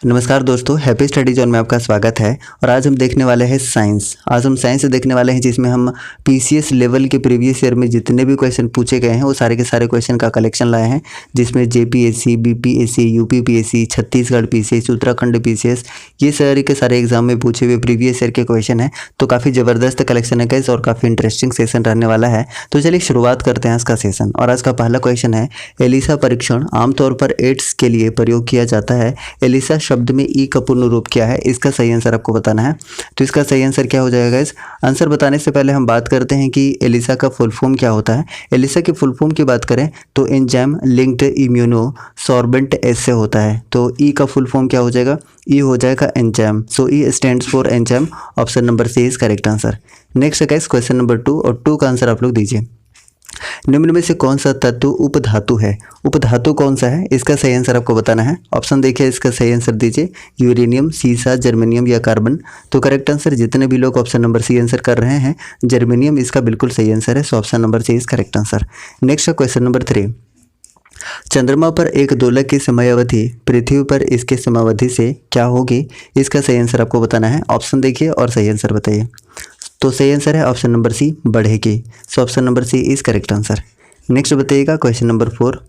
नमस्कार दोस्तों, happy study zone में आपका स्वागत है। और आज हम देखने वाले हैं साइंस। आज हम साइंस देखने वाले हैं जिसमें हम पीसीएस लेवल के प्रीवियस ईयर में जितने भी क्वेश्चन पूछे गए हैं वो सारे के सारे क्वेश्चन का कलेक्शन लाए हैं, जिसमें JPSC, BPSC, UPPSC, Chhattisgarh PCS, Uttarakhand PCS, ये सारे के सारे एग्जाम में पूछे हुए प्रीवियस ईयर के क्वेश्चन है। तो काफ़ी ज़बरदस्त कलेक्शन है गाइस और काफ़ी इंटरेस्टिंग सेशन रहने वाला है। तो चलिए शुरुआत करते हैं आज का सेशन। और आज का पहला क्वेश्चन है, एलिसा परीक्षण आमतौर पर एड्स के लिए प्रयोग किया जाता है। एलिसा शब्द में ई का पूर्ण रूप क्या है? इसका सही आंसर आपको बताना है। तो इसका सही आंसर क्या हो जाएगा गाइस? आंसर बताने से पहले हम बात करते हैं कि एलिसा का फुल फॉर्म क्या होता है। एलिसा की फुल फॉर्म की बात करें तो एंजाइम लिंक्ड इम्यूनो सॉर्बेंट से होता है। तो ई का फुल फॉर्म क्या हो जाएगा? ई हो जाएगा enzyme. So E stands for enzyme. Option number C is correct answer. Next guys question number 2 और 2 का आंसर आप लोग दीजिए। निम्न में से कौन सा तत्व उपधातु है? उपधातु कौन सा है? इसका सही आंसर आपको बताना है। ऑप्शन देखिए, इसका सही आंसर दीजिए। यूरेनियम, सीसा, जर्मेनियम या कार्बन। तो करेक्ट आंसर जितने भी लोग ऑप्शन नंबर सी आंसर कर रहे हैं, जर्मेनियम इसका बिल्कुल सही आंसर है। So option number C is correct answer. Next question number 3, चंद्रमा पर एक दोलक की समयावधि पृथ्वी पर इसके समयावधि से क्या होगी? इसका सही आंसर आपको बताना है। ऑप्शन देखिए और सही आंसर बताइए। तो सही आंसर है ऑप्शन नंबर सी, बढ़ेगी। So option number C is correct answer. Next बताइएगा क्वेश्चन नंबर 4,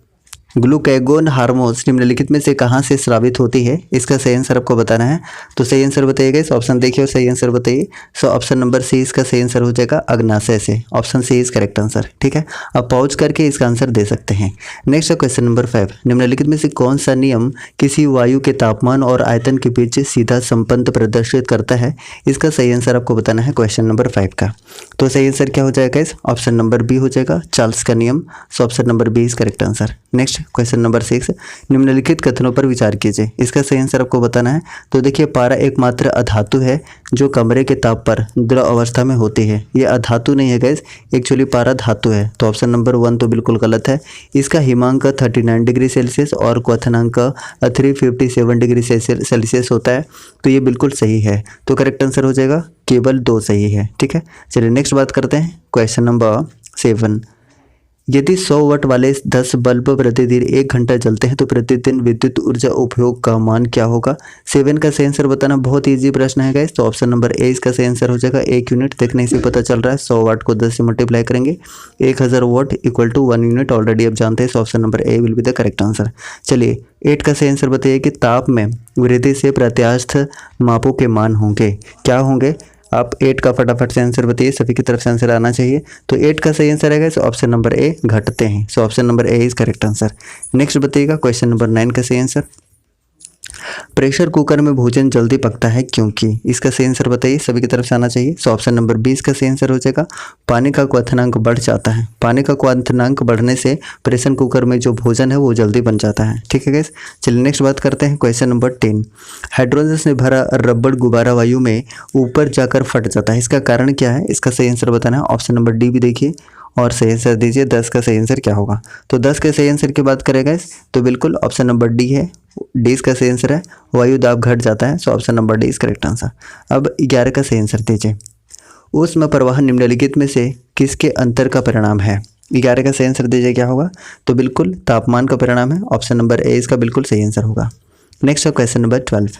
ग्लूकैगोन हार्मोन्स निम्नलिखित में से कहाँ से स्रावित होती है? इसका सही आंसर आपको बताना है। तो सही आंसर बताइएगा। इस ऑप्शन देखिए और सही आंसर बताइए। सो ऑप्शन नंबर सी इसका सही आंसर हो जाएगा अग्नाशय से। Option C is correct answer. ठीक है, अब पॉज करके इसका आंसर दे सकते हैं। नेक्स्ट क्वेश्चन नंबर 5, निम्नलिखित में से कौन सा नियम किसी वायु के तापमान और आयतन के बीच सीधा संबंध प्रदर्शित करता है? इसका सही आंसर आपको बताना है क्वेश्चन नंबर 5 का। तो सही आंसर क्या हो जाएगा? इस ऑप्शन नंबर बी हो जाएगा, चार्ल्स का नियम। So option number B is correct answer. Next question number 6, निम्नलिखित कथनों पर विचार कीजिए। इसका सही आंसर आपको बताना है। तो देखिए, पारा एकमात्र अधातु है जो कमरे के ताप पर द्रव अवस्था में होती है। ये अधातु नहीं है गाइस, एक्चुअली पारा धातु है। तो ऑप्शन नंबर 1 तो बिल्कुल गलत है। इसका हिमांक 39 डिग्री सेल्सियस और क्वथनांक 357 डिग्री सेल्सियस होता है। तो ये बिल्कुल सही है। तो करेक्ट आंसर हो जाएगा केवल 2 सही है। ठीक है, चलिए नेक्स्ट बात करते हैं क्वेश्चन नंबर 7, यदि 100 वाट वाले 10 बल्ब प्रतिदिन 1 घंटा जलते हैं तो प्रतिदिन विद्युत ऊर्जा उपयोग का मान क्या होगा? 7 का सही आंसर बताना बहुत इजी प्रश्न है गाइस। तो ऑप्शन नंबर ए इसका सही आंसर हो जाएगा। 1 यूनिट। देखने से पता चल रहा है 100 वाट को 10 से मल्टीप्लाई करेंगे 1000 वाट इक्वल टू 1 यूनिट। ऑलरेडी आप जानते हैं। सो option number A will be the correct answer. चलिए 8 का सही आंसर बताइए कि ताप में वृद्धि से प्रत्यास्थ मापों के मान होंगे। क्या होंगे? आप 8 का फटाफट से आंसर बताइए, सभी की तरफ से आंसर आना चाहिए। तो 8 का सही आंसर है सो ऑप्शन नंबर ए, घटते हैं। सो option number A is correct answer. Next बताइएगा क्वेश्चन नंबर 9 का सही आंसर, प्रेशर कुकर में भोजन जल्दी पकता है क्योंकि? इसका सही आंसर बताइए, सभी की तरफ से आना चाहिए। सो ऑप्शन नंबर 20 का सही आंसर हो जाएगा, पानी का क्वथनांक बढ़ जाता है। पानी का क्वथनांक बढ़ने से प्रेशर कुकर में जो भोजन है वो जल्दी बन जाता है। ठीक है गाइस, चलिए नेक्स्ट बात करते हैं क्वेश्चन नंबर 10, हाइड्रोजन से भरा रबड़ गुब्बारा वायु में ऊपर जाकर फट जाता है। इसका कारण क्या है? इसका सही आंसर बताना है। ऑप्शन नंबर डी भी देखिए और सही आंसर दीजिए। 10 का सही आंसर क्या होगा? तो 10 के सही आंसर की बात करें गाइस तो बिल्कुल ऑप्शन नंबर डी है। डी इसका सही आंसर है, वायु दाब घट जाता है। So option number D is correct answer. अब 11 का सही आंसर दीजिए, ऊष्मा प्रवाह निम्नलिखित में से किसके अंतर का परिणाम है? 11 का सही आंसर दीजिए क्या होगा? तो बिल्कुल तापमान का परिणाम है। ऑप्शन नंबर ए इसका बिल्कुल सही आंसर होगा। नेक्स्ट क्वेश्चन नंबर 12,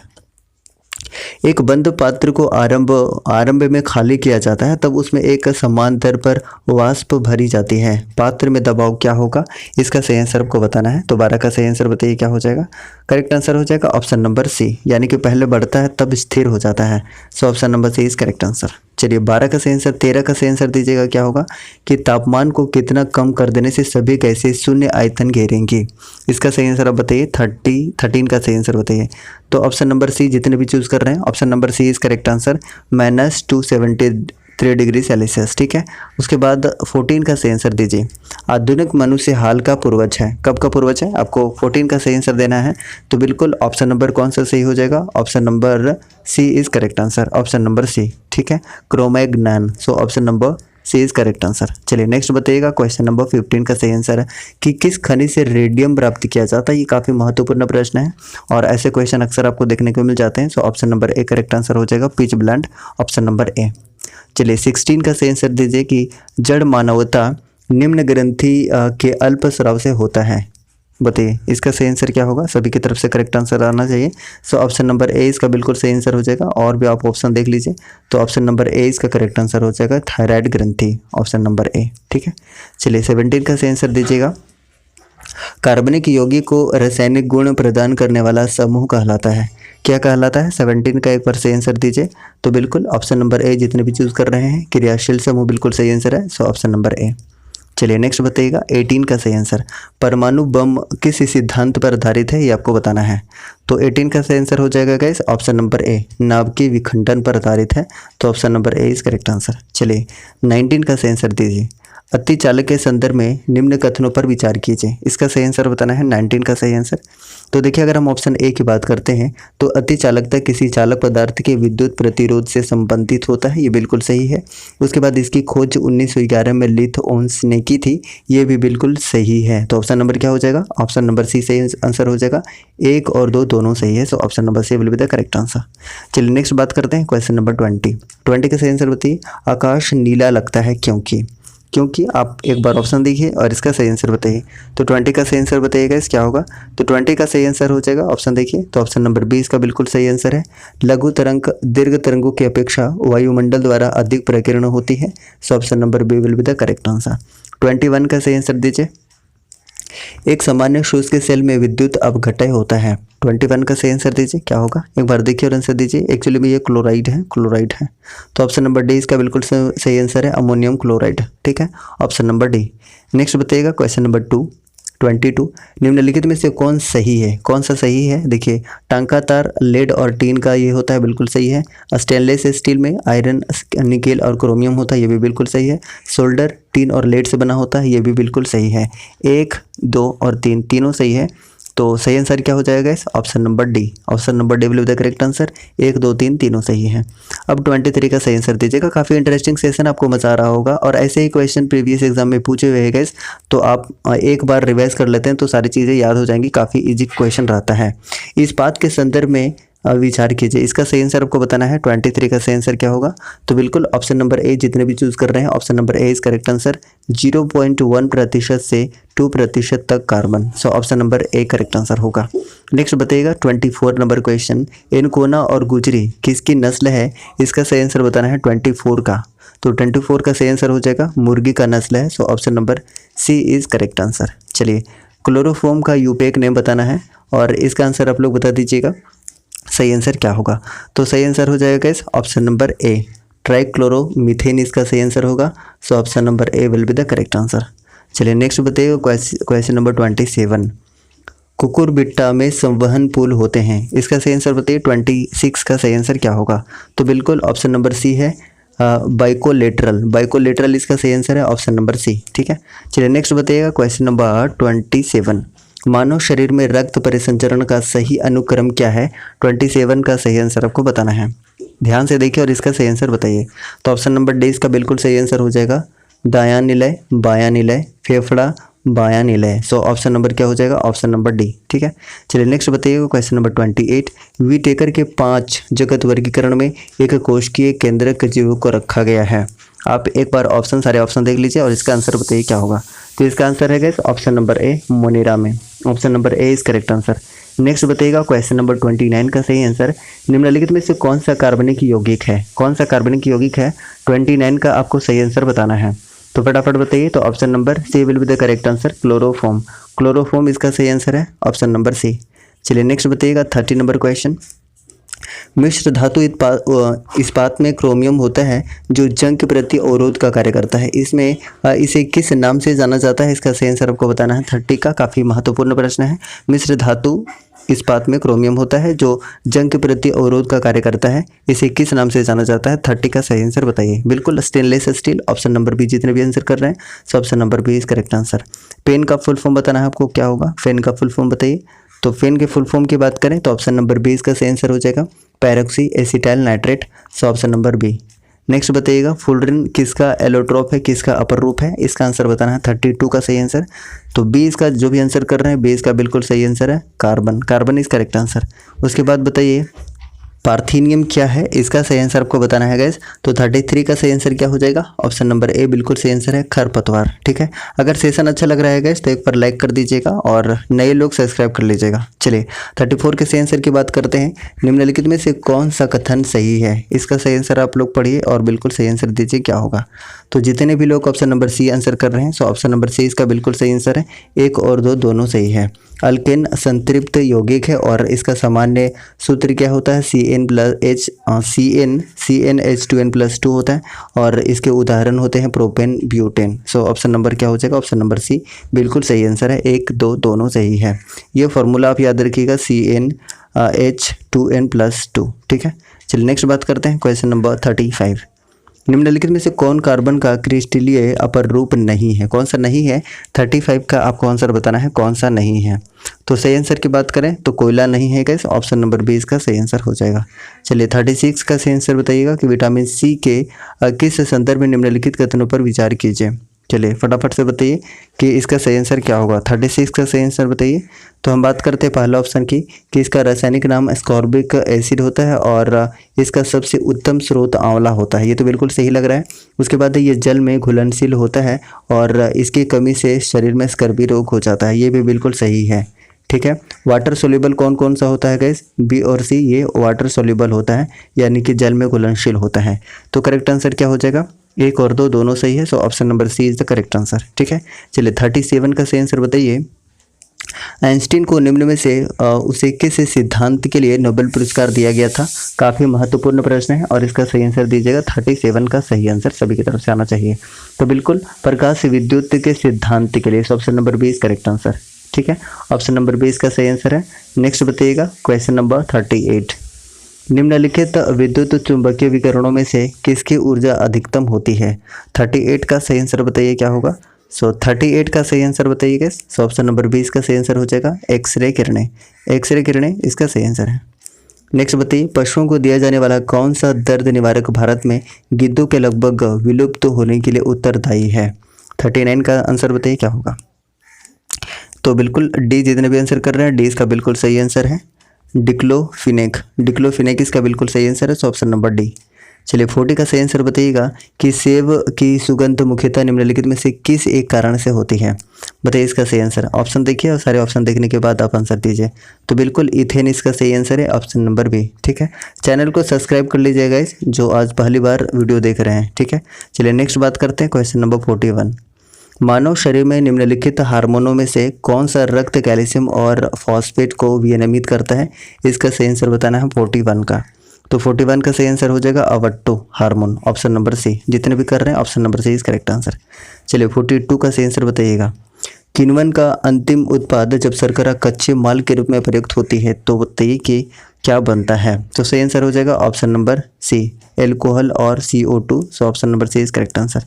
एक बंद पात्र को आरंभ में खाली किया जाता है तब उसमें एक समान दर पर वाष्प भरी जाती है। पात्र में दबाव क्या होगा? इसका सही आंसर आपको बताना है। तो 12 का सही आंसर बताइए क्या हो जाएगा? करेक्ट आंसर हो जाएगा ऑप्शन नंबर सी, यानी कि पहले बढ़ता है तब स्थिर हो जाता है। So option number C is correct answer. चलिए 12 का सही आंसर। 13 का सही आंसर दीजिएगा क्या होगा कि तापमान को कितना कम कर देने से सभी गैसें शून्य आयतन घेरेंगी? इसका सही आंसर आप बताइए। 13 का सही आंसर बताइए। तो ऑप्शन नंबर सी जितने भी चूज कर रहे हैं, option number C is correct answer, -273 degree Celsius. ठीक है, उसके बाद 14 का सही आंसर दीजिए, आधुनिक मनुष्य हाल का पूर्वज है। कब का पूर्वज है? आपको 14 का सही आंसर देना है। तो बिल्कुल ऑप्शन नंबर कौन सा सही हो जाएगा? Option number C is correct answer. Option number C. ठीक है, Cro Magnon. So option number C is correct answer. चलिए नेक्स्ट बताइएगा क्वेश्चन नंबर 15 का सही आंसर है कि किस खनिज से रेडियम प्राप्त किया जाता है। ये काफ़ी महत्वपूर्ण प्रश्न है और ऐसे क्वेश्चन अक्सर आपको देखने को मिल जाते हैं। सो option number A correct answer हो जाएगा, पिच ब्लेंड। ऑप्शन नंबर ए। चलिए 16 का सही आंसर दीजिए कि जड़ मानवता निम्न ग्रंथि के अल्प स्राव से होता है। बताइए इसका सही आंसर क्या होगा, सभी की तरफ से करेक्ट आंसर आना चाहिए। सो ऑप्शन नंबर ए इसका बिल्कुल सही आंसर हो जाएगा। और भी आप ऑप्शन देख लीजिए, तो ऑप्शन नंबर ए इसका करेक्ट आंसर हो जाएगा, थायराइड ग्रंथि, ऑप्शन नंबर ए। ठीक है, चलिए 17 का सही आंसर दीजिएगा। कार्बनिक यौगिक को रासायनिक गुण प्रदान करने वाला समूह कहलाता है, क्या कहलाता है? 17 का एक बार सही आंसर दीजिए। तो बिल्कुल ऑप्शन नंबर ए जितने भी चूज कर रहे हैं, क्रियाशील समूह बिल्कुल सही आंसर है। सो ऑप्शन नंबर ए। चलिए नेक्स्ट बताइएगा 18 का सही आंसर। परमाणु बम किस सिद्धांत पर आधारित है, ये आपको बताना है। तो 18 का सही आंसर हो जाएगा गाइस ऑप्शन नंबर ए, नाभिकीय विखंडन पर आधारित है। तो option number A is correct answer. चलिए 19 का सही आंसर दीजिए। अतिचालक के संदर्भ में निम्न कथनों पर विचार कीजिए, इसका सही आंसर बताना है 19 का सही आंसर। तो देखिए अगर हम ऑप्शन ए की बात करते हैं तो अतिचालकता किसी चालक पदार्थ के विद्युत प्रतिरोध से संबंधित होता है, ये बिल्कुल सही है। उसके बाद इसकी खोज 1911 में लिथ ओन्स ने की थी, ये भी बिल्कुल सही है। तो ऑप्शन नंबर क्या हो जाएगा? ऑप्शन नंबर सी सही आंसर हो जाएगा। 1 और 2 दोनों सही है। So option number C will be the correct answer. चलिए नेक्स्ट बात करते हैं क्वेश्चन नंबर 20 का सही आंसर बताइए। आकाश नीला लगता है क्योंकि आप एक बार ऑप्शन देखिए और इसका सही आंसर बताइए। तो 20 का सही आंसर बताइएगा इस क्या होगा। तो 20 का सही आंसर हो जाएगा, ऑप्शन देखिए, तो ऑप्शन नंबर 20 का बिल्कुल सही आंसर है। लघु तरंग दीर्घ तरंगों की अपेक्षा वायुमंडल द्वारा अधिक प्रकीर्ण होती है। So option number B will be the correct answer. 21 का सही आंसर दीजिए। एक सामान्य शुष्क सेल में विद्युत अपघटय होता है। 21 का सही आंसर दीजिए, क्या होगा? एक बार देखिए और आंसर दीजिए। एक्चुअली में ये क्लोराइड है। तो ऑप्शन नंबर डी इसका बिल्कुल सही आंसर है, अमोनियम क्लोराइड। ठीक है, ऑप्शन नंबर डी। नेक्स्ट बताइएगा क्वेश्चन नंबर 22। निम्नलिखित में से कौन सा सही है? देखिए टांका तार लेड और टीन का ये होता है, बिल्कुल सही है। स्टेनलेस स्टील में आयरन निकेल और क्रोमियम होता है, ये भी बिल्कुल सही है। सोल्डर टीन और लेड से बना होता है, ये भी बिल्कुल सही है। 1, 2 और 3 तीनों सही है। तो सही आंसर क्या हो जाएगा इस? Option number D. Option number D will be the correct answer. 1, 2, 3 तीनों सही है। अब 23 का सही आंसर दीजिएगा। काफ़ी इंटरेस्टिंग सेशन आपको मजा आ रहा होगा और ऐसे ही क्वेश्चन प्रीवियस एग्जाम में पूछे हुए हैं गाइस, तो आप एक बार रिवाइज कर लेते हैं तो सारी चीज़ें याद हो जाएंगी। काफ़ी इजी क्वेश्चन रहता है। इस बात के संदर्भ में विचार कीजिए, इसका सही आंसर आपको बताना है। 23 का सही आंसर क्या होगा? तो बिल्कुल ऑप्शन नंबर ए जितने भी चूज कर रहे हैं, option number A is correct answer. 0.1% से 2% तक carbon. So option number A correct answer होगा। नेक्स्ट बताइएगा 24 नंबर क्वेश्चन। एनकोना और गुजरी किसकी नस्ल है, इसका सही आंसर बताना है 24 का। तो 24 का सही आंसर हो जाएगा, मुर्गी का नस्ल है। So option number C is correct answer. चलिए क्लोरोफॉर्म का यूपेक नेम बताना है और इसका आंसर आप लोग बता दीजिएगा, सही आंसर क्या होगा। तो सही आंसर हो जाएगा इस ऑप्शन नंबर ए, ट्राइक्लोरोमीथेन इसका सही आंसर होगा। सो option number A will be the correct answer. चलिए नेक्स्ट बताइए क्वेश्चन नंबर 27। कुकुरबिट्टा में संवहन पुल होते हैं, इसका सही आंसर बताइए। 26 का सही आंसर क्या होगा? तो बिल्कुल ऑप्शन नंबर सी है, बाइकोलेटरल इसका सही आंसर है, ऑप्शन नंबर सी। ठीक है, चलिए नेक्स्ट बताइएगा क्वेश्चन नंबर 27। मानव शरीर में रक्त परिसंचरण का सही अनुक्रम क्या है? 27 का सही आंसर आपको बताना है। ध्यान से देखिए और इसका सही आंसर बताइए। तो ऑप्शन नंबर डी इसका बिल्कुल सही आंसर हो जाएगा, दायां निलय, बायां निलय, फेफड़ा, बायां निलय। सो ऑप्शन नंबर क्या हो जाएगा? Option number D. ठीक है, चलिए नेक्स्ट बताइए क्वेश्चन नंबर 28। व्हिटेकर के 5 जगत वर्गीकरण में एक कोशिकीय केंद्रक जीव को रखा गया है। आप एक बार सारे ऑप्शन देख लीजिए और इसका आंसर बताइए क्या होगा। तो इसका आंसर है ऑप्शन नंबर ए, मोनेरा में। Option number A is correct answer. Next बताइएगा क्वेश्चन नंबर 29 का सही आंसर। निम्नलिखित में से कौन सा कार्बनिक यौगिक है? 29 का आपको सही आंसर बताना है। तो फटाफट बताइए। तो option number C will be the correct answer, chloroform इसका सही आंसर है, ऑप्शन नंबर सी। चलिए नेक्स्ट बताइएगा 30 नंबर क्वेश्चन। मिश्र धातु इस्पात में क्रोमियम होता है जो जंग के प्रति अवरोध का कार्य करता है। इसमें इसे किस नाम से जाना जाता है, इसका सही आंसर आपको बताना है। 30 का काफ़ी महत्वपूर्ण प्रश्न है। मिश्र धातु इस्पात में क्रोमियम होता है जो जंग के प्रति अवरोध का कार्य करता है, इसे किस नाम से जाना जाता है? 30 का सही आंसर बताइए। बिल्कुल stainless steel, option number B. जितने भी आंसर कर रहे हैं सब option number B is correct answer. Pen का फुल फॉर्म बताना है आपको, क्या होगा? फेन का फुल फॉर्म बताइए। तो फेन के फुल फॉर्म की बात करें तो ऑप्शन नंबर बी इसका सही आंसर हो जाएगा, peroxy acetyl nitrate. So option number B. Next बताइएगा फुलरिन किसका एलोट्रोप है, किसका अपर रूप है, इसका आंसर बताना है। 32 का सही आंसर। तो बी इसका जो भी आंसर कर रहे हैं बी इसका बिल्कुल सही आंसर है, कार्बन इज करेक्ट आंसर। उसके बाद बताइए पार्थेनियम क्या है, इसका सही आंसर आपको बताना है गाइस। तो 33 का सही आंसर क्या हो जाएगा, ऑप्शन नंबर ए बिल्कुल सही आंसर है, खरपतवार। ठीक है, अगर सेशन अच्छा लग रहा है गाइस तो एक बार लाइक कर दीजिएगा और नए लोग सब्सक्राइब कर लीजिएगा। चलिए 34 के सही आंसर की बात करते हैं। निम्नलिखित में से कौन सा कथन सही है, इसका सही आंसर आप लोग पढ़िए और बिल्कुल सही आंसर दीजिए क्या होगा। तो जितने भी लोग ऑप्शन नंबर सी आंसर कर रहे हैं, सो ऑप्शन नंबर सी इसका बिल्कुल सही आंसर है। 1 और 2 दोनों सही है। अल्केन संतृप्त यौगिक है और इसका सामान्य सूत्र क्या होता है, CnH2n+2 होता है और इसके उदाहरण होते हैं प्रोपेन, ब्यूटेन। सो ऑप्शन नंबर क्या हो जाएगा, ऑप्शन नंबर सी बिल्कुल सही आंसर है। 1 2 दोनों सही है। ये फॉर्मूला आप याद रखिएगा, CnH2n+2। ठीक है, चलिए नेक्स्ट बात करते हैं क्वेश्चन नंबर 35। निम्नलिखित में से कौन कार्बन का क्रिस्टलीय अपर रूप नहीं है, कौन सा नहीं है। 35 का आपको आंसर बताना है कौन सा नहीं है। तो सही आंसर की बात करें तो कोयला नहीं है गाइस, ऑप्शन नंबर बी इसका सही आंसर हो जाएगा। चलिए 36 का सही आंसर बताइएगा कि विटामिन सी के किस संदर्भ में निम्नलिखित कथनों पर विचार कीजिए। चलिए फटाफट से बताइए कि इसका सही आंसर क्या होगा। 36 का सही आंसर बताइए। तो हम बात करते हैं पहला ऑप्शन की कि इसका रासायनिक नाम एस्कॉर्बिक एसिड होता है और इसका सबसे उत्तम स्रोत आंवला होता है। ये तो बिल्कुल सही लग रहा है। उसके बाद ये जल में घुलनशील होता है और इसकी कमी से शरीर में स्कर्वी रोग हो जाता है। ये भी बिल्कुल सही है। ठीक है, वाटर सोल्यूबल कौन कौन सा होता है गाइस, बी और सी, ये वाटर सोल्यूबल होता है यानी कि जल में घुलनशील होता है। तो करेक्ट आंसर क्या हो जाएगा, 1 और 2 दोनों सही है। So option number C is the correct answer. ठीक है, चलिए 37 का सही आंसर बताइए। आइंस्टीन को निम्न में से उसे किस सिद्धांत के लिए नोबेल पुरस्कार दिया गया था। काफ़ी महत्वपूर्ण प्रश्न है और इसका सही आंसर दीजिएगा। 37 का सही आंसर सभी की तरफ से आना चाहिए। तो बिल्कुल प्रकाश विद्युत के सिद्धांत के लिए ऑप्शन नंबर 20 करेक्ट आंसर। ठीक है, ऑप्शन नंबर 20 का सही आंसर है। नेक्स्ट बताइएगा क्वेश्चन नंबर 38। निम्नलिखित विद्युत चुंबकीय विकिरणों में से किसकी ऊर्जा अधिकतम होती है। 38 का सही आंसर बताइए क्या होगा। सो 38 का सही आंसर बताइएगा। सो ऑप्शन नंबर 20 का सही आंसर हो जाएगा एक्सरे किरणें। एक्सरे किरणें इसका सही आंसर है। नेक्स्ट बताइए पशुओं को दिया जाने वाला कौन सा दर्द निवारक भारत में गिद्धों के लगभग विलुप्त होने के लिए उत्तरदायी है। 39 का आंसर बताइए क्या होगा। तो बिल्कुल डी, जितने भी आंसर कर रहे हैं डी इसका बिल्कुल सही आंसर है। डिक्लोफिनेक, डिक्लोफिनेक इसका बिल्कुल सही आंसर है। So option number D. चलिए 40 का सही आंसर बताइएगा कि सेब की सुगंध मुख्यतः निम्नलिखित में से किस एक कारण से होती है। बताइए इसका सही आंसर। ऑप्शन देखिए और सारे ऑप्शन देखने के बाद आप आंसर दीजिए। तो बिल्कुल इथेन इसका सही आंसर है, ऑप्शन नंबर बी। ठीक है, चैनल को सब्सक्राइब कर लीजिएगा गाइस जो आज पहली बार वीडियो देख रहे हैं। ठीक है, चलिए नेक्स्ट बात करते हैं क्वेश्चन नंबर 41। मानव शरीर में निम्नलिखित हार्मोनों में से कौन सा रक्त कैल्शियम और फॉस्फेट को विनियमित करता है। इसका सही आंसर बताना है 41 का। तो 41 का सही आंसर हो जाएगा अवट्टो हार्मोन, ऑप्शन नंबर सी। जितने भी कर रहे हैं option number C is correct answer. चलिए 42 का सही आंसर बताइएगा। किण्वन का अंतिम उत्पाद जब शर्करा कच्चे माल के रूप में प्रयुक्त होती है तो बताइए कि क्या बनता है। तो सही आंसर हो जाएगा ऑप्शन नंबर सी, एल्कोहल और CO2। So option number C is correct answer.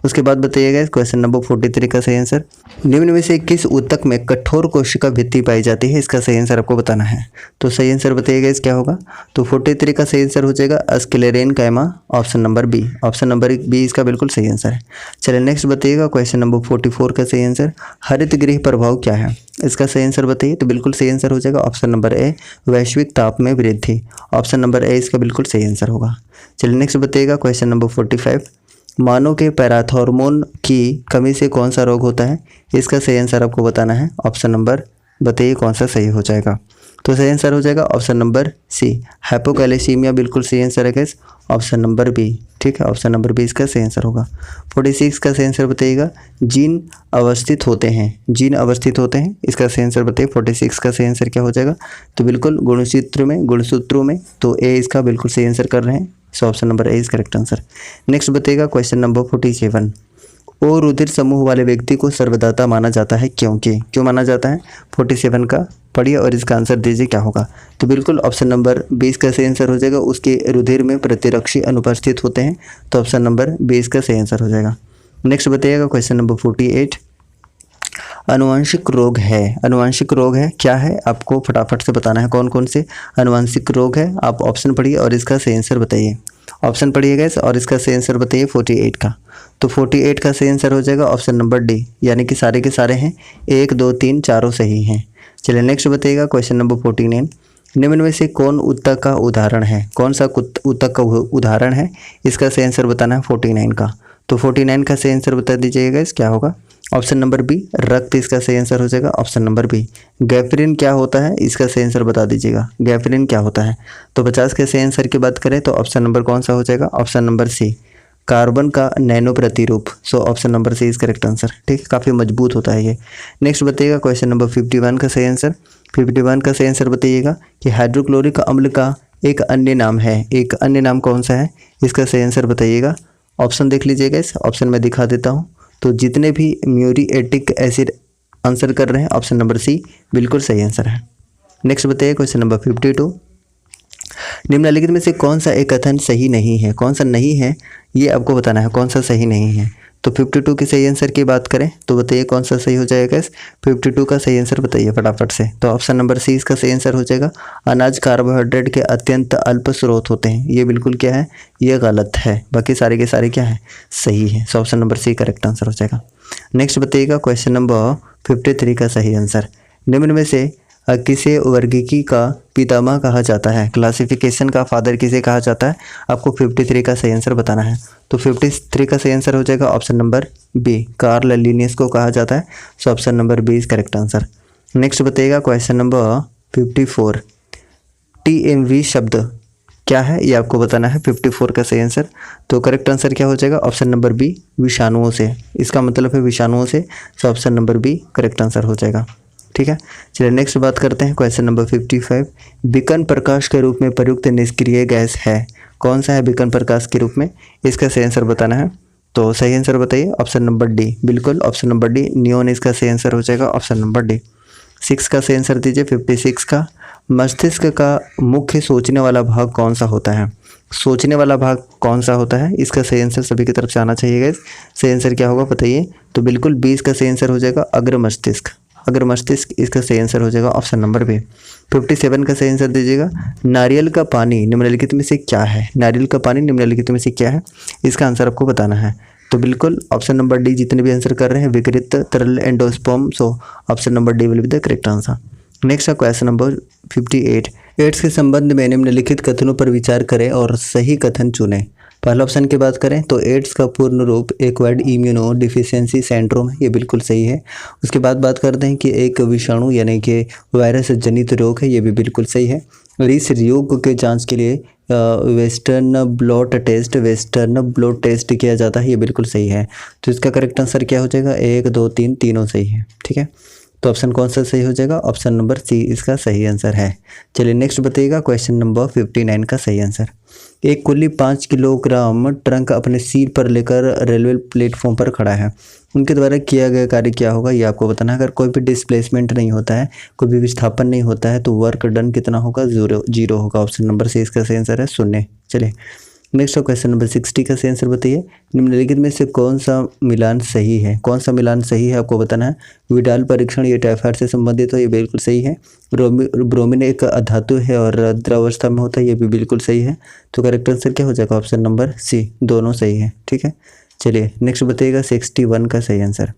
उसके बाद बताइएगा क्वेश्चन नंबर 43 का सही आंसर। निम्न में से किस ऊतक में कठोर कोशिका भित्ति पाई जाती है। इसका सही आंसर आपको बताना है। तो सही आंसर बताइएगा इस क्या होगा। तो 43 का सही आंसर हो जाएगा sclerenchyma, option number B. Option number B इसका बिल्कुल सही आंसर है। चलिए नेक्स्ट बताइएगा क्वेश्चन नंबर 44 का सही आंसर। हरित गृह प्रभाव क्या है, इसका सही आंसर बताइए। तो बिल्कुल सही आंसर हो जाएगा ऑप्शन नंबर ए, वैश्विक ताप में वृद्धि। ऑप्शन नंबर ए इसका बिल्कुल सही आंसर होगा। चलिए नेक्स्ट बताइएगा क्वेश्चन नंबर 45। मानव के पैराथॉर्मोन की कमी से कौन सा रोग होता है। इसका सही आंसर आपको बताना है। ऑप्शन नंबर बताइए कौन सा सही हो जाएगा। तो सही आंसर हो जाएगा ऑप्शन नंबर सी, हाइपोकैल्सीमिया बिल्कुल सही आंसर है गाइस, ऑप्शन नंबर बी। ठीक है, ऑप्शन नंबर बी इसका सही आंसर होगा। 46 का सही आंसर बताइएगा। जीन अवस्थित होते हैं, जीन अवस्थित होते हैं, इसका सही आंसर बताइए। 46 का सही आंसर क्या हो जाएगा। तो बिल्कुल गुणसूत्रों में तो ए इसका बिल्कुल सही आंसर कर रहे हैं। सो option number A is correct answer. Next बताइएगा क्वेश्चन नंबर 47। ओ रुधिर समूह वाले व्यक्ति को सर्वदाता माना जाता है क्यों माना जाता है। 47 का पढ़िए और इसका आंसर दीजिए क्या होगा। तो बिल्कुल ऑप्शन नंबर 20 का सही आंसर हो जाएगा। उसके रुधिर में प्रतिरक्षी अनुपस्थित होते हैं। तो ऑप्शन नंबर 20 का सही आंसर हो जाएगा। नेक्स्ट बताइएगा क्वेश्चन नंबर 48। अनुवांशिक रोग है क्या है, आपको फटाफट से बताना है कौन कौन से अनुवांशिक रोग है। आप ऑप्शन पढ़िए और इसका सही आंसर बताइए। ऑप्शन पढ़िएगा और इसका सही आंसर बताइए 48 का। तो 48 का सही आंसर हो जाएगा ऑप्शन नंबर डी, यानी कि सारे के सारे हैं 1 2 3 चारों सही हैं। चलिए नेक्स्ट बताइएगा क्वेश्चन नंबर 49। निम्न में से कौन उत्तक का उदाहरण है? कौन सा उत्तक का उदाहरण है? इसका सही आंसर बताना है 49 का। तो 49 का सही आंसर बता दीजिएगा इस क्या होगा? ऑप्शन नंबर बी रक्त इसका सही आंसर हो जाएगा। Option number B. गैफरीन क्या होता है? इसका सही आंसर बता दीजिएगा। गैफरीन क्या होता है? तो 50 के सही आंसर की बात करें तो ऑप्शन नंबर कौन सा हो जाएगा? ऑप्शन नंबर सी कार्बन का नैनो प्रतिरूप। So option number C is correct answer. ठीक है, काफ़ी मजबूत होता है ये। नेक्स्ट बताइएगा क्वेश्चन नंबर 51 का सही आंसर। 51 का सही आंसर बताइएगा कि हाइड्रोक्लोरिक अम्ल का एक अन्य नाम है। एक अन्य नाम कौन सा है? इसका सही आंसर बताइएगा। ऑप्शन देख लीजिएगा, इस ऑप्शन में दिखा देता हूँ। तो जितने भी म्यूरिएटिक एसिड आंसर कर रहे हैं ऑप्शन नंबर सी बिल्कुल सही आंसर है। नेक्स्ट बताइए क्वेश्चन नंबर 52। निम्नलिखित में से कौन सा एक कथन सही नहीं है? कौन सा नहीं है ये आपको बताना है, कौन सा सही नहीं है। तो 52 की सही आंसर की बात करें तो बताइए कौन सा सही हो जाएगा? इस 52 का सही आंसर बताइए फटाफट से। तो ऑप्शन नंबर सी इसका सही आंसर हो जाएगा। अनाज कार्बोहाइड्रेट के अत्यंत अल्प स्रोत होते हैं। ये बिल्कुल क्या है? ये गलत है। बाकी सारे के सारे क्या है? सही है। So option number C correct answer हो जाएगा। नेक्स्ट बताइएगा क्वेश्चन नंबर 53 का सही आंसर। निम्न में से किसे वर्गीकी का पितामह कहा जाता है? क्लासिफिकेशन का फादर किसे कहा जाता है? आपको 53 का सही आंसर बताना है। तो 53 का सही आंसर हो जाएगा option number B Carl Linnaeus को कहा जाता है। So option number B is correct answer. Next बताइएगा क्वेश्चन नंबर 54। TMV शब्द क्या है ये आपको बताना है। 54 का सही आंसर। तो करेक्ट आंसर क्या हो जाएगा? ऑप्शन नंबर बी विषाणुओं से। इसका मतलब है विषाणुओं से। So option number B correct answer हो जाएगा। ठीक है, चलिए नेक्स्ट बात करते हैं क्वेश्चन नंबर 55। विकर्ण प्रकाश के रूप में प्रयुक्त निष्क्रिय गैस है। कौन सा है विकर्ण प्रकाश के रूप में? इसका सही आंसर बताना है। तो सही आंसर बताइए। ऑप्शन नंबर डी बिल्कुल ऑप्शन नंबर डी नियोन इसका सही आंसर हो जाएगा। Option number D. 6 का सही आंसर दीजिए 56 का। मस्तिष्क का मुख्य सोचने वाला भाग कौन सा होता है? सोचने वाला भाग कौन सा होता है? इसका सही आंसर सभी की तरफ से आना चाहिए गाइस। सही आंसर क्या होगा बताइए। तो बिल्कुल 20 का सही आंसर हो जाएगा अग्र मस्तिष्क। अगर मस्तिष्क इसका सही आंसर हो जाएगा ऑप्शन नंबर बी। 57 का सही आंसर दीजिएगा। नारियल का पानी निम्नलिखित में से क्या है? नारियल का पानी निम्नलिखित में से क्या है? इसका आंसर आपको बताना है। तो बिल्कुल ऑप्शन नंबर डी जितने भी आंसर कर रहे हैं विकृत तरल endosperm. So option number D will be the correct answer. Next है क्वेश्चन नंबर 58। एड्स के संबंध में निम्नलिखित कथनों पर विचार करें और सही कथन चुनें। पहला ऑप्शन की बात करें तो एड्स का पूर्ण रूप एक्वायर्ड इम्यूनो डिफिशियंसी सिंड्रोम है। ये बिल्कुल सही है। उसके बाद बात करते हैं कि एक विषाणु यानी कि वायरस जनित रोग है। ये भी बिल्कुल सही है। और इस रोग के जांच के लिए वेस्टर्न ब्लॉट टेस्ट किया जाता है। ये बिल्कुल सही है। तो इसका करेक्ट आंसर क्या हो जाएगा? 1 2 3 तीनों सही है। ठीक है, तो ऑप्शन कौन सा सही हो जाएगा? ऑप्शन नंबर सी इसका सही आंसर है। चलिए नेक्स्ट बताइएगा क्वेश्चन नंबर 59 का सही आंसर। एक कुल्ली 5 किलोग्राम ट्रंक अपने सिर पर लेकर रेलवे प्लेटफॉर्म पर खड़ा है। उनके द्वारा किया गया कार्य क्या होगा ये आपको बताना है। अगर कोई भी डिस्प्लेसमेंट नहीं होता है, कोई भी विस्थापन नहीं होता है तो वर्क डन कितना होगा? जीरो होगा। ऑप्शन नंबर सी इसका सही आंसर है 0। चलिए नेक्स्ट क्वेश्चन नंबर 60 का सही आंसर बताइए। निम्नलिखित में से कौन सा मिलान सही है? कौन सा मिलान सही है आपको बताना है। विडाल परीक्षण ये टाइफाइड से संबंधित हो। ये बिल्कुल सही है। ब्रोमीन एक अधातु है और द्रवावस्था में होता है। ये भी बिल्कुल सही है। तो करेक्ट आंसर क्या हो जाएगा? ऑप्शन नंबर सी दोनों सही है। ठीक है, चलिए नेक्स्ट बताइएगा 61 का सही आंसर।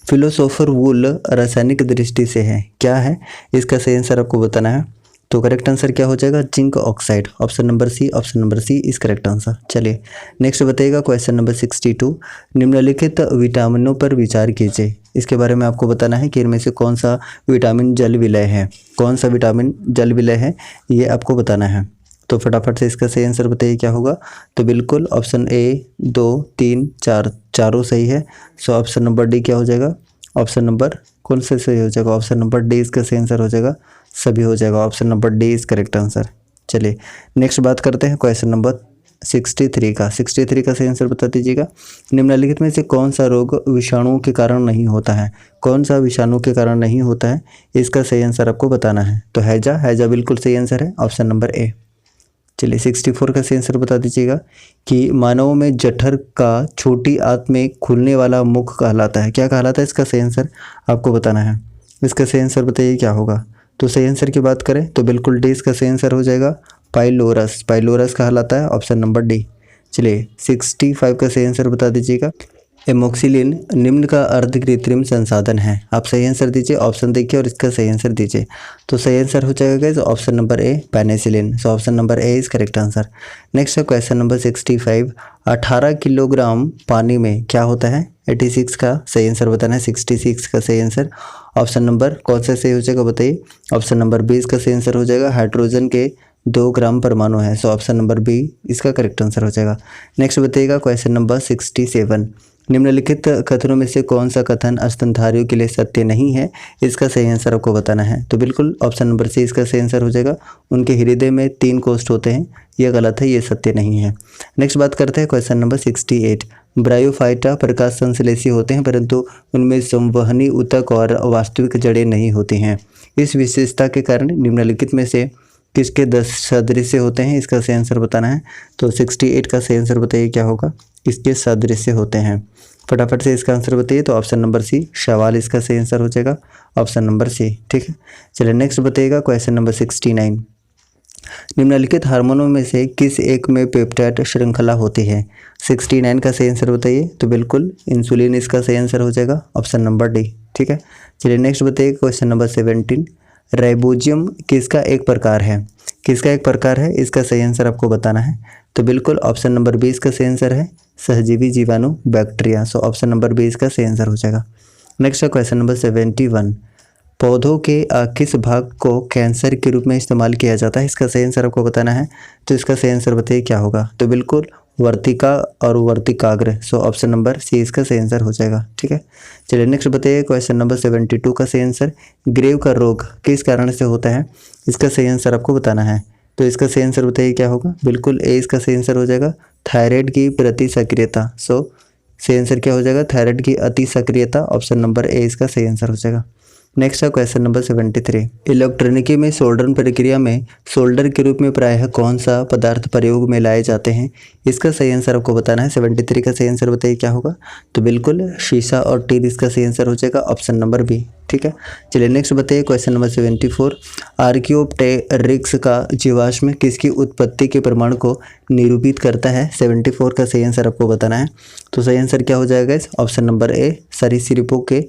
फिलोसोफर वुल रासायनिक दृष्टि से है क्या है? इसका सही आंसर आपको बताना है। तो करेक्ट आंसर क्या हो जाएगा? Zinc oxide. Option number C is correct answer. चलिए नेक्स्ट बताइएगा क्वेश्चन नंबर 62। निम्नलिखित विटामिनों पर विचार कीजिए। इसके बारे में आपको बताना है कि इनमें से कौन सा विटामिन जल विलय है। कौन सा विटामिन जल विलय है ये आपको बताना है। तो फटाफट से इसका सही आंसर बताइए क्या होगा। तो बिल्कुल ऑप्शन ए 2 3 4 चारों सही है। सो ऑप्शन नंबर डी क्या हो जाएगा? ऑप्शन नंबर कौन सा सही हो जाएगा? ऑप्शन नंबर डी इसका सही आंसर हो जाएगा। सभी हो जाएगा। Option number D is correct answer. चलिए नेक्स्ट बात करते हैं क्वेश्चन नंबर 63 का। 63 का सही आंसर बता दीजिएगा। निम्नलिखित में से कौन सा रोग विषाणुओं के कारण नहीं होता है? कौन सा विषाणु के कारण नहीं होता है? इसका सही आंसर आपको बताना है। तो हैजा बिल्कुल सही आंसर है। ऑप्शन नंबर ए। चलिए 64 का सही आंसर बता दीजिएगा कि मानवों में जठर का छोटी आंत में खुलने वाला मुख कहलाता है। क्या कहलाता है? इसका सही आंसर आपको बताना है। इसका सही आंसर बताइए क्या होगा। तो सही आंसर की बात करें तो बिल्कुल डी इसका सही आंसर हो जाएगा। पाइलोरस कहलाता है। Option number D. चलिए 65 का सही आंसर बता दीजिएगा। एमोक्सिलिन निम्न का अर्ध कृत्रिम संसाधन है। आप सही आंसर दीजिए, ऑप्शन देखिए और इसका सही आंसर दीजिए। तो सही आंसर हो जाएगा guys option number A penicillin. So option number A is correct answer. Next है क्वेश्चन नंबर 65। 18 किलोग्राम पानी में क्या होता है? 86 का सही आंसर बताना है, 66 का सही आंसर। ऑप्शन नंबर कौन सा सही हो जाएगा बताइए। ऑप्शन नंबर बी इसका सही आंसर हो जाएगा। हाइड्रोजन के 2 ग्राम परमाणु है। सो ऑप्शन नंबर बी इसका करेक्ट आंसर हो जाएगा। नेक्स्ट बताइएगा क्वेश्चन नंबर 67। निम्नलिखित कथनों में से कौन सा कथन स्तनधारियों के लिए सत्य नहीं है? इसका सही आंसर आपको बताना है। तो बिल्कुल ऑप्शन नंबर सी इसका सही आंसर हो जाएगा। उनके हृदय में 3 कोष्ठ होते हैं, यह गलत है, ये सत्य नहीं है। नेक्स्ट बात करते हैं क्वेश्चन नंबर 68। ब्रायोफाइटा प्रकाश संश्लेषी होते हैं परंतु उनमें संवहनी ऊतक और वास्तविक जड़ें नहीं होती हैं। इस विशेषता के कारण निम्नलिखित में से किसके 10 सदृश्य होते हैं? इसका सही आंसर बताना है। तो 68 का सही आंसर बताइए क्या होगा? इसके सदृश्य होते हैं। फटाफट से इसका आंसर बताइए। तो ऑप्शन नंबर सी सवाल इसका सही आंसर हो जाएगा, ऑप्शन नंबर सी। ठीक है, चलिए नेक्स्ट बताइएगा क्वेश्चन नंबर 69। निम्नलिखित हार्मोनों में से किस एक में पेप्टाइड श्रृंखला होती है? 69 का सही आंसर बताइए। तो बिल्कुल इंसुलिन इसका सही आंसर हो जाएगा, ऑप्शन नंबर डी। ठीक है, चलिए नेक्स्ट बताइए क्वेश्चन नंबर 17। राइबोजियम किसका एक प्रकार है? किसका एक प्रकार है, इसका सही आंसर आपको बताना है। तो बिल्कुल ऑप्शन नंबर 20 का सही आंसर है, सहजीवी जीवाणु बैक्टीरिया। सो ऑप्शन नंबर 20 का सही आंसर हो जाएगा। नेक्स्ट है क्वेश्चन नंबर 71। पौधों के किस भाग को कैंसर के रूप में इस्तेमाल किया जाता है? इसका सही आंसर आपको बताना है। तो इसका सही आंसर बताइए क्या होगा? तो बिल्कुल वर्तिका और वर्तिकाग्र। सो ऑप्शन नंबर सी इसका सही आंसर हो जाएगा। ठीक है, चलिए नेक्स्ट बताइए क्वेश्चन नंबर 72 का सही आंसर। ग्रेव का रोग किस कारण से होता है? इसका सही आंसर आपको बताना है। तो इसका सही आंसर बताइए क्या होगा? बिल्कुल ए इसका सही आंसर हो जाएगा, थायराइड की प्रति सक्रियता। सो सही आंसर क्या हो जाएगा? थायराइड की अति सक्रियता। ऑप्शन नंबर ए इसका सही आंसर हो जाएगा। नेक्स्ट है क्वेश्चन नंबर 73। इलेक्ट्रॉनिकी में सोल्डर प्रक्रिया में सोल्डर के रूप में प्रायः कौन सा पदार्थ प्रयोग में लाए जाते हैं? इसका सही आंसर आपको बताना है। 73 का सही आंसर बताइए क्या होगा? तो बिल्कुल शीशा और टील इसका सही आंसर हो जाएगा, ऑप्शन नंबर बी। ठीक है, चलिए नेक्स्ट बताइए क्वेश्चन नंबर 74। आर्कियोप्टेरिक्स का जीवाश्म किसकी उत्पत्ति के प्रमाण को निरूपित करता है? 74 का सही आंसर आपको बताना है। तो सही आंसर क्या हो जाएगा? ऑप्शन नंबर ए सरीसृपों के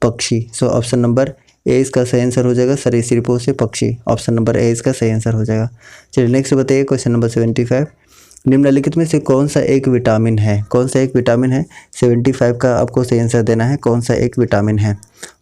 पक्षी। सो ऑप्शन नंबर ए इसका सही आंसर हो जाएगा, सरीसृपों से पक्षी। ऑप्शन नंबर ए इसका सही आंसर हो जाएगा। चलिए नेक्स्ट बताइए क्वेश्चन नंबर 75। निम्नलिखित में से कौन सा एक विटामिन है? कौन सा एक विटामिन है? 75 का आपको सही आंसर देना है, कौन सा एक विटामिन है?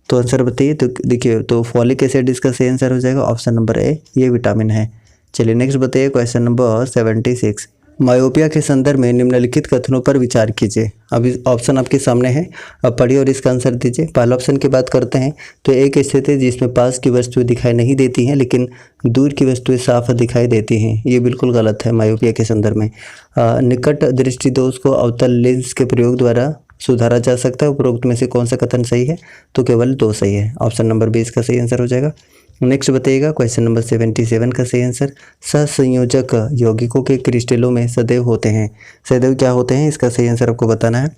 तो आंसर बताइए। तो देखिए, तो फॉलिक एसिड इसका सही आंसर हो जाएगा, ऑप्शन नंबर ए ये विटामिन है। चलिए नेक्स्ट बताइए क्वेश्चन नंबर 76। मायोपिया के संदर्भ में निम्नलिखित कथनों पर विचार कीजिए। अभी ऑप्शन आपके सामने है, अब पढ़िए और इसका आंसर दीजिए। पहला ऑप्शन की बात करते हैं तो एक स्थिति जिसमें पास की वस्तुएं दिखाई नहीं देती हैं लेकिन दूर की वस्तुएं साफ दिखाई देती हैं, ये बिल्कुल गलत है मायोपिया के संदर्भ में। निकट दृष्टि दोष को अवतल लेंस के प्रयोग द्वारा सुधारा जा सकता है। उपरोक्त में से कौन सा कथन सही है? तो केवल 2 सही है, ऑप्शन नंबर 20 का सही आंसर हो जाएगा। नेक्स्ट बताइएगा क्वेश्चन नंबर 77 का सही आंसर। सहसंयोजक यौगिकों के क्रिस्टलों में सदैव होते हैं। सदैव क्या होते हैं? इसका सही आंसर आपको बताना है।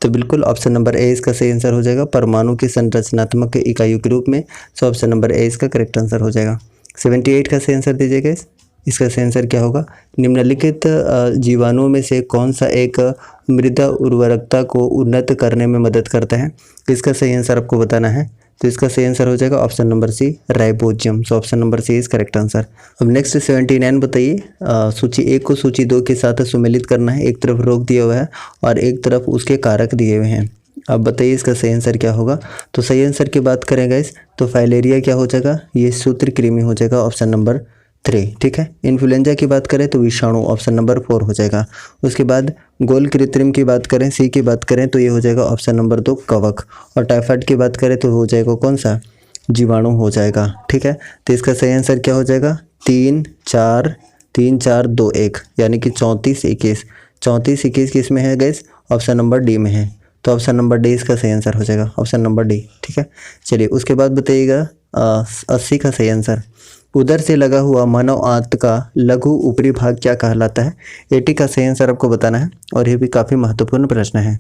तो बिल्कुल ऑप्शन नंबर ए इसका सही आंसर हो जाएगा, परमाणु की संरचनात्मक इकाइयों के रूप में। सो ऑप्शन नंबर ए इसका करेक्ट आंसर हो जाएगा। 78 का सही आंसर दीजिएगा। इसका सही आंसर क्या होगा? निम्नलिखित जीवाणुओं में से कौन सा एक मृदा उर्वरकता को उन्नत करने में मदद करता है? इसका सही आंसर आपको बताना है। तो इसका सही आंसर हो जाएगा option number C ribozyme. So option number C is correct answer. अब नेक्स्ट 79 बताइए। सूची 1 को सूची 2 के साथ सम्मिलित करना है। एक तरफ रोग दिया हुआ है और एक तरफ उसके कारक दिए हुए हैं। अब बताइए इसका सही आंसर क्या होगा? तो सही आंसर की बात करें गाइस तो फाइलेरिया क्या हो जाएगा? ये सूत्रकृमि हो जाएगा, ऑप्शन नंबर 3। ठीक है, इन्फ्लुएंजा की बात करें तो विषाणु, ऑप्शन नंबर 4 हो जाएगा। उसके बाद गोल कृत्रिम की बात करें, सी की बात करें तो ये हो जाएगा ऑप्शन नंबर 2 कवक। और टाइफाइड की बात करें तो हो जाएगा कौन सा? जीवाणु हो जाएगा। ठीक है, तो इसका सही आंसर क्या हो जाएगा? 3 4 3 4 2 1 यानी कि 34 21। 34 21 किस में है गैस? ऑप्शन नंबर डी में है। तो ऑप्शन नंबर डी इसका सही आंसर हो जाएगा, ऑप्शन नंबर डी। ठीक है, चलिए उसके बाद बताइएगा 80 का सही आंसर। उधर से लगा हुआ मानव आंत का लघु ऊपरी भाग क्या कहलाता है? 80 का सही आंसर आपको बताना है और ये भी काफ़ी महत्वपूर्ण प्रश्न है।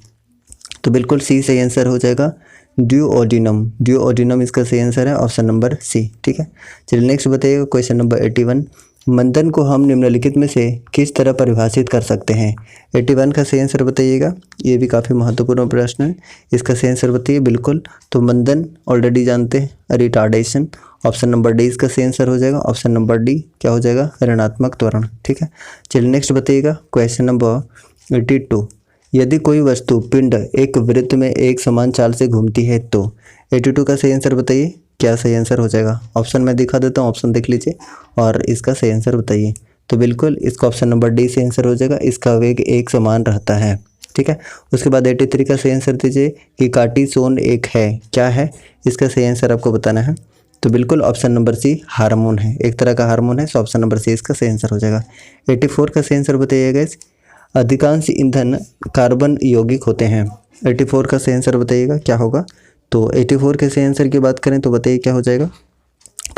तो बिल्कुल सी सही आंसर हो जाएगा, ड्यूओडिनम। ड्यूओडिनम इसका सही आंसर है, ऑप्शन नंबर सी। ठीक है, चलिए नेक्स्ट बताइएगा क्वेश्चन नंबर 81। मंदन को हम निम्नलिखित में से किस तरह परिभाषित कर सकते हैं? 81 का सही आंसर बताइएगा। ये भी काफ़ी महत्वपूर्ण प्रश्न है, इसका सही आंसर बताइए। बिल्कुल, तो मंदन ऑलरेडी जानते हैं, रिटार्डेशन। ऑप्शन नंबर डी इसका सही आंसर हो जाएगा। ऑप्शन नंबर डी क्या हो जाएगा? ऋणात्मक त्वरण। ठीक है, चलिए नेक्स्ट बताइएगा। क्वेश्चन नंबर 82, यदि कोई वस्तु पिंड एक वृत्त में एक समान चाल से घूमती है तो 82 का सही आंसर बताइए, क्या सही आंसर हो जाएगा? ऑप्शन मैं दिखा देता हूँ, ऑप्शन देख लीजिए और इसका सही आंसर बताइए। तो बिल्कुल इसका ऑप्शन नंबर डी से आंसर हो जाएगा, इसका वेग एक समान रहता है। ठीक है, उसके बाद 83 का सही आंसर दीजिए कि कार्टिसोन एक है, क्या है? इसका सही आंसर आपको बताना है। तो बिल्कुल ऑप्शन नंबर सी हार्मोन है, एक तरह का हार्मोन है, तो ऑप्शन नंबर सी इसका सही आंसर हो जाएगा। 84 का सही आंसर बताइएगा। अधिकांश ईंधन कार्बन यौगिक होते हैं। 84 का सही आंसर बताइएगा क्या होगा? तो 84 के सही आंसर की बात करें तो बताइए क्या हो जाएगा,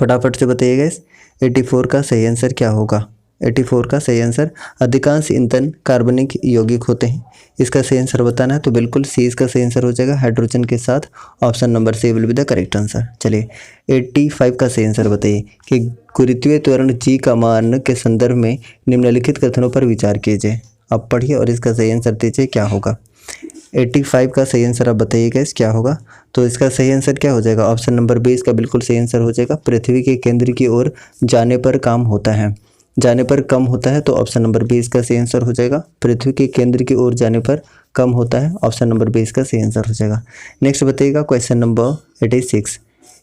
फटाफट से बताइएगा। इस 84 का सही आंसर क्या होगा? 84 का सही आंसर अधिकांश ईंधन कार्बनिक यौगिक होते हैं, इसका सही आंसर बताना है। तो बिल्कुल सी इसका सही आंसर हो जाएगा, हाइड्रोजन के साथ। Option number C will be the correct answer. चलिए 85 का सही आंसर बताइए कि गुरुत्वीय त्वरण जी का मान के संदर्भ में निम्नलिखित कथनों पर विचार कीजिए। आप पढ़िए और इसका सही आंसर दीजिए क्या होगा। 85 का सही आंसर आप बताइएगा इस क्या होगा। तो इसका सही आंसर क्या हो जाएगा? ऑप्शन नंबर बी इसका बिल्कुल सही आंसर हो जाएगा। पृथ्वी के केंद्र की ओर जाने पर काम होता है, जाने पर कम होता है, तो ऑप्शन नंबर बी इसका सही आंसर हो जाएगा। पृथ्वी के केंद्र की ओर जाने पर कम होता है, ऑप्शन नंबर बी इसका सही आंसर हो जाएगा। नेक्स्ट बताइएगा क्वेश्चन नंबर 86,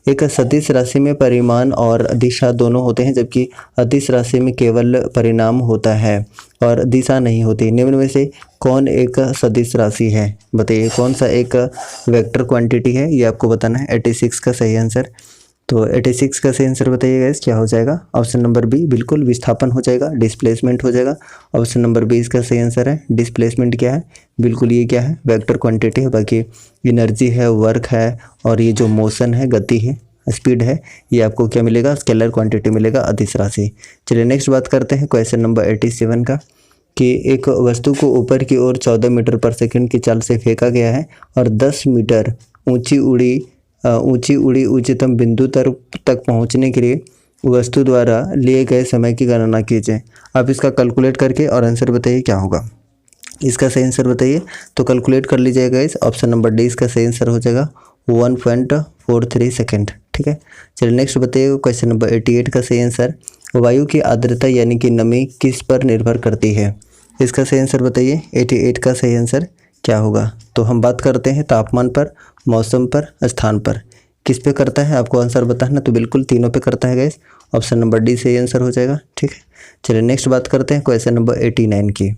एक सदिश राशि में परिमाण और दिशा दोनों होते हैं, जबकि अदिश राशि में केवल परिणाम होता है और दिशा नहीं होती। निम्न में से कौन एक सदिश राशि है? बताइए कौन सा एक वेक्टर क्वांटिटी है, ये आपको बताना है। 86 का सही आंसर, तो 86 का सही आंसर बताइएगा इस क्या हो जाएगा? ऑप्शन नंबर बी बिल्कुल विस्थापन हो जाएगा, डिस्प्लेसमेंट हो जाएगा। ऑप्शन नंबर बी इसका सही आंसर है। डिस्प्लेसमेंट क्या है? बिल्कुल ये क्या है? वेक्टर क्वांटिटी है। बाकी एनर्जी है, वर्क है और ये जो मोशन है, गति है, स्पीड है, ये आपको क्या मिलेगा? स्केलर क्वांटिटी मिलेगा, अदिश राशि। चलिए नेक्स्ट बात करते हैं क्वेश्चन नंबर 87 का कि एक वस्तु को ऊपर की ओर 14 मीटर पर सेकंड की चाल से फेंका गया है और 10 मीटर ऊंची उड़ी उच्चतम बिंदु तक पहुंचने के लिए वस्तु द्वारा लिए गए समय की गणना कीजिए। आप इसका कैलकुलेट करके और आंसर बताइए क्या होगा। इसका सही आंसर बताइए, तो कैलकुलेट कर लीजिएगा इस। ऑप्शन नंबर डी इसका सही आंसर हो जाएगा 1.43 सेकेंड। ठीक है, चलिए नेक्स्ट बताइएगा क्वेश्चन नंबर 88 का सही आंसर, वायु की आर्द्रता यानी कि नमी किस पर निर्भर करती है? इसका सही आंसर बताइए। 88 का सही आंसर क्या होगा? तो हम बात करते हैं तापमान पर, मौसम पर, स्थान पर। किस पे करता है आपको आंसर बताना, तो बिल्कुल तीनों पे करता है गाइस। ऑप्शन नंबर डी सही आंसर हो जाएगा। ठीक है, चलिए नेक्स्ट बात करते हैं क्वेश्चन नंबर 89 की।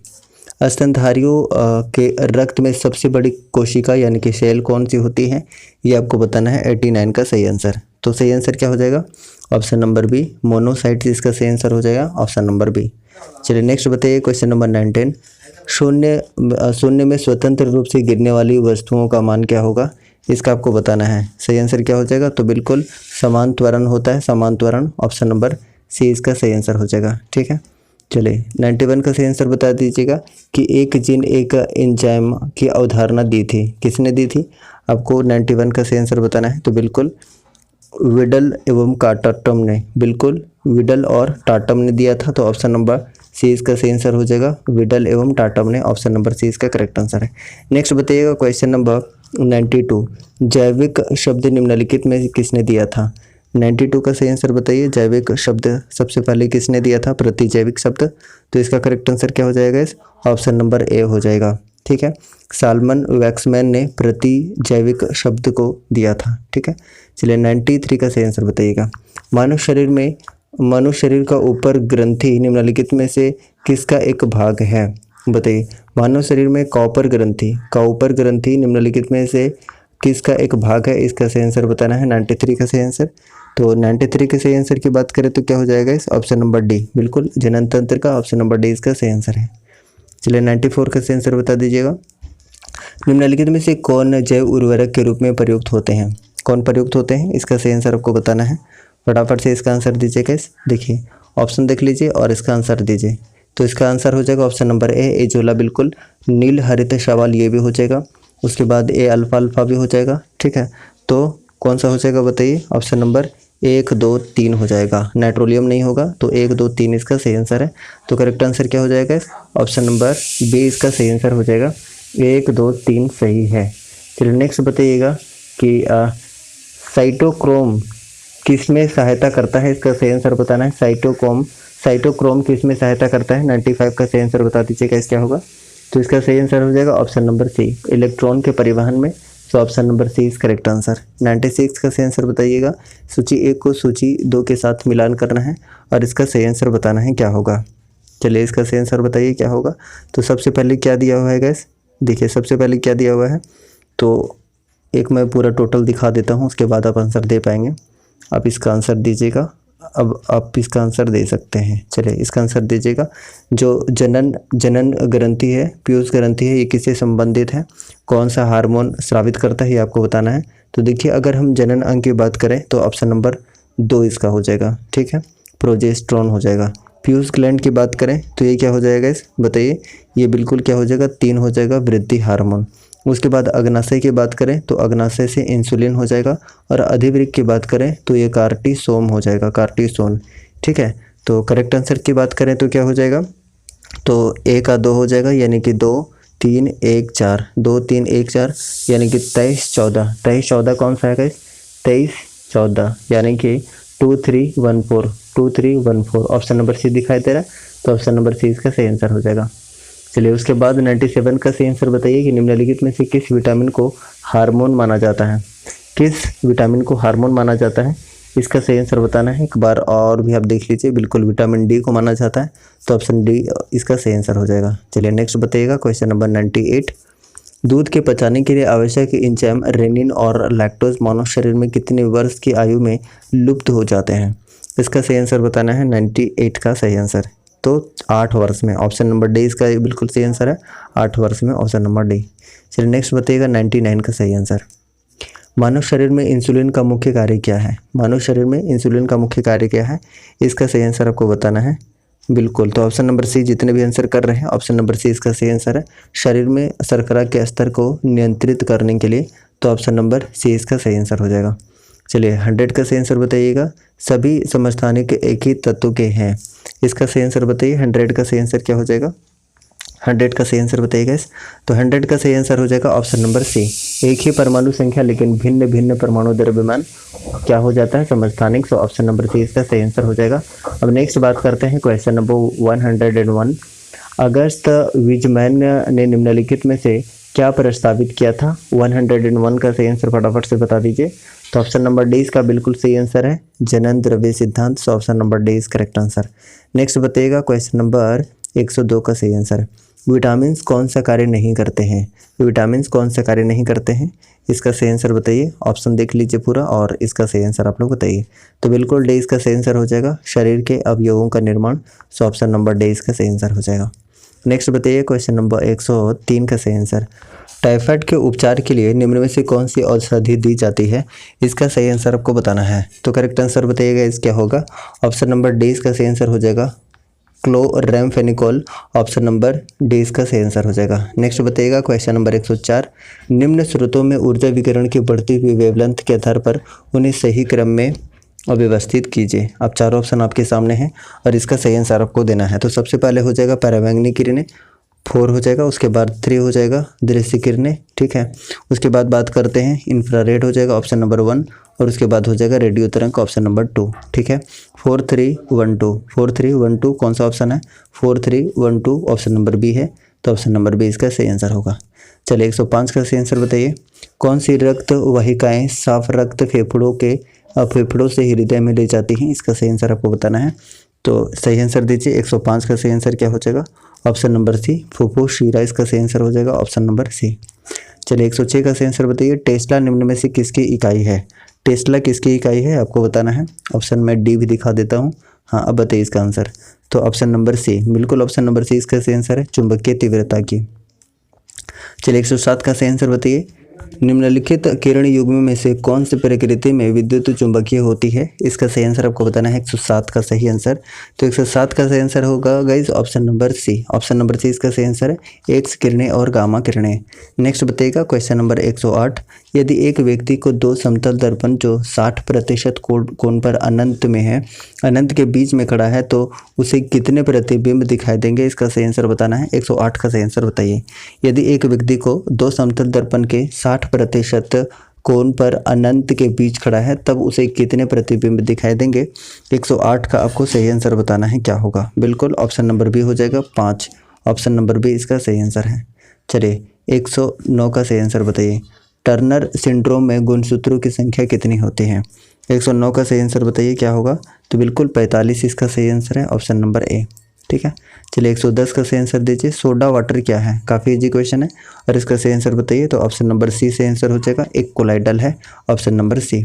स्तनधारियों के रक्त में सबसे बड़ी कोशिका यानी कि सेल कौन सी होती है, ये आपको बताना है। 89 का सही आंसर, तो सही आंसर क्या हो जाएगा? ऑप्शन नंबर बी मोनोसाइट्स इसका सही आंसर हो जाएगा, ऑप्शन नंबर बी। चलिए नेक्स्ट बताइए क्वेश्चन नंबर 19, शून्य में स्वतंत्र रूप से गिरने वाली वस्तुओं का मान क्या होगा, इसका आपको बताना है। सही आंसर क्या हो जाएगा? तो बिल्कुल समान त्वरण होता है, समान त्वरण, ऑप्शन नंबर सी इसका सही आंसर हो जाएगा। ठीक है, चलिए 91 का सही आंसर बता दीजिएगा कि एक जीन एक एंजाइम की अवधारणा दी थी, किसने दी थी? आपको 91 का सही आंसर बताना है। तो बिल्कुल विडल एवं टाटम ने, बिल्कुल विडल और टाटम ने दिया था, तो ऑप्शन नंबर सी इसका सही आंसर हो जाएगा। विडल एवं टाटम ने, ऑप्शन नंबर सी इसका करेक्ट आंसर है। नेक्स्ट बताइएगा क्वेश्चन नंबर 92, जैविक शब्द निम्नलिखित में किसने दिया था? 92 का सही आंसर बताइए। जैविक शब्द सबसे पहले किसने दिया था? प्रतिजैविक शब्द, तो इसका करेक्ट आंसर क्या हो जाएगा? इस ऑप्शन नंबर ए हो जाएगा। ठीक है, साल्मन वैक्समैन ने प्रतिजैविक शब्द को दिया था। ठीक है, चलिए 93 का सही आंसर बताइएगा। मानव शरीर का ऊपर ग्रंथि निम्नलिखित में से किसका एक भाग है? बताइए, मानव शरीर में कॉपर ग्रंथि का ऊपर ग्रंथि निम्नलिखित में से किसका एक भाग है, इसका सही आंसर बताना है। 93 का सही आंसर, तो 93 के सही आंसर की बात करें तो क्या हो जाएगा? इस ऑप्शन नंबर डी, बिल्कुल जनन तंत्र का, ऑप्शन नंबर डी इसका सही आंसर है। चलिए 94 का सही आंसर बता दीजिएगा। निम्नलिखित में से कौन जैव उर्वरक के रूप में प्रयुक्त होते हैं? कौन प्रयुक्त होते हैं, इसका सही आंसर आपको बताना है। फटाफट से इसका आंसर दीजिएगा। देखिए ऑप्शन देख लीजिए और इसका आंसर दीजिए। तो इसका आंसर हो जाएगा ऑप्शन नंबर ए एजोला, बिल्कुल नील हरित शैवाल, ये भी हो जाएगा। उसके बाद ए अल्फा भी हो जाएगा। ठीक है, तो कौन सा हो जाएगा बताइए? ऑप्शन नंबर 1 2 3 हो जाएगा, नाइट्रोलियम नहीं होगा, तो 1 2 3 इसका सही आंसर है। तो करेक्ट आंसर क्या हो जाएगा? ऑप्शन नंबर बी इसका सही आंसर हो जाएगा। 1 2 3 सही है। चलिए नेक्स्ट बताइएगा कि साइटोक्रोम किस में सहायता करता है? इसका सही आंसर बताना है। साइटोक्रोम किस में सहायता करता है? 95 का सही आंसर बता दीजिएगा, क्या होगा? तो इसका सही आंसर हो जाएगा ऑप्शन नंबर सी, इलेक्ट्रॉन के परिवहन में। तो option number C is correct answer. 96 का सही आंसर बताइएगा। सूची 1 को सूची 2 के साथ मिलान करना है और इसका सही आंसर बताना है, क्या होगा? चलिए इसका सही आंसर बताइए क्या होगा। तो सबसे पहले क्या दिया हुआ है गाइस? देखिए सबसे पहले क्या दिया हुआ है, तो एक मैं पूरा टोटल दिखा देता हूँ, उसके बाद आप आंसर दे पाएंगे। आप इसका आंसर दीजिएगा। अब आप इसका आंसर दे सकते हैं। चलिए इसका आंसर दीजिएगा। जो जनन ग्रंथि है, पीयूष ग्रंथि है, ये किससे संबंधित है? कौन सा हार्मोन स्रावित करता है, ये आपको बताना है। तो देखिए अगर हम जनन अंग की बात करें तो ऑप्शन नंबर 2 इसका हो जाएगा, ठीक है, प्रोजेस्टेरोन हो जाएगा। पीयूष ग्लैंड की बात करें तो ये क्या हो जाएगा? इस बताइए, ये बिल्कुल क्या हो जाएगा? 3 हो जाएगा, वृद्धि हार्मोन। उसके बाद अग्नाशय की बात करें तो अग्नाशय से इंसुलिन हो जाएगा, और अधिवृक्क की बात करें तो ये कार्टिसोम हो जाएगा, कार्टिसोन, ठीक है। तो करेक्ट आंसर की बात करें तो क्या हो जाएगा? तो 1 का 2 हो जाएगा, यानी कि 2 3 1 4, 2 3 1 4, यानी कि 23 14। 23 14 कौन सा है? 23 14, यानी कि 2 3 1 4, 2 3 1 4। ऑप्शन नंबर सी दिखाई दे रहा है, तो ऑप्शन नंबर सी इसका सही आंसर हो जाएगा। चलिए उसके बाद 97 का सही आंसर बताइए कि निम्नलिखित में से किस विटामिन को हार्मोन माना जाता है? किस विटामिन को हार्मोन माना जाता है, इसका सही आंसर बताना है। एक बार और भी आप देख लीजिए, बिल्कुल विटामिन डी को माना जाता है, तो ऑप्शन डी इसका सही आंसर हो जाएगा। चलिए नेक्स्ट बताइएगा क्वेश्चन नंबर 98। दूध के पचाने के लिए आवश्यक एंजाइम रेनिन और लैक्टोज मानव शरीर में कितने वर्ष की आयु में लुप्त हो जाते हैं? इसका सही आंसर बताना है। 98 का सही आंसर तो 8 वर्ष में। ऑप्शन नंबर डी इसका बिल्कुल सही आंसर है, 8 वर्ष में, ऑप्शन नंबर डी। चलिए नेक्स्ट बताइएगा 99 का सही आंसर। मानव शरीर में इंसुलिन का मुख्य कार्य क्या है? मानव शरीर में इंसुलिन का मुख्य कार्य क्या है, इसका सही आंसर आपको बताना है। बिल्कुल, तो ऑप्शन नंबर सी, जितने भी आंसर कर रहे हैं ऑप्शन नंबर सी इसका सही आंसर है। शरीर में शर्करा के स्तर को नियंत्रित करने के लिए, तो ऑप्शन नंबर सी इसका सही आंसर हो जाएगा। चलिए 100 का सही आंसर बताइएगा। सभी समस्थानिक एक ही तत्व के हैं, इसका सही आंसर बताइए। 100 का सही आंसर क्या हो जाएगा? 100 का सही आंसर बताइएगा। तो 100 का सही आंसर हो जाएगा ऑप्शन नंबर सी। एक ही परमाणु संख्या लेकिन भिन्न भिन्न परमाणु द्रव्यमान क्या हो जाता है? समस्थानिक। सो ऑप्शन नंबर सी इसका सही आंसर हो जाएगा। अब नेक्स्ट बात करते हैं क्वेश्चन नंबर 101। अगस्त विजमैन ने निम्नलिखित में से क्या प्रस्तावित किया था? 101 का सही आंसर फटाफट से बता दीजिए। तो ऑप्शन नंबर डी इसका बिल्कुल सही आंसर है, जनन द्रव्य सिद्धांत। सो option number D is correct answer. Next बताइएगा क्वेश्चन नंबर 102 का सही आंसर। विटामिन कौन सा कार्य नहीं करते हैं? विटामिन कौन सा कार्य नहीं करते हैं, इसका सही आंसर बताइए। ऑप्शन देख लीजिए पूरा और इसका सही आंसर आप लोग बताइए। तो बिल्कुल डी इसका सही आंसर हो जाएगा, शरीर के अवयवों का निर्माण। सो ऑप्शन नंबर डी इसका सही आंसर हो जाएगा। नेक्स्ट बताइए क्वेश्चन नंबर 103 का सही आंसर। टाइफाइड के उपचार के लिए निम्न में से कौन सी औषधि दी जाती है, इसका सही आंसर आपको बताना है। तो करेक्ट आंसर बताइएगा, इस क्या होगा? ऑप्शन नंबर डी इसका सही आंसर हो जाएगा, क्लोरैम्फेनिकोल। ऑप्शन नंबर डी इसका सही आंसर हो जाएगा। नेक्स्ट बताइएगा क्वेश्चन नंबर 104। निम्न स्रोतों में ऊर्जा विकिरण की बढ़ती हुई वेवलेंथ के आधार पर उन्हें सही क्रम में अव्यवस्थित कीजिए। अब चारों ऑप्शन आपके सामने हैं और इसका सही आंसर आपको देना है। तो सबसे पहले हो जाएगा पराबैंगनी किरणें, 4 हो जाएगा। उसके बाद 3 हो जाएगा दृश्य किरणें, ठीक है। उसके बाद बात करते हैं इंफ्रारेड, हो जाएगा ऑप्शन नंबर 1। और उसके बाद हो जाएगा रेडियो तरंग, ऑप्शन नंबर 2, ठीक है। 4 3 1 2, 4 3 1 2 कौन सा ऑप्शन है? 4 3 1 2 ऑप्शन नंबर बी है, तो ऑप्शन नंबर बी इसका सही आंसर होगा। चलिए 105 का सही आंसर बताइए। कौन सी रक्त वाहिकाएं साफ रक्त फेफड़ों से हृदय में ले जाती हैं, इसका सही आंसर आपको बताना है। तो सही आंसर दीजिए। 105 का सही आंसर क्या हो जाएगा? ऑप्शन नंबर सी, फुफ्फुस शिरा इसका सही आंसर हो जाएगा, ऑप्शन नंबर सी। चलिए 106 का सही आंसर बताइए। टेस्ला निम्न में से किसकी इकाई है? टेस्ला किसकी इकाई है आपको बताना है। ऑप्शन में डी भी दिखा देता हूँ। हाँ अब बताइए इसका आंसर। तो ऑप्शन नंबर सी, बिल्कुल ऑप्शन नंबर सी इसका सही आंसर है, चुंबकीय तीव्रता की। चलिए 107 का सही आंसर बताइए। निम्नलिखित किरण युग्म में से कौन सी प्रकृति में विद्युत चुंबकीय होती है? इसका सही आंसर आपको बताना है 107 का सही आंसर। तो 107 का सही आंसर होगा guys option number C. Option number C इसका सही आंसर है, एक्स किरणें और गामा किरणें। नेक्स्ट बताइएगा क्वेश्चन नंबर 108। यदि एक व्यक्ति को दो समतल दर्पण जो 60% कोण पर अनंत में है, अनंत के बीच में खड़ा है, तो उसे कितने प्रतिबिंब दिखाई देंगे? इसका सही आंसर बताना है। 108 का सही आंसर बताइए। यदि एक व्यक्ति को दो समतल दर्पण के 60% कोण पर अनंत के बीच खड़ा है, तब उसे कितने प्रतिबिंब दिखाई देंगे? 108 का आपको सही आंसर बताना है, क्या होगा? बिल्कुल ऑप्शन नंबर बी हो जाएगा 5। ऑप्शन नंबर बी इसका सही आंसर है। चलिए 109 का सही आंसर बताइए। टर्नर सिंड्रोम में गुणसूत्रों की संख्या कितनी होती है? 109 का सही आंसर बताइए, क्या होगा? तो बिल्कुल 45 इसका सही आंसर है, ऑप्शन नंबर ए। ठीक है, चलिए 110 का सही आंसर दीजिए। सोडा वाटर क्या है? काफ़ी इजी क्वेश्चन है और इसका सही आंसर बताइए। तो ऑप्शन नंबर सी से आंसर हो जाएगा, एक कोलाइडल है, ऑप्शन नंबर सी।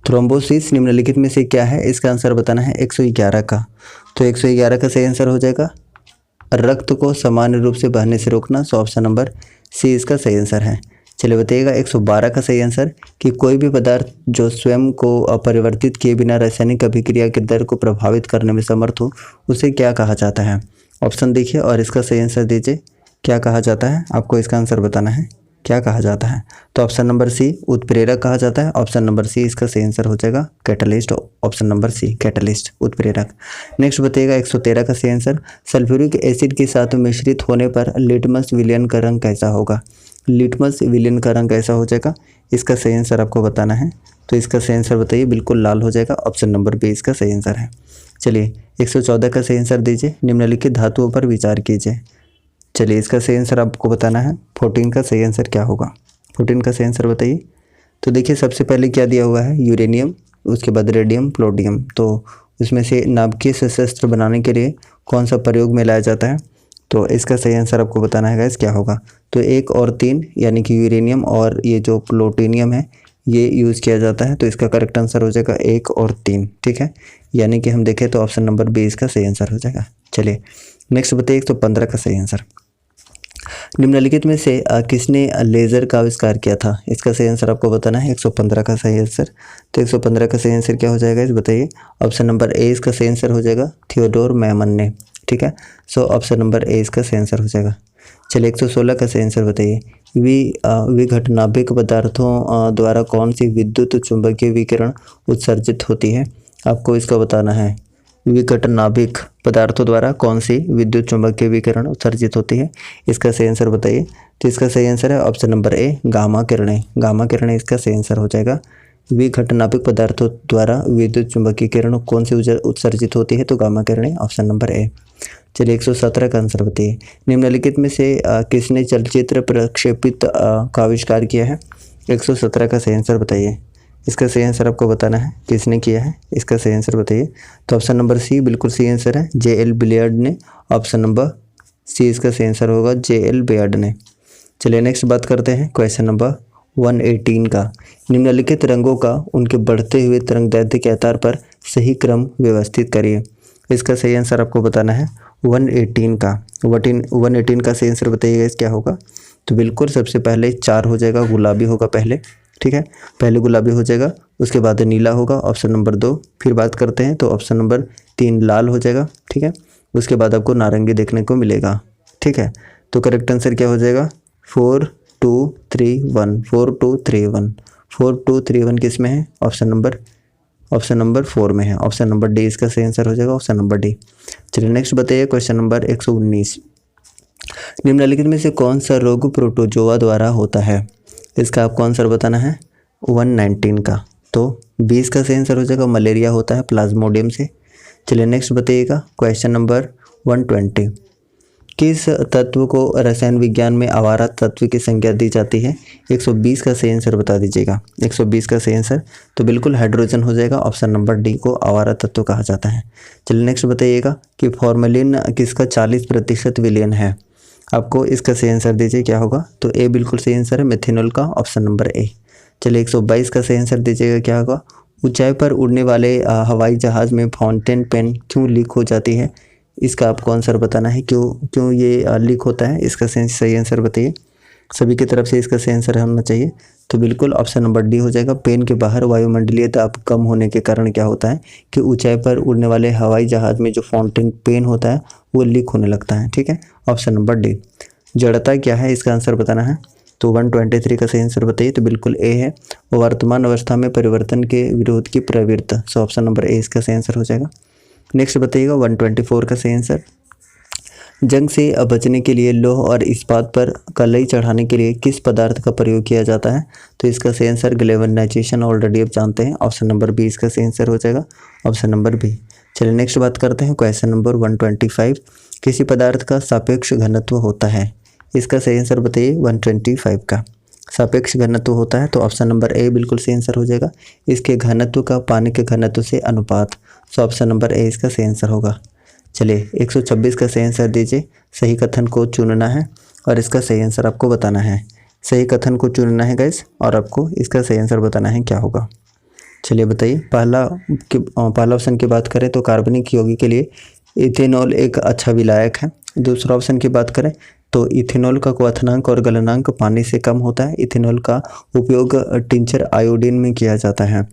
थ्रोम्बोसिस निम्नलिखित में से क्या है? इसका आंसर बताना है 111 का। तो 111 का सही आंसर हो जाएगा रक्त को सामान्य रूप से बहने से रोकना। सो ऑप्शन नंबर सी इसका सही आंसर है। चलिए बताइएगा 112 का सही आंसर कि कोई भी पदार्थ जो स्वयं को अपरिवर्तित किए बिना रासायनिक अभिक्रिया के दर को प्रभावित करने में समर्थ हो, उसे क्या कहा जाता है? ऑप्शन देखिए और इसका सही आंसर दीजिए, क्या कहा जाता है? आपको इसका आंसर बताना है, क्या कहा जाता है? तो ऑप्शन नंबर सी उत्प्रेरक कहा जाता है। ऑप्शन नंबर सी इसका सही आंसर हो जाएगा catalyst. Option number C catalyst, उत्प्रेरक। नेक्स्ट बताइएगा 113 का सही आंसर। सल्फ्यूरिक एसिड के साथ मिश्रित होने पर लिटमस विलयन का रंग कैसा होगा? लिटमस विलयन का रंग कैसा हो जाएगा? इसका सही आंसर आपको बताना है। तो इसका सही आंसर बताइए, बिल्कुल लाल हो जाएगा। ऑप्शन नंबर बी इसका सही आंसर है। चलिए 114 का सही आंसर दीजिए। निम्नलिखित धातुओं पर विचार कीजिए। चलिए इसका सही आंसर आपको बताना है। 14 का सही आंसर क्या होगा? 14 का सही आंसर बताइए। तो देखिए सबसे पहले क्या दिया हुआ है? यूरेनियम, उसके बाद रेडियम, प्लोटियम। तो उसमें से नाभिकीय शस्त्र बनाने के लिए कौन सा प्रयोग में लाया जाता है? तो इसका सही आंसर आपको बताना है गाइस, क्या होगा? तो 1 और 3 यानी कि यूरेनियम और ये जो प्लोटिनियम है ये यूज़ किया जाता है। तो इसका करेक्ट आंसर हो जाएगा 1 और 3। ठीक है, यानी कि हम देखें तो ऑप्शन नंबर बी इसका सही आंसर हो जाएगा। चलिए नेक्स्ट बताइए 115 का सही आंसर। निम्नलिखित में से किसने लेज़र का आविष्कार किया था? इसका सही आंसर आपको बताना है। 115 का सही आंसर। तो 115 का सही आंसर क्या हो जाएगा इस बताइए। ऑप्शन नंबर ए इसका सही आंसर हो जाएगा, थियोडोर मैमन ने। ठीक है, सो ऑप्शन नंबर ए इसका सही आंसर हो जाएगा। चलिए 116 का सही आंसर बताइए। विघटनाभिक पदार्थों द्वारा कौन सी विद्युत चुंबकीय विकिरण उत्सर्जित होती है? आपको इसका बताना है। विघटनाभिक पदार्थों द्वारा कौन सी विद्युत चुंबकीय विकिरण उत्सर्जित होती है? इसका सही आंसर बताइए। तो इसका सही आंसर है ऑप्शन नंबर ए, गामा किरणें। गामा किरणें इसका सही आंसर हो जाएगा। विघटनाभिक पदार्थों द्वारा विद्युत चुंबकीय किरण कौन सी उत्सर्जित होती है? तो गामा किरणें, ऑप्शन नंबर ए। चलिए 117 का आंसर बताइए। निम्नलिखित में से किसने चलचित्र प्रक्षेपित का आविष्कार किया है? 117 का सही आंसर बताइए। इसका सही आंसर आपको बताना है, किसने किया है? इसका सही आंसर बताइए। तो ऑप्शन नंबर सी बिल्कुल सही आंसर है, J.L. बिलियर्ड ने। ऑप्शन नंबर सी इसका सही आंसर होगा, J.L. बिलियर्ड ने। चलिए नेक्स्ट बात करते हैं क्वेश्चन नंबर 118 का। निम्नलिखित रंगों का उनके बढ़ते हुए तरंगदैर्ध्य के आधार पर सही क्रम व्यवस्थित करिए। इसका सही आंसर आपको बताना है 118 का। 118 का सही आंसर बताइएगा इस क्या होगा? तो बिल्कुल सबसे पहले 4 हो जाएगा, गुलाबी होगा पहले। ठीक है, पहले गुलाबी हो जाएगा, उसके बाद नीला होगा, ऑप्शन नंबर 2। फिर बात करते हैं तो ऑप्शन नंबर 3 लाल हो जाएगा। ठीक है, उसके बाद आपको नारंगी देखने को मिलेगा। ठीक है, तो करेक्ट आंसर क्या हो जाएगा? 4 2 3 1। 4 2 3 1। 4 2 3 1 किस में है? ऑप्शन नंबर 4 में है। ऑप्शन नंबर डी इसका सही आंसर हो जाएगा, ऑप्शन नंबर डी। चलिए नेक्स्ट बताइए क्वेश्चन नंबर 119। निम्नलिखित में से कौन सा रोग प्रोटोजोआ द्वारा होता है? इसका आपको आंसर बताना है 119 का। तो 20 का सही आंसर हो जाएगा, मलेरिया होता है प्लाज्मोडियम से। चलिए नेक्स्ट बताइएगा क्वेश्चन नंबर 120। किस तत्व को रसायन विज्ञान में आवारा तत्व की संज्ञा दी जाती है? 120 का सही आंसर बता दीजिएगा। 120 का सही आंसर तो बिल्कुल हाइड्रोजन हो जाएगा, ऑप्शन नंबर डी को आवारा तत्व कहा जाता है। चलिए नेक्स्ट बताइएगा कि फॉर्मेलिन किसका 40% विलयन है? आपको इसका सही आंसर दीजिए, क्या होगा? तो ए बिल्कुल सही आंसर है, मेथिनॉल का, ऑप्शन नंबर ए। चलिए 122 का सही आंसर दीजिएगा, क्या होगा? ऊंचाई पर उड़ने वाले हवाई जहाज़ में फाउंटेन पेन क्यों लीक हो जाती है? इसका आपको आंसर बताना है, क्यों ये लीक होता है? इसका सही आंसर बताइए। सभी की तरफ से इसका सही आंसर होना चाहिए। तो बिल्कुल ऑप्शन नंबर डी हो जाएगा। पेन के बाहर वायुमंडलीय दाब कम होने के कारण क्या होता है कि ऊंचाई पर उड़ने वाले हवाई जहाज में जो फाउंटेन पेन होता है वो लीक होने लगता है। ठीक है, ऑप्शन नंबर डी। जड़ता क्या है, इसका आंसर बताना है। तो 123 का सही आंसर बताइए। तो बिल्कुल ए है, वर्तमान अवस्था में परिवर्तन के विरोध की प्रवृत्ति। सो ऑप्शन नंबर ए इसका सही आंसर हो जाएगा। नेक्स्ट बताइएगा 124 का सही आंसर। जंग से बचने के लिए लौह और इस्पात पर कलई चढ़ाने के लिए किस पदार्थ का प्रयोग किया जाता है? तो इसका सही आंसर गैल्वेनाइजेशन, ऑलरेडी आप जानते हैं। ऑप्शन नंबर बी इसका सही आंसर हो जाएगा, ऑप्शन नंबर बी। चलिए नेक्स्ट बात करते हैं क्वेश्चन नंबर 125। किसी पदार्थ का सापेक्ष घनत्व होता है? इसका सही आंसर बताइए। 125 का सापेक्ष घनत्व होता है तो ऑप्शन नंबर ए बिल्कुल सही आंसर हो जाएगा। इसके घनत्व का पानी के घनत्व से अनुपात। सो ऑप्शन नंबर ए इसका सही आंसर होगा। चलिए 126 का सही आंसर दीजिए। सही कथन को चुनना है और इसका सही आंसर आपको बताना है। सही कथन को चुनना है गाइस और आपको इसका सही आंसर बताना है क्या होगा। चलिए बताइए। पहला ऑप्शन की बात करें तो कार्बनिक यौगिक के लिए इथेनॉल एक अच्छा विलायक है। दूसरा ऑप्शन की बात करें तो इथेनॉल का क्वथनांक और गलनांक पानी से कम होता है। इथेनॉल का उपयोग टिंचर आयोडीन में किया जाता है।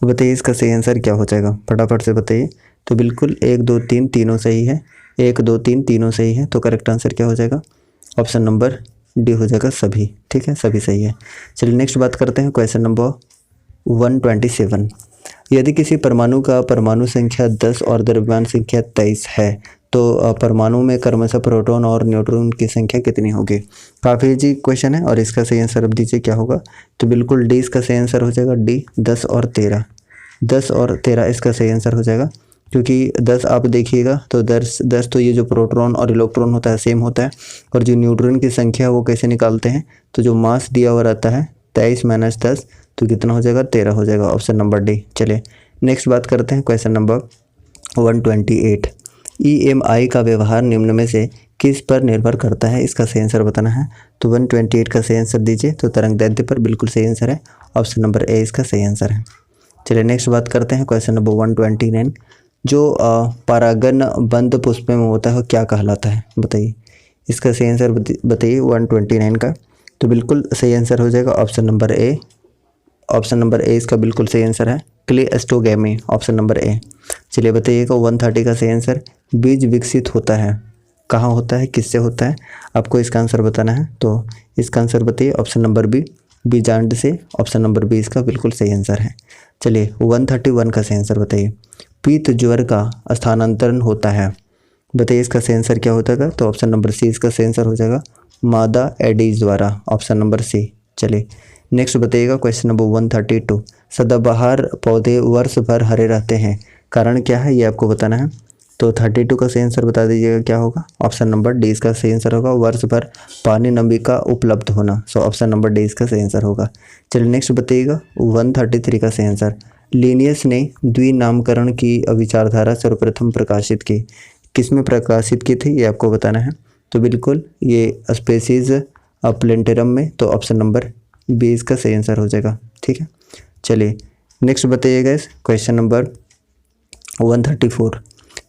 बताइए इसका सही आंसर क्या हो जाएगा, फटाफट से बताइए। तो बिल्कुल 1 2 3 तीनों सही है। 1 2 3 तीनों सही है। तो करेक्ट आंसर क्या हो जाएगा? ऑप्शन नंबर डी हो जाएगा, सभी। ठीक है, सभी सही है। चलिए नेक्स्ट बात करते हैं क्वेश्चन नंबर 127। यदि किसी परमाणु का परमाणु संख्या 10 और द्रव्यमान संख्या 23 है तो परमाणु में क्रमशः प्रोटॉन और न्यूट्रॉन की संख्या कितनी होगी? काफ़ी इजी क्वेश्चन है और इसका सही आंसर अब दीजिए क्या होगा। तो बिल्कुल डी इसका सही आंसर हो जाएगा। डी 10 और 13। 10 और 13 इसका सही आंसर हो जाएगा, क्योंकि 10 आप देखिएगा तो 10 तो ये जो प्रोटॉन और इलेक्ट्रॉन होता है सेम होता है, और जो न्यूट्रॉन की संख्या वो कैसे निकालते हैं, तो जो मास दिया हुआ रहता है 23 - 10 तो कितना हो जाएगा? 13 हो जाएगा, ऑप्शन नंबर डी। चलिए नेक्स्ट बात करते हैं क्वेश्चन नंबर 128। EMI का व्यवहार निम्न में से किस पर निर्भर करता है? इसका सही आंसर बताना है। तो 128 का सही आंसर दीजिए। तो तरंगदैर्ध्य पर बिल्कुल सही आंसर है, ऑप्शन नंबर ए इसका सही आंसर है। चलिए नेक्स्ट बात करते हैं क्वेश्चन नंबर 129। जो परागन बंद पुष्प में होता है वो क्या कहलाता है? बताइए इसका सही आंसर बताइए 129 का। तो बिल्कुल सही आंसर हो जाएगा ऑप्शन नंबर ए। ऑप्शन नंबर ए इसका बिल्कुल सही आंसर है, क्लेस्टोगैमी, ऑप्शन नंबर ए। चलिए बताइएगा 130 का सही आंसर। बीज विकसित होता है कहाँ होता है, किससे होता है? आपको इसका आंसर बताना है। तो इसका आंसर बताइए, ऑप्शन नंबर बी, बीजांड से। ऑप्शन नंबर बी इसका बिल्कुल सही आंसर है। चलिए 131 का सही आंसर बताइए। पीत ज्वर का स्थानांतरण होता है, बताइए इसका सही आंसर क्या होता है? तो ऑप्शन नंबर सी इसका सही आंसर हो जाएगा, मादा एडीज द्वारा, ऑप्शन नंबर सी। चलिए नेक्स्ट बताइएगा क्वेश्चन नंबर 132। सदाबहार पौधे वर्ष भर हरे रहते हैं, कारण क्या है ये आपको बताना है। तो 32 का सही आंसर बता दीजिएगा क्या होगा। ऑप्शन नंबर डी इसका सही आंसर होगा, वर्ष भर पानी नमी का उपलब्ध होना। सो ऑप्शन नंबर डी इसका सही आंसर होगा। चलिए नेक्स्ट बताइएगा 133 का सही आंसर। लिनियस ने द्विनामकरण की विचारधारा सर्वप्रथम प्रकाशित की, किसमें प्रकाशित की थी ये आपको बताना है। तो बिल्कुल ये स्पेसीज प्लेंटेरम में। तो ऑप्शन नंबर बी इसका सही आंसर हो जाएगा। ठीक है, चलिए नेक्स्ट बताइएगा इस क्वेश्चन नंबर 134।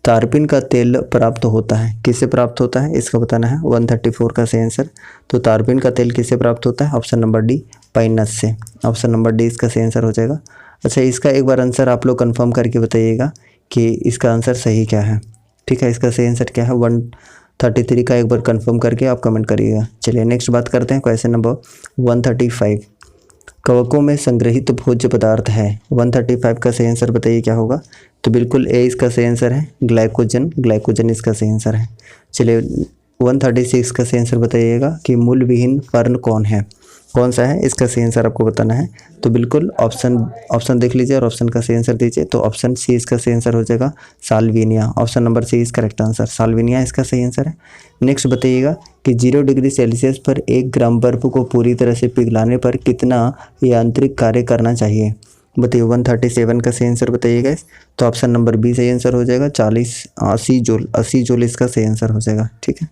तारपीन का तेल प्राप्त होता है, किससे प्राप्त होता है इसका बताना है। 134 का सही आंसर। तो तारपीन का तेल किससे प्राप्त होता है? ऑप्शन नंबर डी, पाइन से। ऑप्शन नंबर डी इसका सही आंसर हो जाएगा। अच्छा, इसका एक बार आंसर आप लोग कंफर्म करके बताइएगा कि इसका आंसर सही क्या है। ठीक है, इसका सही आंसर क्या है 133 का एक बार कंफर्म करके आप कमेंट करिएगा। चलिए नेक्स्ट बात करते हैं क्वेश्चन नंबर 135। कवकों में संग्रहित भोज्य पदार्थ है, 135 का सही आंसर बताइए क्या होगा। तो बिल्कुल ए इसका सही आंसर है, ग्लाइकोजन। ग्लाइकोजन इसका सही आंसर है। चलिए 136 का सही आंसर बताइएगा कि मूल विहीन फर्न कौन है, कौन सा है, इसका सही आंसर आपको बताना है। तो बिल्कुल ऑप्शन देख लीजिए और ऑप्शन का सही आंसर दीजिए। तो ऑप्शन सी इसका सही आंसर हो जाएगा, salvinia. Option number C is correct answer, salvinia इसका सही आंसर है। नेक्स्ट बताइएगा कि 0 डिग्री सेल्सियस पर 1 ग्राम बर्फ को पूरी तरह से पिघलाने पर कितना यांत्रिक कार्य करना चाहिए, बताइए। 137 का सही आंसर बताइएगा। तो ऑप्शन नंबर बी सही आंसर हो जाएगा, 80 जूल। 80 जूल इसका सही आंसर हो जाएगा। ठीक है,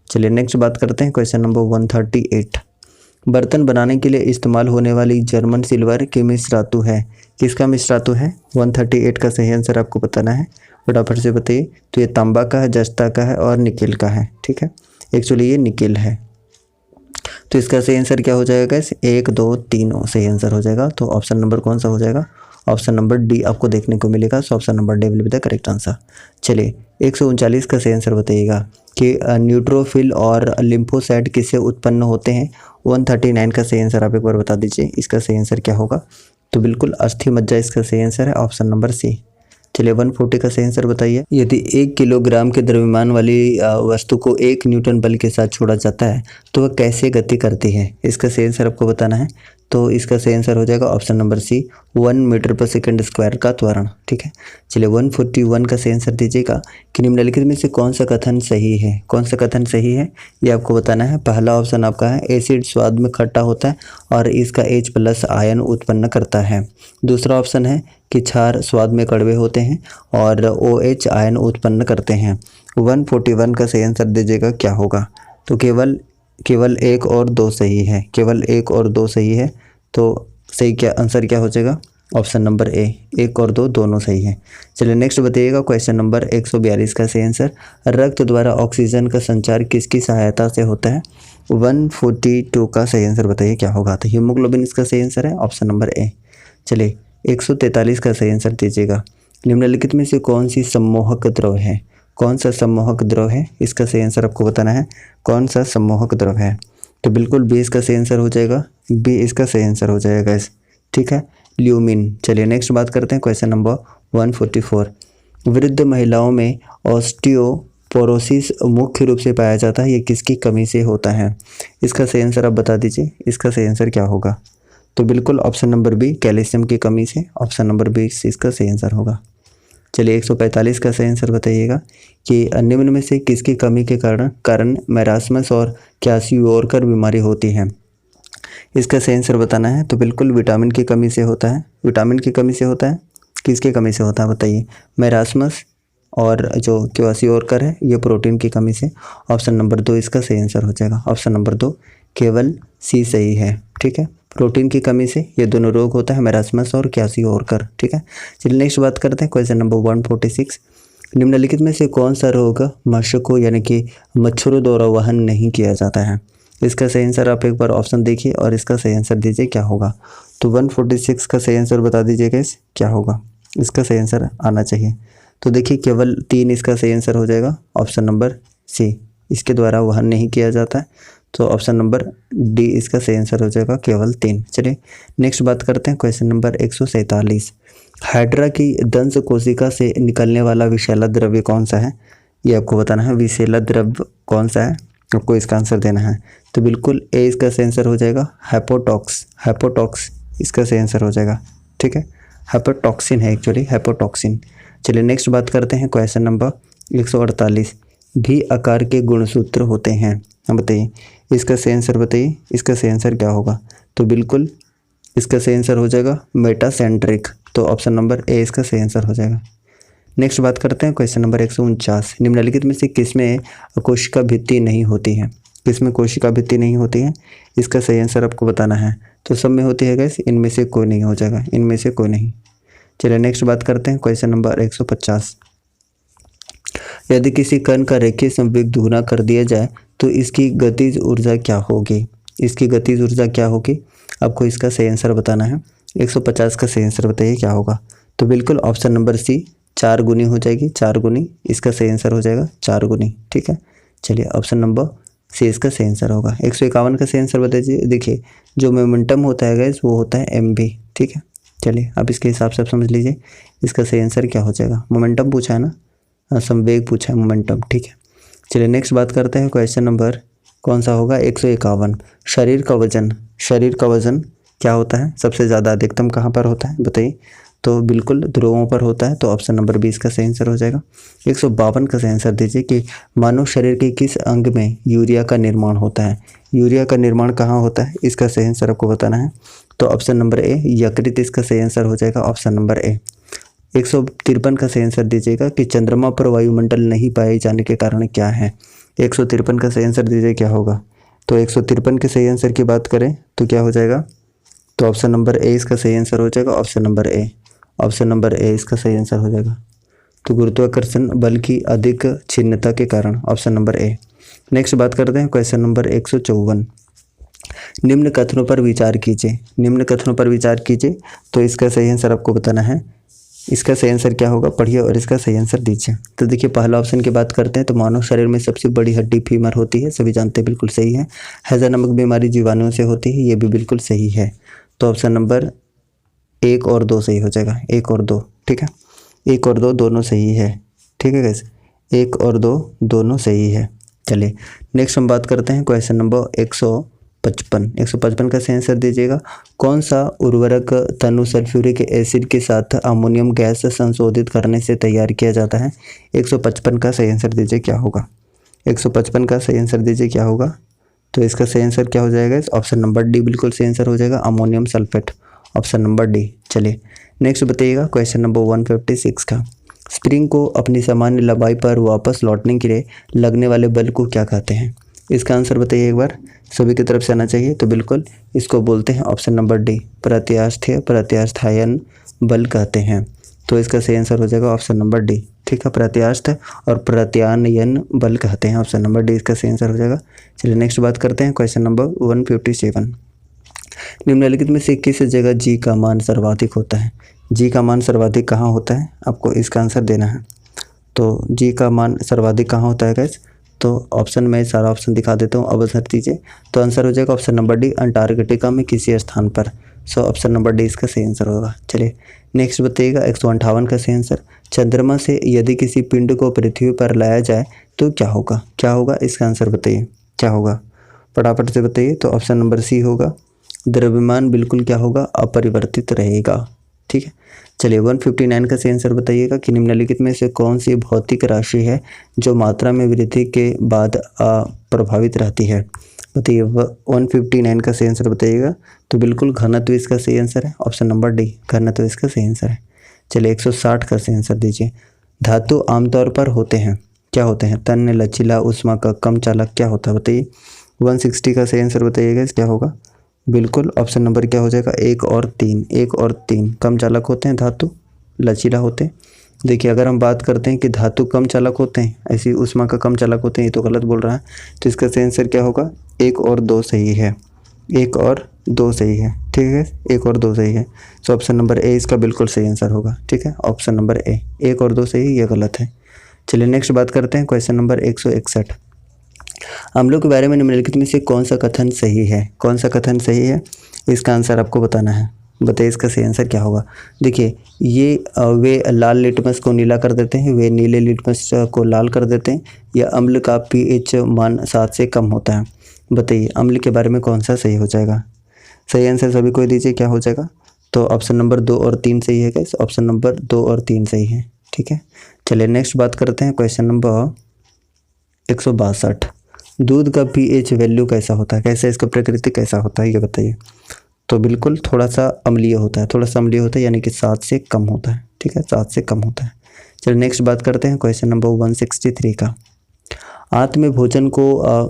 चलिए नेक्स्ट बात करते हैं क्वेश्चन नंबर 138। बर्तन बनाने के लिए इस्तेमाल होने वाली जर्मन सिल्वर की मिश्रातु है, किसका मिश्रातु है? 138 का सही आंसर आपको बताना है, फटाफट से बताइए। तो ये तांबा का है, जस्ता का है और निकेल का है। ठीक है, एक्चुअली ये निकेल है। तो इसका सही आंसर क्या हो जाएगा गाइस, 1 2 3 सही आंसर हो जाएगा। तो ऑप्शन नंबर कौन सा हो जाएगा, ऑप्शन नंबर डी आपको देखने को मिलेगा। सो option number D will be the correct answer. चलिए 139 का सही आंसर बताइएगा कि न्यूट्रोफिल और लिम्फोसाइट किससे उत्पन्न होते हैं। 139 का सही आंसर आप एक बार बता दीजिए, इसका सही आंसर क्या होगा। तो बिल्कुल अस्थि मज्जा इसका सही आंसर है, ऑप्शन नंबर सी। चलिए 140 का सही आंसर बताइए। यदि 1 किलोग्राम के द्रव्यमान वाली वस्तु को 1 न्यूटन बल के साथ छोड़ा जाता है तो वह कैसे गति करती है, इसका सही आंसर आपको बताना है। तो इसका सही आंसर हो जाएगा ऑप्शन नंबर सी, 1 मीटर पर सेकंड स्क्वायर का त्वरण। ठीक है, चलिए 141 का सही आंसर दीजिएगा कि निम्नलिखित में से कौन सा कथन सही है। कौन सा कथन सही है ये आपको बताना है। पहला ऑप्शन आपका है एसिड स्वाद में खट्टा होता है और इसका H+ आयन उत्पन्न करता है। दूसरा ऑप्शन है कि क्षार स्वाद में कड़वे होते हैं और OH आयन उत्पन्न करते हैं। 141 का सही आंसर दीजिएगा क्या होगा। तो केवल 1 और 2 सही है, केवल 1 और 2 सही है। तो सही क्या आंसर क्या हो जाएगा, ऑप्शन नंबर ए, 1 और 2 दोनों सही है। चलिए नेक्स्ट बताइएगा क्वेश्चन नंबर 142 का सही आंसर, रक्त द्वारा ऑक्सीजन का संचार किसकी सहायता से होता है। 142 का सही आंसर बताइए क्या होगा। तो हीमोग्लोबिन इसका सही आंसर है, ऑप्शन नंबर ए। चलिए 143 का सही आंसर दीजिएगा, निम्नलिखित में से कौन सी सम्मोहक द्रव है। कौन सा सम्मोहक द्रव है, इसका सही आंसर आपको बताना है। कौन सा सम्मोहक द्रव है, तो बिल्कुल बी इसका सही आंसर हो जाएगा, बी इसका सही आंसर हो जाएगा इस। ठीक है, ल्यूमिन। चलिए नेक्स्ट बात करते हैं क्वेश्चन नंबर 144, वृद्ध महिलाओं में ऑस्टियोपोरोसिस मुख्य रूप से पाया जाता है, ये किसकी कमी से होता है। इसका सही आंसर आप बता दीजिए, इसका सही आंसर क्या होगा। तो बिल्कुल ऑप्शन नंबर बी, कैल्शियम की कमी से, ऑप्शन नंबर बी इसका सही आंसर होगा। चलिए 145 का सही आंसर बताइएगा कि निम्न में से किसकी कमी के कारण मैरास्मस और क्वाशियोरकर बीमारी होती है। इसका सही आंसर बताना है। तो बिल्कुल विटामिन की कमी से होता है, विटामिन की कमी से होता है। किसकी कमी से होता है बताइए, मैरास्मस और जो क्वाशियोरकर है ये प्रोटीन की कमी से। ऑप्शन नंबर 2 इसका सही आंसर हो जाएगा, ऑप्शन नंबर 2 केवल सी सही है। ठीक है, प्रोटीन की कमी से ये दोनों रोग होता है, मैरास्मस और क्वाशियोरकर। ठीक है, चलिए नेक्स्ट बात करते हैं क्वेश्चन नंबर 146, निम्नलिखित में से कौन सा रोग मशकों यानी कि मच्छरों द्वारा वहन नहीं किया जाता है। इसका सही आंसर आप एक बार ऑप्शन देखिए और इसका सही आंसर दीजिए क्या होगा। तो 146 का सही आंसर बता दीजिएगा क्या होगा, इसका सही आंसर आना चाहिए। तो देखिए केवल 3 इसका सही आंसर हो जाएगा, ऑप्शन नंबर सी, इसके द्वारा वहन नहीं किया जाता है। तो ऑप्शन नंबर डी इसका सही आंसर हो जाएगा, केवल 3। चलिए नेक्स्ट बात करते हैं क्वेश्चन नंबर 147, हाइड्रा की दंश कोशिका से निकलने वाला विषैला द्रव्य कौन सा है, ये आपको बताना है। विषैला द्रव्य कौन सा है आपको इसका आंसर देना है। तो बिल्कुल ए इसका सही आंसर हो जाएगा, हैपोटॉक्स, हैपोटॉक्स इसका सही आंसर हो जाएगा। ठीक है, हैपोटॉक्सिन है एक्चुअली, हैपोटॉक्सिन। चलिए नेक्स्ट बात करते हैं क्वेश्चन नंबर 148, भी आकार के गुणसूत्र होते हैं, हम बताइए इसका सही आंसर बताइए, इसका सही आंसर क्या होगा। तो बिल्कुल इसका सही आंसर हो जाएगा मेटासेंट्रिक, तो ऑप्शन नंबर ए इसका सही आंसर हो जाएगा। नेक्स्ट बात करते हैं क्वेश्चन नंबर 149, निम्नलिखित में से किसमें कोशिका भित्ति नहीं होती है। किसमें कोशिका भित्ति नहीं होती है, इसका सही आंसर आपको बताना है। तो सब में होती है गैस, इनमें से कोई नहीं हो जाएगा, इनमें से कोई नहीं। चलिए नेक्स्ट बात करते हैं क्वेश्चन नंबर 150, यदि किसी कण का रेखीय संवेग दुगुना कर दिया जाए तो इसकी गतिज ऊर्जा क्या होगी। इसकी गतिज ऊर्जा क्या होगी, आपको इसका सही आंसर बताना है। 150 का सही आंसर बताइए क्या होगा। तो बिल्कुल ऑप्शन नंबर सी, 4 गुनी हो जाएगी, 4 गुनी इसका सही आंसर हो जाएगा, 4 गुनी। ठीक है, चलिए ऑप्शन नंबर सी इसका सही आंसर होगा। 151 का सही आंसर बताइए। देखिए जो मोमेंटम होता है गैस वो होता है mv। ठीक है, चलिए आप इसके हिसाब से समझ लीजिए इसका सही आंसर क्या हो जाएगा। मोमेंटम पूछा है ना, संवेग पूछा है, मोमेंटम। ठीक है, चलिए नेक्स्ट बात करते हैं क्वेश्चन नंबर कौन सा होगा 151, शरीर का वजन क्या होता है, सबसे ज़्यादा अधिकतम कहाँ पर होता है बताइए। तो बिल्कुल ध्रुवों पर होता है, तो ऑप्शन नंबर 20 का सही आंसर हो जाएगा। 152 का सही आंसर दीजिए कि मानव शरीर के किस अंग में यूरिया का निर्माण होता है। यूरिया का निर्माण कहाँ होता है, इसका सही आंसर आपको बताना है। तो ऑप्शन नंबर ए, यकृत इसका सही आंसर हो जाएगा, ऑप्शन नंबर ए। 153 का सही आंसर दीजिएगा कि चंद्रमा पर वायुमंडल नहीं पाए जाने के कारण क्या है। 153 का सही आंसर दीजिए क्या होगा। तो 153 के सही आंसर की बात करें तो क्या हो जाएगा। तो ऑप्शन नंबर ए इसका सही आंसर हो जाएगा, ऑप्शन नंबर ए, ऑप्शन नंबर ए इसका सही आंसर हो जाएगा। तो गुरुत्वाकर्षण बल की अधिक क्षीणता के कारण, ऑप्शन नंबर ए। नेक्स्ट बात करते हैं क्वेश्चन नंबर 154, निम्न कथनों पर विचार कीजिए, निम्न कथनों पर विचार कीजिए। तो इसका सही आंसर आपको बताना है। इसका सही आंसर क्या होगा, पढ़िए और इसका सही आंसर दीजिए। तो देखिए पहला ऑप्शन की बात करते हैं तो मानव शरीर में सबसे बड़ी हड्डी फीमर होती है, सभी जानते हैं, बिल्कुल सही है। हैजा नामक बीमारी जीवाणुओं से होती है, ये भी बिल्कुल सही है। तो ऑप्शन नंबर 1 और 2 सही हो जाएगा, 1 और 2, ठीक है, 1 और 2 दोनों सही है, ठीक है गाइस, 1 और 2 दोनों सही है। चलिए नेक्स्ट हम बात करते हैं क्वेश्चन नंबर 155 का सही आंसर दीजिएगा। कौन सा उर्वरक तनु सल्फ्यूरिक एसिड के साथ अमोनियम गैस संशोधित करने से तैयार किया जाता है? 155 का सही आंसर दीजिए क्या होगा, 155 का सही आंसर दीजिए क्या होगा। तो इसका सही आंसर क्या हो जाएगा, ऑप्शन नंबर डी बिल्कुल सही आंसर हो जाएगा, ammonium sulphate, option number D. चलिए नेक्स्ट बताइएगा क्वेश्चन नंबर 156 का। स्प्रिंग को अपनी सामान्य लंबाई पर वापस लौटने के लिए लगने वाले बल को क्या कहते हैं? इसका आंसर बताइए एक बार, सभी की तरफ से आना चाहिए। तो बिल्कुल इसको बोलते हैं ऑप्शन नंबर डी, प्रत्यास्थायन बल कहते हैं। तो इसका सही आंसर हो जाएगा ऑप्शन नंबर डी, ठीक है, प्रत्यास्थ और प्रत्यानयन बल कहते हैं, ऑप्शन नंबर डी इसका सही आंसर हो जाएगा। चलिए नेक्स्ट बात करते हैं क्वेश्चन नंबर 157। निम्नलिखित में से किस जगह जी का मान सर्वाधिक होता है? जी का मान सर्वाधिक कहाँ होता है, आपको इसका आंसर देना है। तो जी का मान सर्वाधिक कहाँ होता है गाइस? तो ऑप्शन में सारा ऑप्शन दिखा देता हूँ, अब आंसर दीजिए। तो आंसर हो जाएगा ऑप्शन नंबर डी, अंटार्कटिका में किसी स्थान पर। सो ऑप्शन नंबर डी इसका सही आंसर होगा। चलिए नेक्स्ट बताइएगा 158 का सही आंसर। चंद्रमा से यदि किसी पिंड को पृथ्वी पर लाया जाए तो क्या होगा, क्या होगा, इसका आंसर बताइए क्या होगा, फटाफट से बताइए। तो ऑप्शन नंबर सी होगा, द्रव्यमान बिल्कुल क्या होगा, अपरिवर्तित रहेगा, ठीक है। चलिए 159 का सही आंसर बताइएगा कि निम्नलिखित में से कौन सी भौतिक राशि है जो मात्रा में वृद्धि के बाद प्रभावित रहती है? बताइए 159 का सही आंसर बताइएगा। तो बिल्कुल घनत्व इसका सही आंसर है, ऑप्शन नंबर डी, घनत्व इसका सही आंसर है। चलिए 160 का सही आंसर दीजिए। धातु आमतौर पर होते हैं, क्या होते हैं? तन्य, लचीला, ऊष्मा का, कम चालक, क्या होता है बताइए। 160 का सही आंसर बताइएगा, क्या होगा, बिल्कुल ऑप्शन नंबर क्या हो जाएगा, 1 और 3, 1 और 3 कम चालक होते हैं, धातु लचीला होते हैं। देखिए अगर हम बात करते हैं कि धातु कम चालक होते हैं, ऐसी ऊष्मा का कम चालक होते हैं, ये तो गलत बोल रहा है। तो इसका सही आंसर क्या होगा, 1 और 2 सही है, 1 और 2 सही है, ठीक है, 1 और 2 सही है। तो ऑप्शन नंबर ए इसका बिल्कुल सही आंसर होगा, ठीक है, ऑप्शन नंबर ए, 1 और 2 सही, ये गलत है। चलिए नेक्स्ट बात करते हैं क्वेश्चन नंबर 161। अम्लों के बारे में निम्नलिखित में से कौन सा कथन सही है, कौन सा कथन सही है, इसका आंसर आपको बताना है। बताइए इसका सही आंसर क्या होगा। देखिए ये वे लाल लिटमस को नीला कर देते हैं, वे नीले लिटमस को लाल कर देते हैं, या अम्ल का पीएच मान 7 से कम होता है। बताइए अम्ल के बारे में कौन सा सही हो जाएगा। सही आंसर सभी को दीजिए क्या हो जाएगा। तो ऑप्शन नंबर 2 और 3 सही है गाइस, ऑप्शन नंबर 2 और 3 सही है, ठीक है। चलिए नेक्स्ट बात करते हैं क्वेश्चन नंबर 162। दूध का पीएच वैल्यू कैसा होता है, कैसा इसका प्रकृति कैसा होता है, ये बताइए। तो बिल्कुल थोड़ा सा अम्लीय होता है, थोड़ा सा अम्लीय होता है, यानी कि 7 से कम होता है, ठीक है, 7 से कम होता है। चलिए नेक्स्ट बात करते हैं क्वेश्चन नंबर 163 का। आंत में भोजन को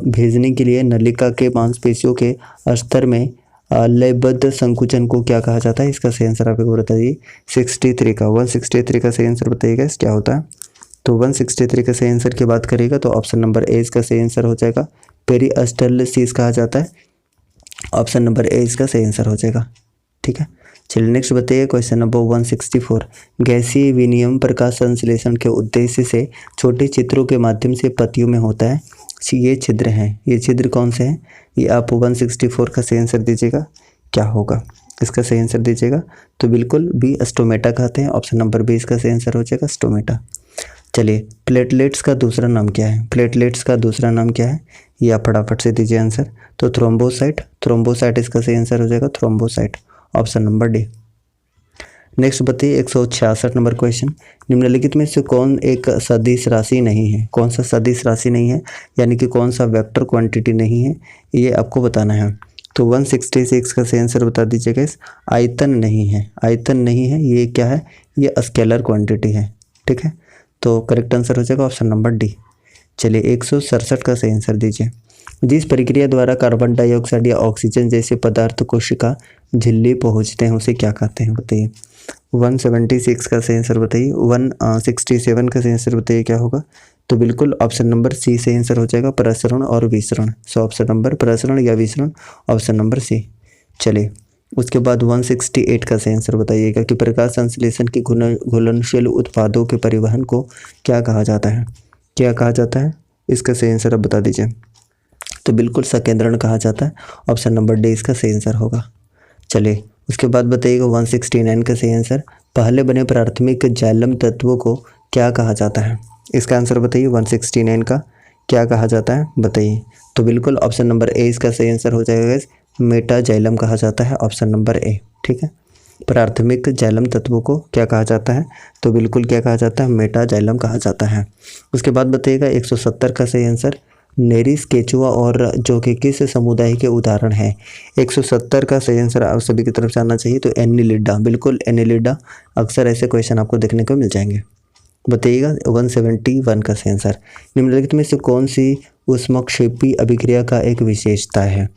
भेजने के लिए नलिका के मांसपेशियों के स्तर में लयबद्ध संकुचन को क्या कहा जाता है? इसका सही आंसर आपको बताइए। 163 का सही आंसर बताइएगा क्या होता है। तो 163 का सही आंसर की बात करेगा तो ऑप्शन नंबर ए इसका सही आंसर हो जाएगा, पेरिस्टाल्सिस कहा जाता है, ऑप्शन नंबर ए इसका सही आंसर हो जाएगा, ठीक है। चलिए नेक्स्ट बताइए क्वेश्चन नंबर 164। गैसीय विनिमय प्रकाश संश्लेषण के उद्देश्य से छोटे छिद्रों के माध्यम से पत्तियों में होता है। ये छिद्र हैं, ये छिद्र कौन से हैं, ये आप 164 का सही आंसर दीजिएगा क्या होगा, इसका सही आंसर दीजिएगा। तो बिल्कुल बी, स्टोमेटा कहते हैं, ऑप्शन नंबर बी इसका सही आंसर हो जाएगा, स्टोमेटा। चलिए प्लेटलेट्स का दूसरा नाम क्या है, प्लेटलेट्स का दूसरा नाम क्या है, ये आप फटाफट से दीजिए आंसर। तो थ्रोम्बोसाइट इसका सही आंसर हो जाएगा, thrombocyte, option number D. Next बताइए 166 नंबर क्वेश्चन। निम्नलिखित में से कौन एक सदिश राशि नहीं है, कौन सा सदिश राशि नहीं है, यानी कि कौन सा वेक्टर क्वांटिटी नहीं है, ये आपको बताना है। तो 166 का सही आंसर बता दीजिएगा। आयतन नहीं है, आयतन नहीं है, ये क्या है, ये स्केलर क्वांटिटी है, ठीक है। तो करेक्ट आंसर हो जाएगा ऑप्शन नंबर डी। चलिए 167 का सही आंसर दीजिए। जिस प्रक्रिया द्वारा कार्बन डाइऑक्साइड या ऑक्सीजन जैसे पदार्थ कोशिका झिल्ली पहुँचते हैं उसे क्या कहते हैं, बताइए। 176 का सही आंसर बताइए। 167 का सही आंसर बताइए क्या होगा। तो बिल्कुल ऑप्शन नंबर सी सही आंसर हो जाएगा, प्रसरण और विसरण। सो ऑप्शन नंबर प्रसरण या विसरण, ऑप्शन नंबर सी। चलिए उसके बाद 168 का सही आंसर बताइएगा कि प्रकाश संश्लेषण की घुलनशील उत्पादों के परिवहन को क्या कहा जाता है? क्या कहा जाता है? इसका सही आंसर आप बता दीजिए। तो बिल्कुल संकेंद्रण कहा जाता है, ऑप्शन नंबर डी इसका सही आंसर होगा। चलिए उसके बाद बताइएगा 169 का सही आंसर, पहले बने प्राथमिक जाइलम तत्वों को क्या कहा जाता है? इसका आंसर बताइए 169 का क्या कहा जाता है बताइए। तो बिल्कुल ऑप्शन नंबर ए इसका सही आंसर हो जाएगा, मेटा जाइलम कहा जाता है, ऑप्शन नंबर ए। ठीक है, प्राथमिक जाइलम तत्वों को क्या कहा जाता है? तो बिल्कुल क्या कहा जाता है? मेटा जाइलम कहा जाता है। उसके बाद बताइएगा 170 का सही आंसर, नेरिस, केचुआ और जो कि किस समुदाय के उदाहरण हैं? 170 का सही आंसर आप सभी की तरफ से आना चाहिए, तो एनिलिडा, बिल्कुल एनिलिडा। अक्सर ऐसे क्वेश्चन आपको देखने को मिल जाएंगे। बताइएगा 171 का सही आंसर, निम्नलिखित में से कौन सी ऊष्मक्षेपी अभिक्रिया का एक विशेषता है?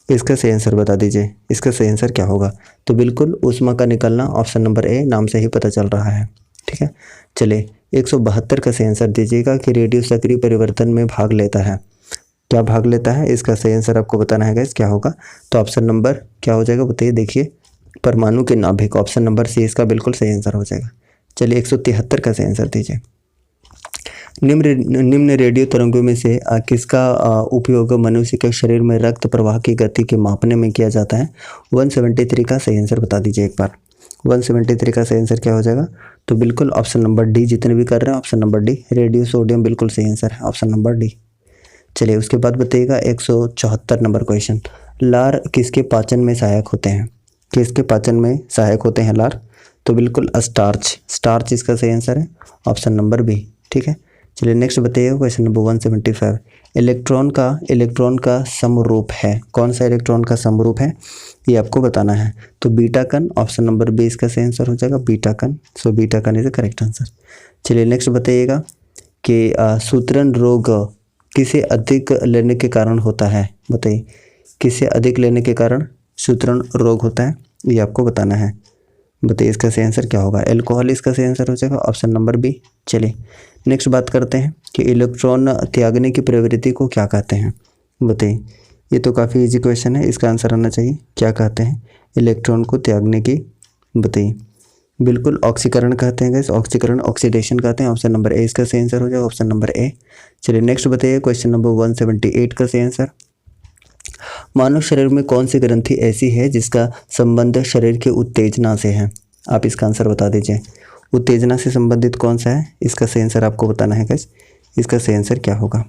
इसका सही आंसर बता दीजिए, इसका सही आंसर क्या होगा? तो बिल्कुल ऊष्मा का निकलना, ऑप्शन नंबर ए, नाम से ही पता चल रहा है। ठीक है, चलिए 172 का सही आंसर दीजिएगा कि रेडियो सक्रिय परिवर्तन में भाग लेता है। क्या भाग लेता है? इसका सही आंसर आपको बताना है गाइस, क्या होगा? तो ऑप्शन नंबर क्या हो जाएगा बताइए, देखिए परमाणु के नाभिक, ऑप्शन नंबर सी इसका बिल्कुल सही आंसर हो जाएगा। चलिए 173 का सही आंसर दीजिए, निम्न रेडियो तरंगों में से किसका उपयोग मनुष्य के शरीर में रक्त प्रवाह की गति के मापने में किया जाता है? 173 का सही आंसर बता दीजिए एक बार। 173 का सही आंसर क्या हो जाएगा? तो बिल्कुल ऑप्शन नंबर डी, जितने भी कर रहे हैं option number D, radio sodium बिल्कुल सही आंसर है, ऑप्शन नंबर डी। चलिए उसके बाद बताइएगा 174 नंबर क्वेश्चन, लार किसके पाचन में सहायक होते हैं? किसके पाचन में सहायक होते हैं लार? तो बिल्कुल स्टार्च, स्टार्च इसका सही आंसर है, ऑप्शन नंबर बी। ठीक है, चलिए नेक्स्ट बताइए क्वेश्चन नंबर 175, इलेक्ट्रॉन का समरूप है, कौन सा इलेक्ट्रॉन का समरूप है ये आपको बताना है। तो बीटा कण, ऑप्शन नंबर बी इसका सही आंसर हो जाएगा, बीटा कण। सो बीटा कण इज द करेक्ट आंसर। चलिए नेक्स्ट बताइएगा कि सूत्रण रोग किसे अधिक लेने के कारण होता है? बताइए किसे अधिक लेने के कारण सूत्रण रोग होता है, ये आपको बताना है। बताइए इसका सही आंसर क्या होगा? अल्कोहल इसका सही आंसर हो जाएगा, ऑप्शन नंबर बी। चलिए नेक्स्ट बात करते हैं कि इलेक्ट्रॉन त्यागने की प्रवृत्ति को क्या कहते हैं? बताइए, ये तो काफ़ी इजी क्वेश्चन है, इसका आंसर आना चाहिए। क्या कहते हैं इलेक्ट्रॉन को त्यागने की? बताइए, बिल्कुल ऑक्सीकरण कहते हैं गाइस, ऑक्सीकरण, ऑक्सीडेशन कहते हैं, ऑप्शन नंबर ए इसका सही आंसर हो जाएगा, ऑप्शन नंबर ए। चलिए नेक्स्ट बताइए क्वेश्चन नंबर 178 का सही आंसर, मानव शरीर में कौन सी ग्रंथि ऐसी है जिसका संबंध शरीर के उत्तेजना से है? आप इसका आंसर बता दीजिए, उत्तेजना से संबंधित कौन सा है? इसका सही आंसर आपको बताना है गाइस, इसका सही आंसर क्या होगा?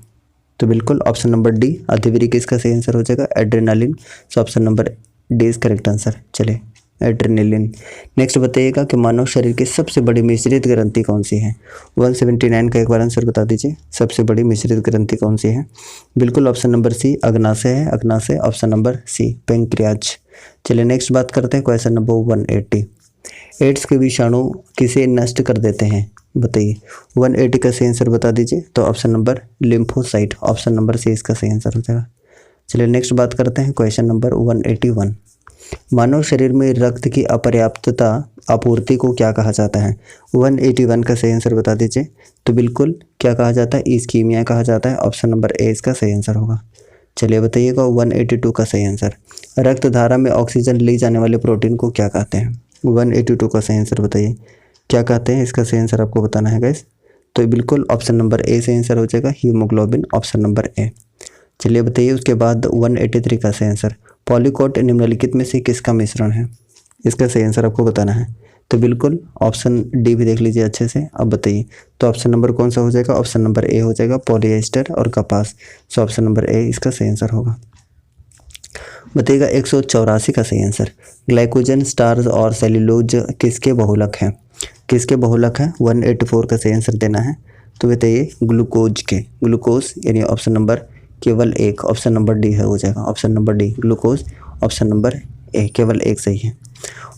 तो बिल्कुल ऑप्शन नंबर डी, अधिवृक्क इसका सही आंसर हो जाएगा, adrenaline. So option number D is correct answer. चलिए एड्रेनालिन। नेक्स्ट बताइएगा कि मानव शरीर की सबसे बड़ी मिश्रित ग्रंथि कौन सी है? 179 का एक बार आंसर बता दीजिए, सबसे बड़ी मिश्रित ग्रंथि कौन सी है? बिल्कुल ऑप्शन नंबर सी, अग्नाशय है, अग्नाशय, ऑप्शन नंबर सी, पैंक्रियाज। चलिए नेक्स्ट बात करते हैं क्वेश्चन नंबर 180, एड्स के विषाणु किसे नष्ट कर देते हैं? बताइए 180 का सही आंसर बता दीजिए। तो option number lymphocyte, option number C इसका सही आंसर हो जाएगा। चलिए नेक्स्ट बात करते हैं क्वेश्चन नंबर 181, मानव शरीर में रक्त की अपर्याप्तता आपूर्ति को क्या कहा जाता है? 181 का सही आंसर बता दीजिए। तो बिल्कुल क्या कहा जाता है? इस्कीमिया कहा जाता है, ऑप्शन नंबर ए इसका सही आंसर होगा। चलिए बताइएगा 182 का सही आंसर, रक्त धारा में ऑक्सीजन ले जाने वाले प्रोटीन को क्या कहते हैं? 182 का सही आंसर बताइए, क्या कहते हैं? इसका सही आंसर आपको बताना है गाइस। तो बिल्कुल ऑप्शन नंबर ए सही आंसर हो जाएगा, हीमोग्लोबिन, ऑप्शन नंबर ए। चलिए बताइए उसके बाद 183 का सही आंसर, पॉलीकोट निम्नलिखित में से किसका मिश्रण है? इसका सही आंसर आपको बताना है। तो बिल्कुल ऑप्शन डी भी देख लीजिए अच्छे से। अब बताइए तो ऑप्शन नंबर कौन सा हो जाएगा? ऑप्शन नंबर ए हो जाएगा, पॉलिएस्टर और कपास। सो ऑप्शन नंबर ए इसका सही आंसर होगा। बताइएगा 184 का सही आंसर, ग्लाइकोजन, स्टार्च और सेल्यूलोज किसके बहुलक हैं? किसके बहुलक हैं? 184 का सही आंसर देना है। तो बताइए ग्लूकोज के, ग्लूकोज यानी ऑप्शन नंबर केवल एक, ऑप्शन नंबर डी है हो जाएगा, option number D glucose, option number ए केवल एक सही है।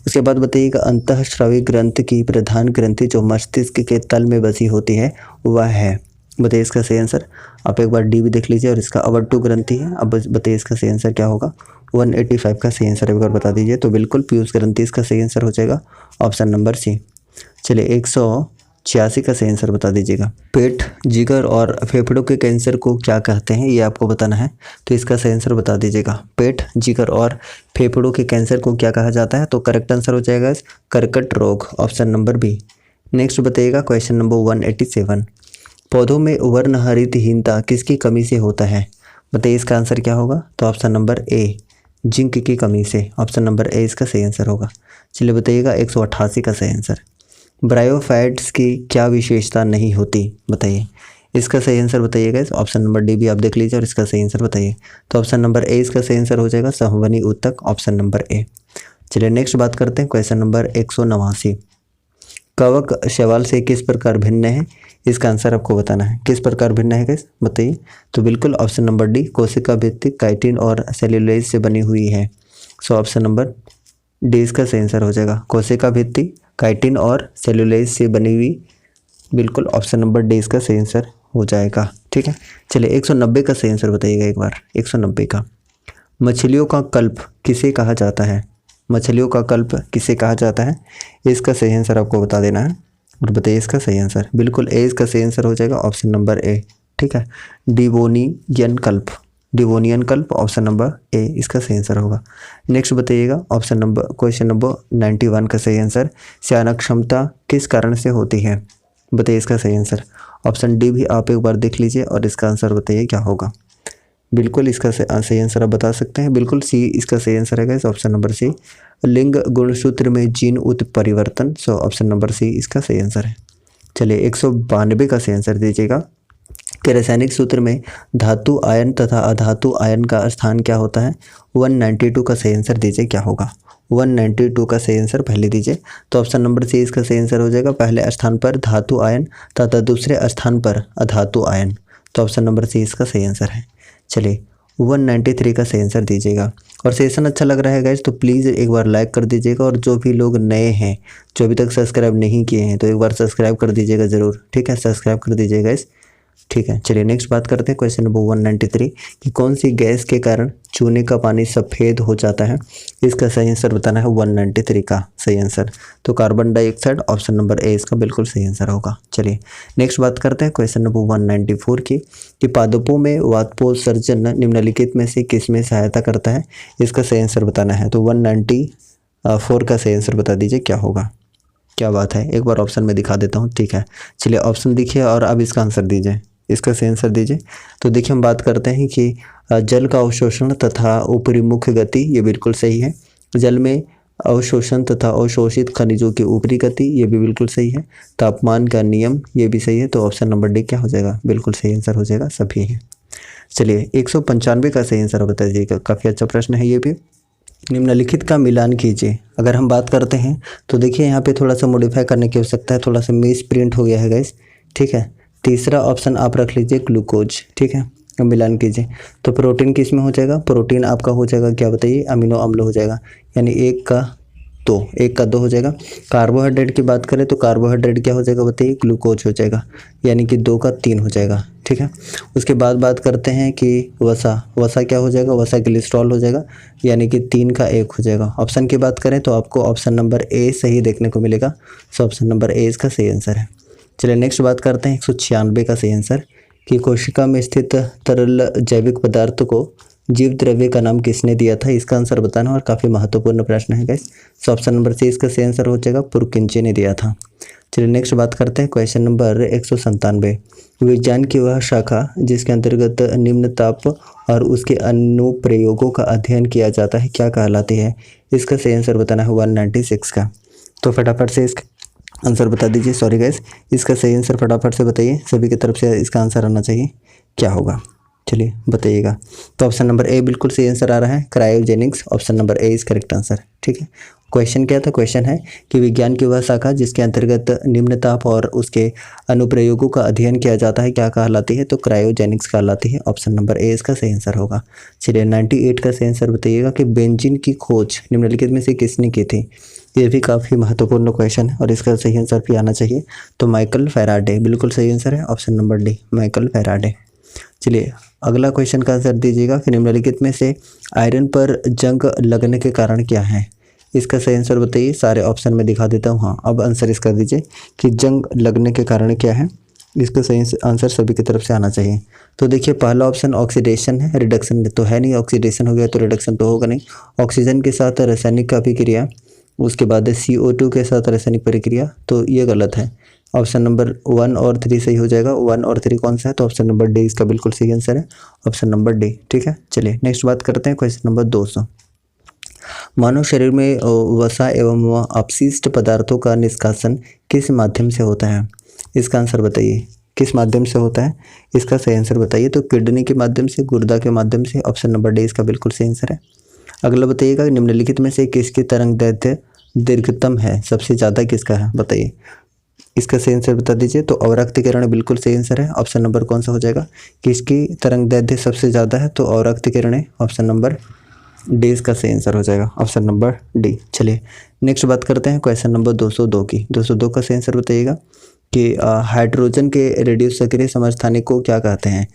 उसके बाद बताइएगा अंतःस्रावी ग्रंथि की प्रधान ग्रंथि जो मस्तिष्क के तल में बसी होती है वह है? बताइए इसका सही आंसर। आप एक बार डी भी देख लीजिए और इसका अवट्टु ग्रंथि है। अब बताइए इसका सही आंसर क्या होगा? 185 का सही आंसर एक बार बता दीजिए। तो बिल्कुल पीयूष ग्रंथि इसका सही आंसर हो जाएगा, ऑप्शन नंबर सी। चलिए 86 का सही आंसर बता दीजिएगा। पेट, जिगर और फेफड़ों के कैंसर को क्या कहते हैं, ये आपको बताना है, तो इसका सही आंसर बता दीजिएगा। पेट, जिगर और फेफड़ों के कैंसर को क्या कहा जाता है, तो करेक्ट आंसर हो जाएगा कर्कट रोग, ऑप्शन नंबर बी। नेक्स्ट बताइएगा क्वेश्चन नंबर 187। पौधों में वर्णहरितहीनता किसकी कमी से होता है, बताइए इसका आंसर क्या होगा, तो ऑप्शन नंबर ए, जिंक की कमी से, ऑप्शन नंबर ए इसका सही आंसर होगा। चलिए बताइएगा 188 का सही आंसर। ब्रायोफाइट्स की क्या विशेषता नहीं होती, बताइए इसका सही आंसर बताइएगा। ऑप्शन नंबर डी भी आप देख लीजिए और इसका सही आंसर बताइए, तो ऑप्शन नंबर ए इसका सही आंसर हो जाएगा, संवहनी ऊतक, ऑप्शन नंबर ए। चलिए नेक्स्ट बात करते हैं क्वेश्चन नंबर 189। कवक शैवाल से किस प्रकार भिन्न है, इसका आंसर आपको बताना है, किस प्रकार भिन्न है गाइस, बताइए। तो बिल्कुल ऑप्शन नंबर डी, कोशिका भित्ति काइटिन और सेल्यूलोज से बनी हुई है, सो ऑप्शन नंबर डी इसका सही आंसर हो जाएगा। कोशिका भित्ति काइटिन और सेल्यूलोज से बनी हुई, बिल्कुल ऑप्शन नंबर डी इसका सही आंसर हो जाएगा, ठीक है। चलिए 190 का सही आंसर बताइएगा एक बार, 190 का। मछलियों का कल्प किसे कहा जाता है, मछलियों का कल्प किसे कहा जाता है, इसका सही आंसर आपको बता देना है और बताइए इसका सही आंसर। बिल्कुल ए इसका सही आंसर हो जाएगा, ऑप्शन नंबर ए, ठीक है। डिवोनियन कल्प, डिवोनियन कल्प, ऑप्शन नंबर ए इसका सही आंसर होगा। नेक्स्ट बताइएगा ऑप्शन नंबर क्वेश्चन नंबर 91 का सही आंसर। श्यानक क्षमता किस कारण से होती है, बताइए इसका सही आंसर। ऑप्शन डी भी आप एक बार देख लीजिए और इसका आंसर बताइए क्या होगा। बिल्कुल इसका सही आंसर आप बता सकते हैं, बिल्कुल सी इसका सही आंसर है गाइस, ऑप्शन नंबर सी। लिंग गुणसूत्र में जीन उत्परिवर्तन, सो ऑप्शन नंबर सी इसका सही आंसर है। चलिए 192 का सही आंसर दीजिएगा कि रासायनिक सूत्र में धातु आयन तथा अधातु आयन का स्थान क्या होता है। 192 का सही आंसर दीजिए क्या होगा, 192 का सही आंसर पहले दीजिए, तो ऑप्शन नंबर सी इसका सही आंसर हो जाएगा। पहले स्थान पर धातु आयन तथा दूसरे स्थान पर अधातु आयन, तो ऑप्शन नंबर सी इसका सही आंसर है। चलिए 193 का सही आंसर दीजिएगा। और सेशन अच्छा लग रहा है गाइज तो प्लीज़ एक बार लाइक कर दीजिएगा, और जो भी लोग नए हैं जो अभी तक सब्सक्राइब नहीं किए हैं तो एक बार सब्सक्राइब कर दीजिएगा ज़रूर, ठीक है, सब्सक्राइब कर दीजिएगा गाइज, ठीक है। चलिए नेक्स्ट बात करते हैं क्वेश्चन नंबर 193 कि कौन सी गैस के कारण चूने का पानी सफ़ेद हो जाता है, इसका सही आंसर बताना है। 193 का सही आंसर तो कार्बन डाइऑक्साइड, ऑप्शन नंबर ए इसका बिल्कुल सही आंसर होगा। चलिए नेक्स्ट बात करते हैं क्वेश्चन नंबर 194 की कि पादपों में वाष्पोत्सर्जन निम्नलिखित में से किस में सहायता करता है, इसका सही आंसर बताना है। तो 194 का सही आंसर बता दीजिए क्या होगा। क्या बात है, एक बार ऑप्शन में दिखा देता हूँ, ठीक है। चलिए ऑप्शन दिखिए और अब इसका आंसर दीजिए, इसका सही आंसर दीजिए। तो देखिए हम बात करते हैं कि जल का अवशोषण तथा ऊपरी मुख्य गति, ये बिल्कुल सही है। जल में अवशोषण तथा अवशोषित खनिजों की ऊपरी गति, ये भी बिल्कुल सही है। तापमान का नियम, ये भी सही है, तो ऑप्शन नंबर डी क्या हो जाएगा, बिल्कुल सही आंसर हो जाएगा, सभी है। चलिए 195 का सही आंसर बता दीजिएगा, काफ़ी अच्छा प्रश्न है ये भी। निम्नलिखित का मिलान कीजिए। अगर हम बात करते हैं तो देखिए यहाँ पे थोड़ा सा मॉडिफाई करने की आवश्यकता है, थोड़ा सा मिस प्रिंट हो गया है गाइस, ठीक है। तीसरा ऑप्शन आप रख लीजिए ग्लूकोज, ठीक है। अब मिलान कीजिए तो प्रोटीन किस में हो जाएगा, प्रोटीन आपका हो जाएगा क्या बताइए, अमीनो अम्ल हो जाएगा, यानी 1 का 2 हो जाएगा। कार्बोहाइड्रेट की बात करें तो कार्बोहाइड्रेट क्या हो जाएगा बताइए, ग्लूकोज हो जाएगा, यानी कि 2 का 3 हो जाएगा, ठीक है। उसके बाद बात करते हैं कि वसा क्या हो जाएगा, वसा कोलेस्ट्रॉल हो जाएगा, यानी कि 3 का 1 हो जाएगा। ऑप्शन की बात करें तो आपको ऑप्शन नंबर ए सही देखने को मिलेगा, सो ऑप्शन नंबर ए इसका सही आंसर है। चलिए नेक्स्ट बात करते हैं 196 का सही आंसर कि कोशिका में स्थित तरल जैविक पदार्थ को जीव द्रव्य का नाम किसने दिया था, इसका आंसर बताना, और काफ़ी महत्वपूर्ण प्रश्न है guys, so option number C इसका सही आंसर हो जाएगा, पुरकिंचे ने दिया था। चलिए नेक्स्ट बात करते हैं क्वेश्चन नंबर 197। विज्ञान की वह शाखा जिसके अंतर्गत निम्न ताप और उसके अनुप्रयोगों का अध्ययन किया जाता है क्या कहलाती है, इसका सही आंसर बताना है 196 का। तो फटाफट से इसका आंसर बता दीजिए, सॉरी गाइस, इसका सही आंसर फटाफट से बताइए, सभी की तरफ से इसका आंसर आना चाहिए, क्या होगा, चलिए बताइएगा। तो ऑप्शन नंबर ए बिल्कुल सही आंसर आ रहा है, cryogenics, option number A is correct answer, ठीक है। क्वेश्चन क्या था, क्वेश्चन है कि विज्ञान की वह शाखा जिसके अंतर्गत निम्न ताप और उसके अनुप्रयोगों का अध्ययन किया जाता है क्या कहलाती है, तो क्रायोजेनिक्स कहलाती है, ऑप्शन नंबर ए इसका सही आंसर होगा। चलिए 98 का सही आंसर बताइएगा कि बेंजीन की खोज निम्नलिखित में से किसने की थी, ये भी काफ़ी महत्वपूर्ण क्वेश्चन है और इसका सही आंसर भी आना चाहिए, तो माइकल फैराडे बिल्कुल सही आंसर है, option number D Michael Faraday. चलिए अगला क्वेश्चन का आंसर दीजिएगा कि निम्नलिखित में से आयरन पर जंग लगने के कारण क्या है, इसका सही आंसर बताइए। सारे ऑप्शन में दिखा देता हूँ। हाँ, अब आंसर इसका दीजिए कि जंग लगने के कारण क्या है। इसका सही आंसर सभी की तरफ से आना चाहिए। तो देखिए पहला ऑप्शन ऑक्सीडेशन है, रिडक्शन तो है नहीं। ऑक्सीडेशन हो गया तो रिडक्शन तो होगा नहीं। ऑक्सीजन के साथ रासायनिक अभिक्रिया, उसके बाद CO2 के साथ रासायनिक प्रक्रिया, तो ये गलत है। ऑप्शन नंबर 1 और 3 सही हो जाएगा। 1 और 3 कौन सा है, तो ऑप्शन नंबर डी इसका बिल्कुल सही आंसर है, ऑप्शन नंबर डी। ठीक है, चलिए नेक्स्ट बात करते हैं क्वेश्चन नंबर 200। मानव शरीर में वसा एवं अपशिष्ट पदार्थों का निष्कासन किस माध्यम से होता है। इसका आंसर बताइए, किस माध्यम से होता है, इसका सही आंसर बताइए। तो किडनी के माध्यम से, गुर्दा के माध्यम से, ऑप्शन नंबर डी इसका बिल्कुल सही आंसर है। अगला बताइएगा, निम्नलिखित में से किसकी तरंग दैर्ध्य दीर्घतम है, सबसे ज़्यादा किसका है, बताइए। इसका सही आंसर बता दीजिए। तो अवरक्त किरण बिल्कुल सही आंसर है, ऑप्शन नंबर कौन सा हो जाएगा, किसकी तरंग दैर्ध्य सबसे ज़्यादा है, तो अवरक्त किरणें, ऑप्शन नंबर डी इसका सही आंसर हो जाएगा, ऑप्शन नंबर डी। चलिए नेक्स्ट बात करते हैं क्वेश्चन नंबर 202 की। 202 का सही आंसर बताइएगा कि हाइड्रोजन के रेडियो सक्रिय समस्थानिक को क्या कहते हैं।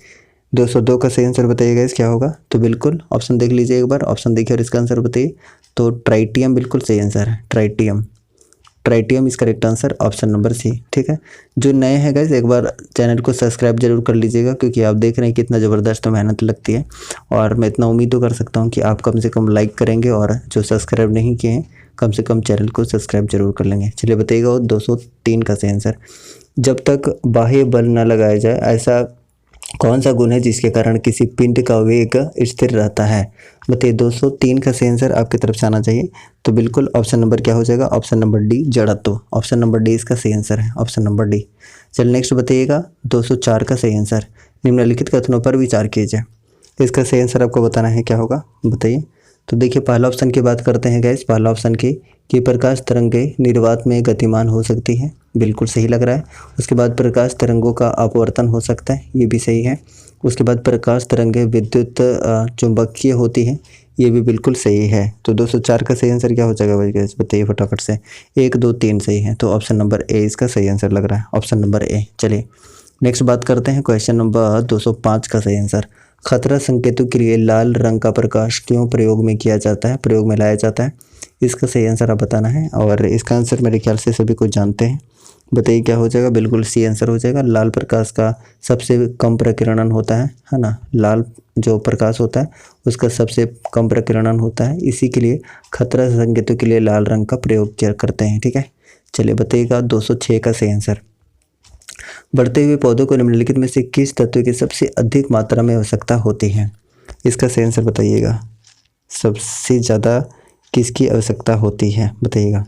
202 का सही आंसर बताइएगा इस क्या होगा, तो बिल्कुल ऑप्शन देख लीजिए एक बार, ऑप्शन देखिए और इसका आंसर बताइए। तो ट्राइटियम बिल्कुल सही आंसर है, tritium, tritium is correct answer, option number C. ठीक है, जो नए हैं गाइस एक बार चैनल को सब्सक्राइब जरूर कर लीजिएगा, क्योंकि आप देख रहे हैं कितना ज़बरदस्त मेहनत लगती है। और मैं इतना उम्मीद तो कर सकता हूँ कि आप कम से कम लाइक करेंगे, और जो सब्सक्राइब नहीं किए हैं कम से कम चैनल को सब्सक्राइब जरूर कर लेंगे। चलिए बताइएगा 203 का सही आंसर। जब तक बाह्य बल न लगाया जाए ऐसा कौन सा गुण है जिसके कारण किसी पिंड का वेग स्थिर रहता है, बताइए। 203 का सही आंसर आपकी तरफ से आना चाहिए। तो बिल्कुल ऑप्शन नंबर क्या हो जाएगा, ऑप्शन नंबर डी जड़त्व, ऑप्शन नंबर डी इसका सही आंसर है, ऑप्शन नंबर डी। चलिए नेक्स्ट बताइएगा 204 का सही आंसर। निम्नलिखित कथनों पर विचार कीजिए। इसका सही आंसर आपको बताना है, क्या होगा बताइए। तो देखिए पहला ऑप्शन की बात करते हैं गैस, पहला ऑप्शन की कि प्रकाश तरंगें निर्वात में गतिमान हो सकती हैं, बिल्कुल सही लग रहा है। उसके बाद प्रकाश तरंगों का अपवर्तन हो सकता है, ये भी सही है। उसके बाद प्रकाश तरंगें विद्युत चुंबकीय होती हैं, ये भी बिल्कुल सही है। तो 204 का सही आंसर क्या हो जाएगा भाई गैस, बताइए फटाफट से। 1 2 3 सही है, तो ऑप्शन नंबर ए इसका सही आंसर लग रहा है, ऑप्शन नंबर ए। चलिए नेक्स्ट बात करते हैं क्वेश्चन नंबर 205 का सही आंसर। खतरा संकेतों के लिए लाल रंग का प्रकाश क्यों प्रयोग में किया जाता है, प्रयोग में लाया जाता है, इसका सही आंसर आप बताना है। और इसका आंसर मेरे ख्याल से सभी कुछ जानते हैं, बताइए क्या हो जाएगा, बिल्कुल सी आंसर हो जाएगा। लाल प्रकाश का सबसे कम प्रकीर्णन होता है ना, लाल जो प्रकाश होता है उसका सबसे कम प्रकीर्णन होता है, इसी के लिए खतरा संकेतों के लिए लाल रंग का प्रयोग करते हैं। ठीक है, चलिए बताइएगा 206 का सही आंसर। बढ़ते हुए पौधों को निम्नलिखित में से किस तत्व की सबसे अधिक मात्रा में आवश्यकता होती है, इसका सही आंसर बताइएगा। सबसे ज़्यादा किसकी आवश्यकता होती है बताइएगा।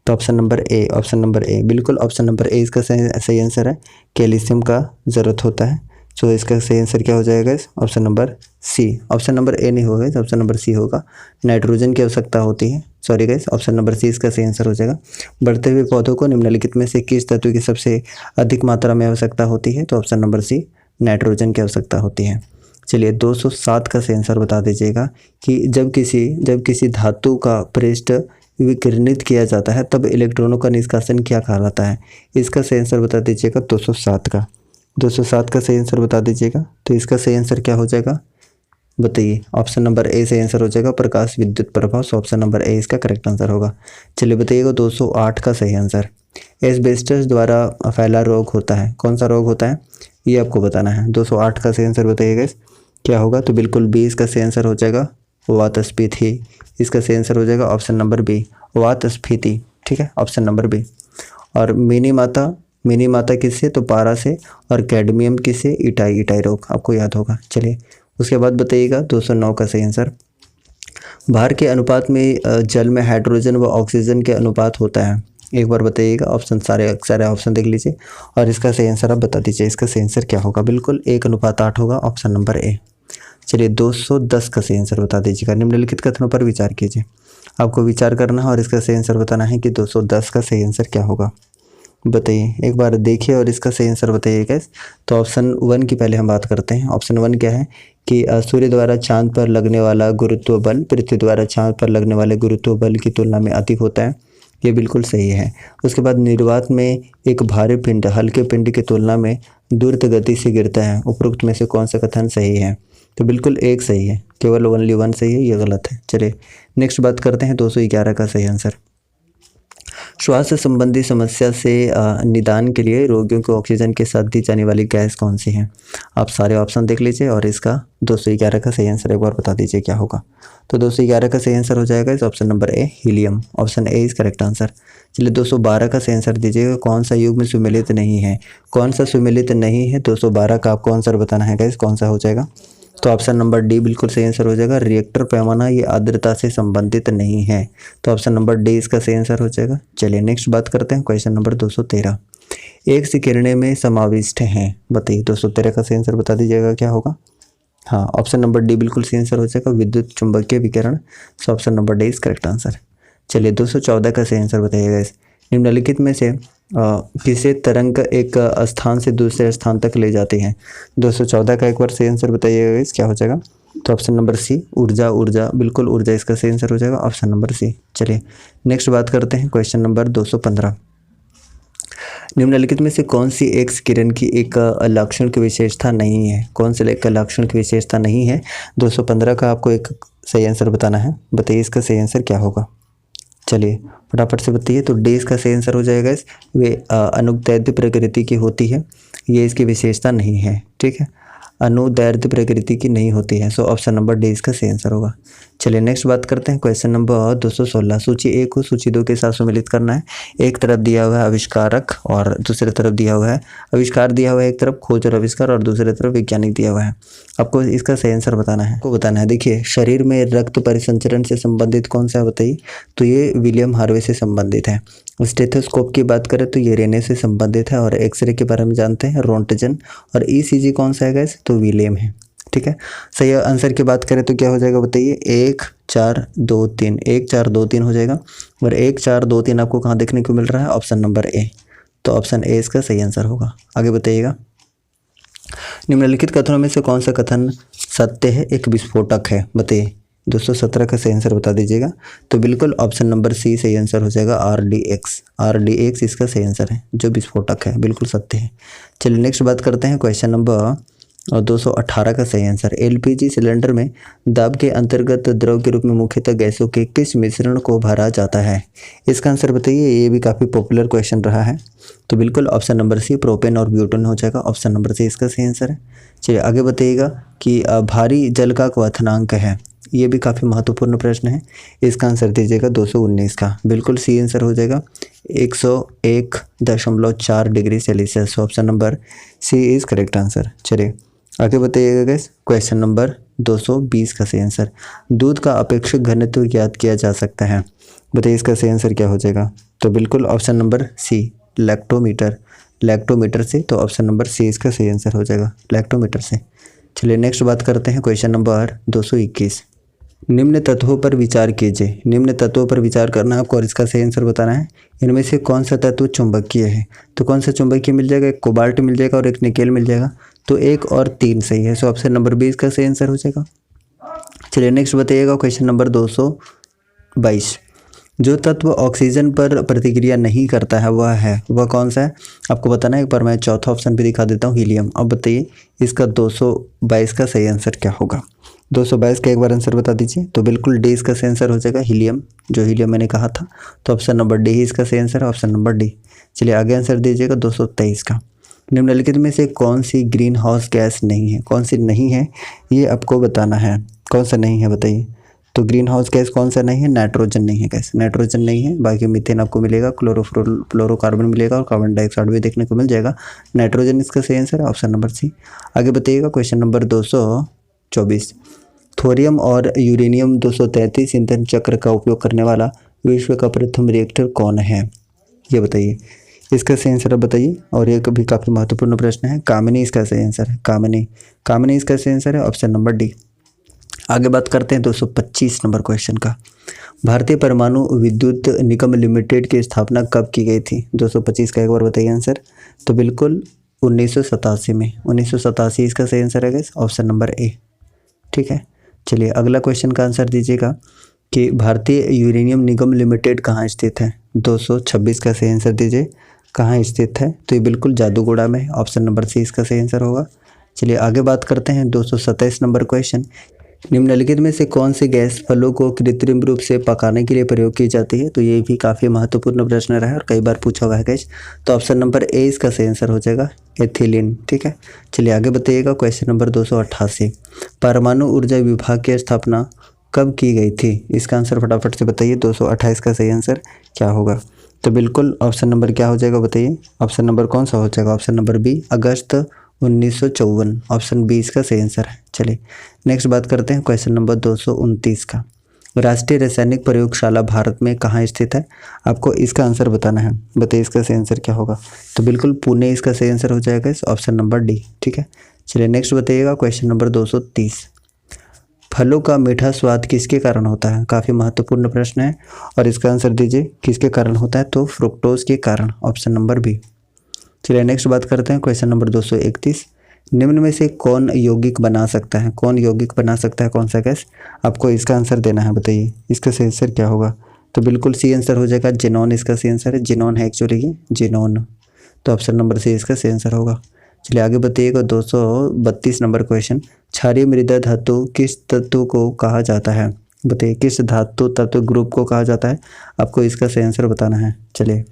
तो ऑप्शन नंबर ए, ऑप्शन नंबर ए, बिल्कुल ऑप्शन नंबर ए इसका सही आंसर है। कैल्शियम का ज़रूरत होता है, तो इसका सही आंसर क्या हो जाएगा, option number C. Option number A नहीं होगा, ऑप्शन नंबर सी होगा। नाइट्रोजन की आवश्यकता होती है, sorry guys, option number C इसका सही आंसर हो जाएगा। बढ़ते हुए पौधों को निम्नलिखित में से किस तत्व की सबसे अधिक मात्रा में आवश्यकता होती है, तो ऑप्शन नंबर सी नाइट्रोजन की आवश्यकता होती है। चलिए 207 का सही आंसर बता दीजिएगा कि जब किसी धातु का पृष्ठ विकिरणित किया जाता है तब इलेक्ट्रॉनों का निष्कासन क्या कहलाता है, इसका सही आंसर बता दीजिएगा। 207 का 207 का सही आंसर बता दीजिएगा। तो इसका सही आंसर क्या हो जाएगा बताइए, ऑप्शन नंबर ए सही आंसर हो जाएगा, प्रकाश विद्युत प्रभाव, सो ऑप्शन नंबर ए इसका करेक्ट आंसर होगा। चलिए बताइएगा 208 का सही आंसर। एस्बेस्टस द्वारा फैला रोग होता है, कौन सा रोग होता है ये आपको बताना है। 208 का सही आंसर बताइएगा क्या होगा, तो बिल्कुल बी इसका सही आंसर हो जाएगा, वातस्फीति, इसका सही आंसर हो जाएगा ऑप्शन नंबर बी, वातस्फीति। ठीक है, ऑप्शन नंबर बी। और मिनी माता किससे, तो पारा से, और कैडमियम किससे, इटाई रोग, आपको याद होगा। चलिए उसके बाद बताइएगा 209 का सही आंसर। भार के अनुपात में जल में हाइड्रोजन व ऑक्सीजन के अनुपात होता है, एक बार बताइएगा। ऑप्शन सारे ऑप्शन देख लीजिए और इसका सही आंसर आप बता दीजिए, इसका सही आंसर क्या होगा, बिल्कुल 1:8 होगा, ऑप्शन नंबर ए। चलिए 210 का सही आंसर बता दीजिएगा। निम्नलिखित कथनों पर विचार कीजिए, आपको विचार करना है और इसका सही आंसर बताना है कि 210 का सही आंसर क्या होगा, बताइए। एक बार देखिए और इसका सही आंसर बताइएगा। तो ऑप्शन 1 की पहले हम बात करते हैं। ऑप्शन 1 क्या है कि सूर्य द्वारा चांद पर लगने वाला गुरुत्व बल पृथ्वी द्वारा चांद पर लगने वाले गुरुत्व बल की तुलना में अधिक होता है, ये बिल्कुल सही है। उसके बाद निर्वात में एक भारी पिंड हल्के पिंड की तुलना में द्रुत गति से गिरता है, उपरोक्त में से कौन सा कथन सही है, तो बिल्कुल एक सही है, केवल ओनली 1 सही है, ये गलत है। चलिए नेक्स्ट बात करते हैं 211 का सही आंसर। श्वास संबंधी समस्या से निदान के लिए रोगियों को ऑक्सीजन के साथ दी जाने वाली गैस कौन सी है? आप सारे ऑप्शन देख लीजिए और इसका 211 का सही आंसर एक बार बता दीजिए क्या होगा। तो 211 का सही आंसर हो जाएगा इस option number A, helium. Option A is correct answer. चलिए 212 का सही आंसर दीजिएगा, कौन सा युग्म सुमेलित नहीं है? कौन सा सुमेलित नहीं है 212 का आपको आंसर बताना है गाइस, कौन सा हो जाएगा? तो ऑप्शन नंबर डी बिल्कुल सही आंसर हो जाएगा। रिएक्टर पैमाना ये आर्द्रता से संबंधित नहीं है, तो ऑप्शन नंबर डी इसका सही आंसर हो जाएगा। चलिए नेक्स्ट बात करते हैं क्वेश्चन नंबर 213। एक सी किरणें में समाविष्ट हैं, बताइए 213 का सही आंसर बता दीजिएगा क्या होगा। हाँ, ऑप्शन नंबर डी बिल्कुल सही आंसर हो जाएगा, विद्युत चुंबकीय विकिरण। सो option number D is correct answer. चलिए 214 का सही आंसर बताइएगा। इस निम्नलिखित में से किसे तरंग एक स्थान से दूसरे स्थान तक ले जाती है? 214 का एक बार सही आंसर बताइएगा इस क्या हो जाएगा। तो ऑप्शन नंबर सी, ऊर्जा। ऊर्जा बिल्कुल ऊर्जा इसका सही आंसर हो जाएगा, ऑप्शन नंबर सी। चलिए नेक्स्ट बात करते हैं क्वेश्चन नंबर 215। निम्नलिखित में से कौन सी एक्स किरण की एक लाक्षणिक विशेषता नहीं है? कौन सी एक लाक्षणिक विशेषता नहीं है? 215 का आपको एक सही आंसर बताना है, बताइए इसका सही आंसर क्या होगा। चलिए फटाफट से बताइए। तो डी इसका सही आंसर हो जाएगा। इस वे अनुदैर्ध्य प्रकृति की होती है, ये इसकी विशेषता नहीं है, ठीक है, अनुदैर्ध्य प्रकृति की नहीं होती है। सो ऑप्शन नंबर डी इसका सही आंसर होगा। चलिए नेक्स्ट बात करते हैं क्वेश्चन नंबर 216। सूची 1 को सूची 2 के साथ सम्मिलित करना है। एक तरफ दिया हुआ है आविष्कारक और दूसरी तरफ दिया हुआ है आविष्कार, दिया हुआ है एक तरफ खोज और आविष्कार और दूसरी तरफ वैज्ञानिक दिया हुआ है। आपको इसका सही आंसर बताना है। आपको बताना है, देखिए शरीर में रक्त परिसंचरण से संबंधित कौन सा बताइए? तो ये विलियम हार्वे से संबंधित है। स्टेथोस्कोप की बात करें तो ये रेने से संबंधित है और एक्सरे के बारे में जानते हैं रोंटजन। और ईसीजी कौन सा है गाइस? तो विलियम है, ठीक है। सही आंसर की बात करें तो क्या हो जाएगा बताइए? 1 4 2 3, 1 4 2 3 हो जाएगा। और 1 4 2 3 आपको कहाँ देखने को मिल रहा है? ऑप्शन नंबर ए। तो ऑप्शन ए इसका सही आंसर होगा। आगे बताइएगा। निम्नलिखित कथनों में से कौन सा कथन सत्य है, एक विस्फोटक है? बताइए 217 का सही आंसर बता दीजिएगा। तो बिल्कुल ऑप्शन नंबर सी सही आंसर हो जाएगा, RDX। RDX इसका सही आंसर है, जो विस्फोटक है, बिल्कुल सत्य है। चलिए नेक्स्ट बात करते हैं क्वेश्चन नंबर 218 का सही आंसर। LPG सिलेंडर में दाब के अंतर्गत द्रव के रूप में मुख्यतः गैसों के किस मिश्रण को भरा जाता है? इसका आंसर बताइए, ये भी काफ़ी पॉपुलर क्वेश्चन रहा है। तो बिल्कुल ऑप्शन नंबर सी, प्रोपेन और ब्यूटेन हो जाएगा, ऑप्शन नंबर सी इसका सही आंसर है। चलिए आगे बताइएगा कि भारी जल का क्वथनांक है, ये भी काफ़ी महत्वपूर्ण प्रश्न है। इसका आंसर दीजिएगा 219 का, बिल्कुल सी आंसर हो जाएगा 101.4 degree Celsius. Option number C is correct answer. चलिए आगे बताइएगा गाइस, क्वेश्चन नंबर 220 का सही आंसर। दूध का अपेक्षित घनत्व ज्ञात किया जा सकता है, बताइए इसका सही आंसर क्या हो जाएगा। तो बिल्कुल option number C, lactometer. Lactometer से, तो ऑप्शन नंबर सी इसका सही आंसर हो जाएगा, लैक्टोमीटर से। चलिए नेक्स्ट बात करते हैं क्वेश्चन नंबर 221। निम्न तत्वों पर विचार कीजिए। निम्न तत्वों पर विचार करना है आपको और इसका सही आंसर बताना है। इनमें से कौन सा तत्व चुंबकीय है? तो कौन सा चुंबकीय मिल जाएगा? एक कोबाल्ट मिल जाएगा और एक निकेल मिल जाएगा। तो 1 और 3 सही है, सो ऑप्शन नंबर 20 का सही आंसर हो जाएगा। चलिए नेक्स्ट बताइएगा क्वेश्चन नंबर 222। जो तत्व ऑक्सीजन पर प्रतिक्रिया नहीं करता है वह कौन सा है? आपको बताना है। एक बार मैं चौथा ऑप्शन भी दिखा देता हूँ, हीलियम। अब बताइए इसका 222 का सही आंसर क्या होगा। 222 का एक बार आंसर बता दीजिए। तो बिल्कुल डी इसका सही आंसर हो जाएगा, हीलियम, जो हीलियम मैंने कहा था। तो ऑप्शन नंबर डी ही इसका सही आंसर है, ऑप्शन नंबर डी। चलिए आगे आंसर दीजिएगा 223 का। निम्नलिखित में से कौन सी ग्रीन हाउस गैस नहीं है? कौन सी नहीं है ये आपको बताना है। कौन सा नहीं है बताइए। तो ग्रीन हाउस गैस कौन सा नहीं है? नाइट्रोजन नहीं है गैस, नाइट्रोजन नहीं है। बाकी मीथेन आपको मिलेगा, क्लोरोकार्बन मिलेगा और कार्बन डाइऑक्साइड भी देखने को मिल जाएगा। नाइट्रोजन इसका सही आंसर है, ऑप्शन नंबर सी। आगे बताइएगा क्वेश्चन नंबर 224। थोरियम और यूरेनियम 233 ईंधन चक्र का उपयोग करने वाला विश्व का प्रथम रिएक्टर कौन है? ये बताइए, इसका सही आंसर बताइए। और ये भी काफ़ी महत्वपूर्ण प्रश्न है। कामिनी इसका सही आंसर है, कामिनी इसका सही आंसर है, ऑप्शन नंबर डी। आगे बात करते हैं 225 नंबर क्वेश्चन का। भारतीय परमाणु विद्युत निगम लिमिटेड की स्थापना कब की गई थी? 225 का एक बार बताइए आंसर। तो बिल्कुल 1987 में, 1987 इसका सही आंसर है गाइस, ऑप्शन नंबर ए, ठीक है। चलिए अगला क्वेश्चन का आंसर दीजिएगा कि भारतीय यूरेनियम निगम लिमिटेड कहाँ स्थित है? 226 का सही आंसर दीजिए, कहाँ स्थित है? तो ये बिल्कुल जादूगोड़ा में, ऑप्शन नंबर सी इसका सही आंसर होगा। चलिए आगे बात करते हैं 227 नंबर क्वेश्चन। निम्नलिखित में से कौन सी गैस फलों को कृत्रिम रूप से पकाने के लिए प्रयोग की जाती है? तो ये भी काफ़ी महत्वपूर्ण प्रश्न रहा है और कई बार पूछा हुआ है गैस। तो ऑप्शन नंबर ए इसका सही आंसर हो जाएगा, एथिलीन। ठीक है, चलिए आगे बताइएगा। क्वेश्चन नंबर 288, परमाणु ऊर्जा विभाग की स्थापना कब की गई थी? इसका आंसर फटाफट से बताइए। 228 का सही आंसर क्या होगा? तो बिल्कुल ऑप्शन नंबर क्या हो जाएगा बताइए। ऑप्शन नंबर कौन सा हो जाएगा? ऑप्शन नंबर बी, अगस्त 1954। ऑप्शन बी इसका सही आंसर है। चलिए नेक्स्ट बात करते हैं क्वेश्चन नंबर 229 का। राष्ट्रीय रासायनिक प्रयोगशाला भारत में कहाँ स्थित है? आपको इसका आंसर बताना है। बताइए इसका सही आंसर क्या होगा? तो बिल्कुल पुणे इसका सही आंसर हो जाएगा, इस ऑप्शन नंबर डी। ठीक है, चलिए नेक्स्ट बताइएगा क्वेश्चन नंबर 230, फलों का मीठा स्वाद किसके कारण होता है? काफ़ी महत्वपूर्ण प्रश्न है और इसका आंसर दीजिए किसके कारण होता है? तो फ्रुक्टोज के कारण, ऑप्शन नंबर बी। चलिए नेक्स्ट बात करते हैं क्वेश्चन नंबर 231, निम्न में से कौन यौगिक बना सकता है? कौन यौगिक बना सकता है? कौन सा गैस? आपको इसका आंसर देना है। बताइए इसका सही आंसर क्या होगा? तो बिल्कुल सी आंसर हो जाएगा, जिनोन इसका सही आंसर है। जिनोन है एक्चुअली ये, जिनोन। तो ऑप्शन नंबर सी इसका सही आंसर होगा। चलिए आगे बताइएगा 232 नंबर क्वेश्चन, क्षारीय मृदा धातु किस तत्व को कहा जाता है? बताइए किस धातु तत्व ग्रुप को कहा जाता है? आपको इसका सही आंसर बताना है। चलिए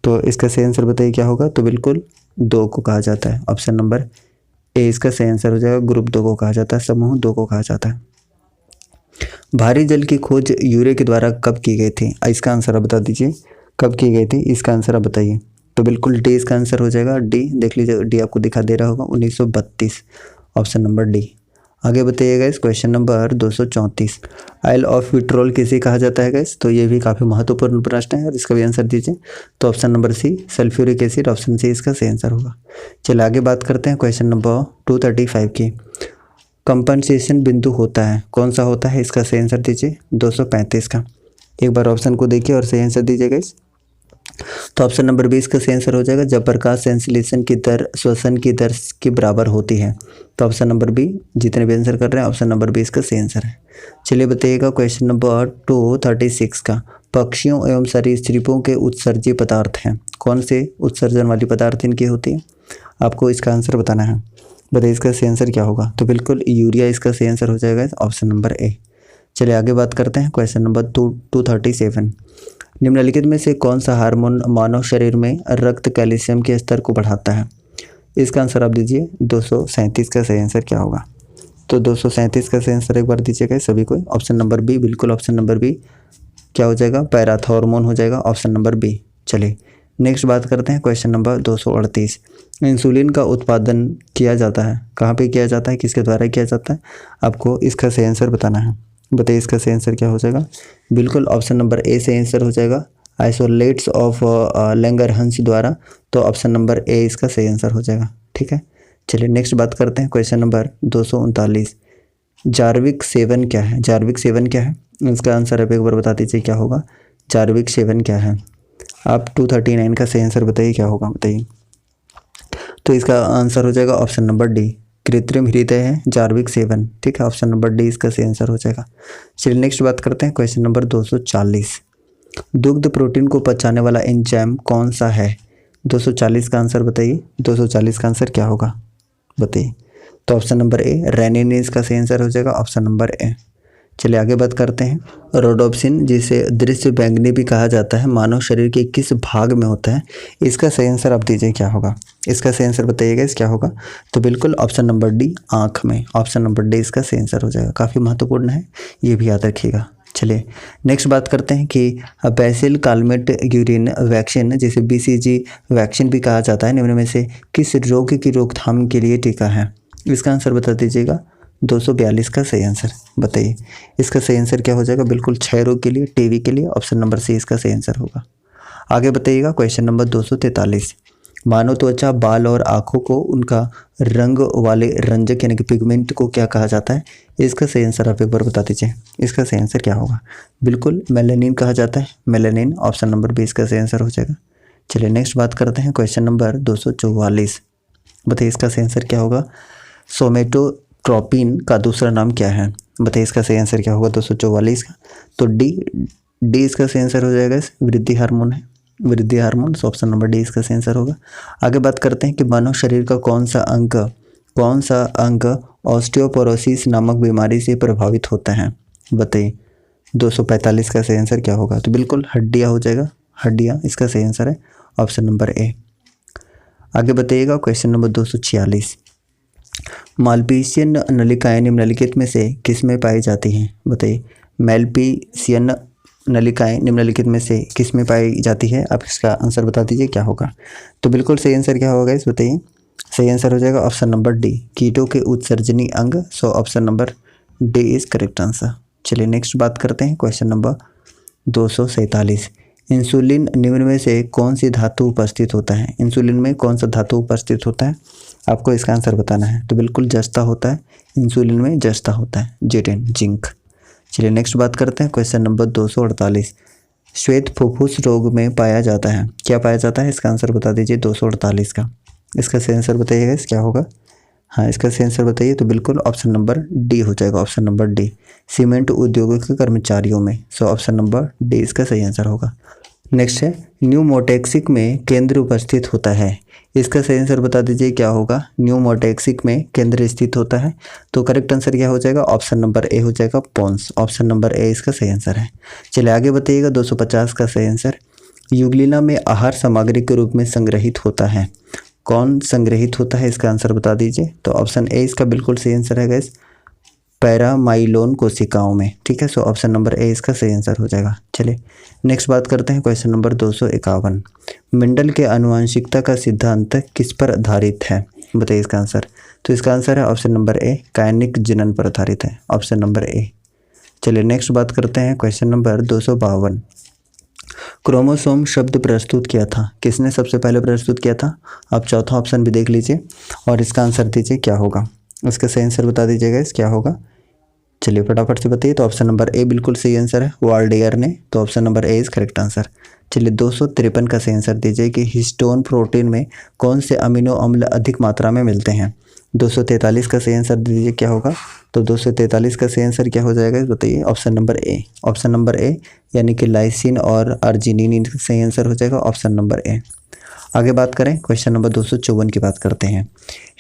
तो इसका सही आंसर बताइए क्या होगा? तो बिल्कुल 2 को कहा जाता है, ऑप्शन नंबर ए इसका सही आंसर हो जाएगा। ग्रुप 2 को कहा जाता है, समूह 2 को कहा जाता है। भारी जल की खोज यूरे के द्वारा कब की गई थी? इसका आंसर आप बता दीजिए, कब की गई थी? इसका आंसर आप बताइए। तो बिल्कुल डी इसका आंसर हो जाएगा, डी। देख लीजिए डी आपको दिखा दे रहा होगा, 1932, ऑप्शन नंबर डी। आगे बताइएगा इस question number 234, oil of vitriol किसे कहा जाता है गैस? तो ये भी काफ़ी महत्वपूर्ण प्रश्न है और इसका भी आंसर दीजिए। तो option number C, sulphuric acid, option C इसका सही आंसर होगा। चलिए आगे बात करते हैं क्वेश्चन नंबर 235 की। कंपनसेशन बिंदु होता है, कौन सा होता है? इसका सही आंसर दीजिए। 235 का। एक बार ऑप्शन को देखिए और सही आंसर दीजिएगा इस। तो ऑप्शन नंबर 20 का सही आंसर हो जाएगा, जब प्रकाश संश्लेषण की दर श्वसन की दर के बराबर होती है। तो ऑप्शन नंबर बी, जितने भी आंसर कर रहे हैं ऑप्शन नंबर 20 का सही आंसर है। चलिए बताइएगा क्वेश्चन नंबर 236 का, पक्षियों एवं सरीसृपों के उत्सर्जी पदार्थ हैं, कौन से उत्सर्जन वाली पदार्थ इनकी होती है? आपको इसका आंसर बताना है। बताइए इसका सही आंसर क्या होगा? तो बिल्कुल यूरिया इसका सही आंसर हो जाएगा, ऑप्शन नंबर ए। चलिए आगे बात करते हैं क्वेश्चन नंबर 237, निम्नलिखित में से कौन सा हार्मोन मानव शरीर में रक्त कैल्शियम के स्तर को बढ़ाता है? इसका आंसर आप दीजिए। 237 का सही आंसर क्या होगा? तो 237 का सही आंसर एक बार दीजिएगा सभी को। ऑप्शन नंबर बी, बिल्कुल ऑप्शन नंबर बी क्या हो जाएगा? पैराथॉर्मोन हो जाएगा, ऑप्शन नंबर बी। चलिए नेक्स्ट बात करते हैं क्वेश्चन नंबर 238, इंसुलिन का उत्पादन किया जाता है, कहाँ पे किया जाता है, किसके द्वारा किया जाता है? आपको इसका सही आंसर बताना है। बताइए इसका सही आंसर क्या हो जाएगा? बिल्कुल ऑप्शन नंबर ए सही आंसर हो जाएगा, आइसोलेट्स ऑफ लैंगरहंस द्वारा। तो ऑप्शन नंबर ए इसका सही आंसर हो जाएगा। ठीक है, चलिए नेक्स्ट बात करते हैं क्वेश्चन नंबर 239, जार्विक सेवन क्या है? जार्विक सेवन क्या है? इसका आंसर आप एक बार बता दीजिए क्या होगा? जार्विक सेवन क्या है? आप 239 का सही आंसर बताइए क्या होगा? बताइए। तो इसका आंसर हो जाएगा ऑप्शन नंबर डी, कृत्रिम हृदय है जार्विक सेवन। ठीक है, ऑप्शन नंबर डी इसका सही आंसर हो जाएगा। चलिए नेक्स्ट बात करते हैं क्वेश्चन नंबर 240, दुग्ध प्रोटीन को पचाने वाला एंजाइम कौन सा है? 240 का आंसर बताइए। 240 का आंसर क्या होगा? बताइए। तो ऑप्शन नंबर ए, रेनिन इसका सही आंसर हो जाएगा, ऑप्शन नंबर ए। चलिए आगे बात करते हैं, रोडोप्सिन जिसे दृश्य बैंगनी भी कहा जाता है मानव शरीर के किस भाग में होता है? इसका सही आंसर आप दीजिए क्या होगा? इसका सही आंसर बताइएगा इस क्या होगा? तो बिल्कुल ऑप्शन नंबर डी, आँख में, ऑप्शन नंबर डी इसका सही आंसर हो जाएगा। काफ़ी महत्वपूर्ण है, ये भी याद रखिएगा। चलिए नेक्स्ट बात करते हैं कि बैसिल कालमेट यूरिन वैक्सीन जिसे BCG वैक्सीन भी कहा जाता है, निम्न में से किस रोग की रोकथाम के लिए टीका है? इसका आंसर बता दीजिएगा। 242 का सही आंसर बताइए। इसका सही आंसर क्या हो जाएगा? बिल्कुल क्षय रोग के लिए, टीबी के लिए, ऑप्शन नंबर सी इसका सही आंसर होगा। आगे बताइएगा क्वेश्चन नंबर 243, मानव त्वचा, बाल और आँखों को उनका रंग वाले रंजक यानी कि पिगमेंट को क्या कहा जाता है? इसका सही आंसर आप एक बार बता दीजिए। इसका सही आंसर क्या होगा? बिल्कुल मेलानिन कहा जाता है, मेलानिन, ऑप्शन नंबर बी इसका सही आंसर हो जाएगा। चलिए नेक्स्ट बात करते हैं क्वेश्चन नंबर 244, बताइए इसका सही आंसर क्या होगा? सोमेटोट्रोपिन का दूसरा नाम क्या है? बताइए इसका सही आंसर क्या होगा? 244 का। तो डी इसका सही आंसर हो जाएगा, वृद्धि हार्मोन है, वृद्धि हार्मोन, ऑप्शन नंबर डी इसका सही आंसर होगा। आगे बात करते हैं कि मानव शरीर का कौन सा अंग कौन सा अंग ऑस्टियोपोरोसिस नामक बीमारी से प्रभावित होता है? बताइए 245 का सही आंसर क्या होगा? तो बिल्कुल हड्डियाँ हो जाएगा, हड्डियाँ इसका सही आंसर है, ऑप्शन नंबर ए। आगे बताइएगा क्वेश्चन नंबर 246। मालपीसियन नलिकाएं निम्नलिखित में से किस में पाई जाती हैं? बताइए मालपीसियन नलिकाएं निम्नलिखित में से किस में पाई जाती है? आप इसका आंसर बता दीजिए क्या होगा? तो बिल्कुल सही आंसर क्या होगा इस बताइए? सही आंसर हो जाएगा ऑप्शन नंबर डी, कीटों के उत्सर्जनी अंग। सो option number D is correct answer. चलिए नेक्स्ट बात करते हैं क्वेश्चन नंबर 247। इंसुलिन निम्न में से कौन सी धातु उपस्थित होता है? इंसुलिन में कौन सा धातु उपस्थित होता है? आपको इसका आंसर बताना है। तो बिल्कुल जस्ता होता है, इंसुलिन में जस्ता होता है, जेटेन जिंक। चलिए नेक्स्ट बात करते हैं क्वेश्चन नंबर 248। श्वेत फुफ्फुस रोग में पाया जाता है, क्या पाया जाता है? इसका आंसर बता दीजिए 248 का। इसका सही आंसर बताइएगा इस क्या होगा? हाँ इसका सही आंसर बताइए। तो बिल्कुल ऑप्शन नंबर डी हो जाएगा, ऑप्शन नंबर डी, सीमेंट उद्योगों के कर्मचारियों में। सो ऑप्शन नंबर डी इसका सही आंसर होगा। नेक्स्ट है न्यूमोटैक्सिक में केंद्र उपस्थित होता है, इसका सही आंसर बता दीजिए क्या होगा? न्यूमोटैक्सिक में केंद्र स्थित होता है, तो करेक्ट आंसर क्या हो जाएगा? ऑप्शन नंबर ए हो जाएगा, पोन्स। ऑप्शन नंबर ए इसका सही आंसर है। चलिए आगे बताइएगा 250 का सही आंसर। युगलिना में आहार सामग्री के रूप में संग्रहित होता है, कौन संग्रहित होता है? इसका आंसर बता दीजिए। तो ऑप्शन ए इसका बिल्कुल सही आंसर है गाइस, पैरामाइलोन कोशिकाओं में। ठीक है, सो ऑप्शन नंबर ए इसका सही आंसर हो जाएगा। चलिए नेक्स्ट बात करते हैं क्वेश्चन नंबर 251। मेंडल के आनुवंशिकता का सिद्धांत किस पर आधारित है? बताइए इसका आंसर। तो इसका आंसर है ऑप्शन नंबर ए, कायनिक जनन पर आधारित है, ऑप्शन नंबर ए। चलिए नेक्स्ट बात करते हैं क्वेश्चन नंबर 252। क्रोमोसोम शब्द प्रस्तुत किया था, किसने सबसे पहले प्रस्तुत किया था? आप चौथा ऑप्शन भी देख लीजिए और इसका आंसर दीजिए क्या होगा? इसका सही आंसर बता दीजिएगा इस क्या होगा? चलिए फटाफट से बताइए। तो ऑप्शन नंबर ए बिल्कुल सही आंसर है, वाल्डेयर ने। तो option number A is correct answer. चलिए 253 का सही आंसर दीजिए कि हिस्टोन प्रोटीन में कौन से अमीनो अम्ल अधिक मात्रा में मिलते हैं? 243 का सही आंसर दीजिए क्या होगा? तो 243 का सही आंसर क्या हो जाएगा बताइए? ऑप्शन नंबर ए, ऑप्शन नंबर ए यानी कि लाइसिन और अर्जिनिन, इनका सही आंसर हो जाएगा ऑप्शन नंबर ए। आगे बात करें क्वेश्चन नंबर 254 की बात करते हैं।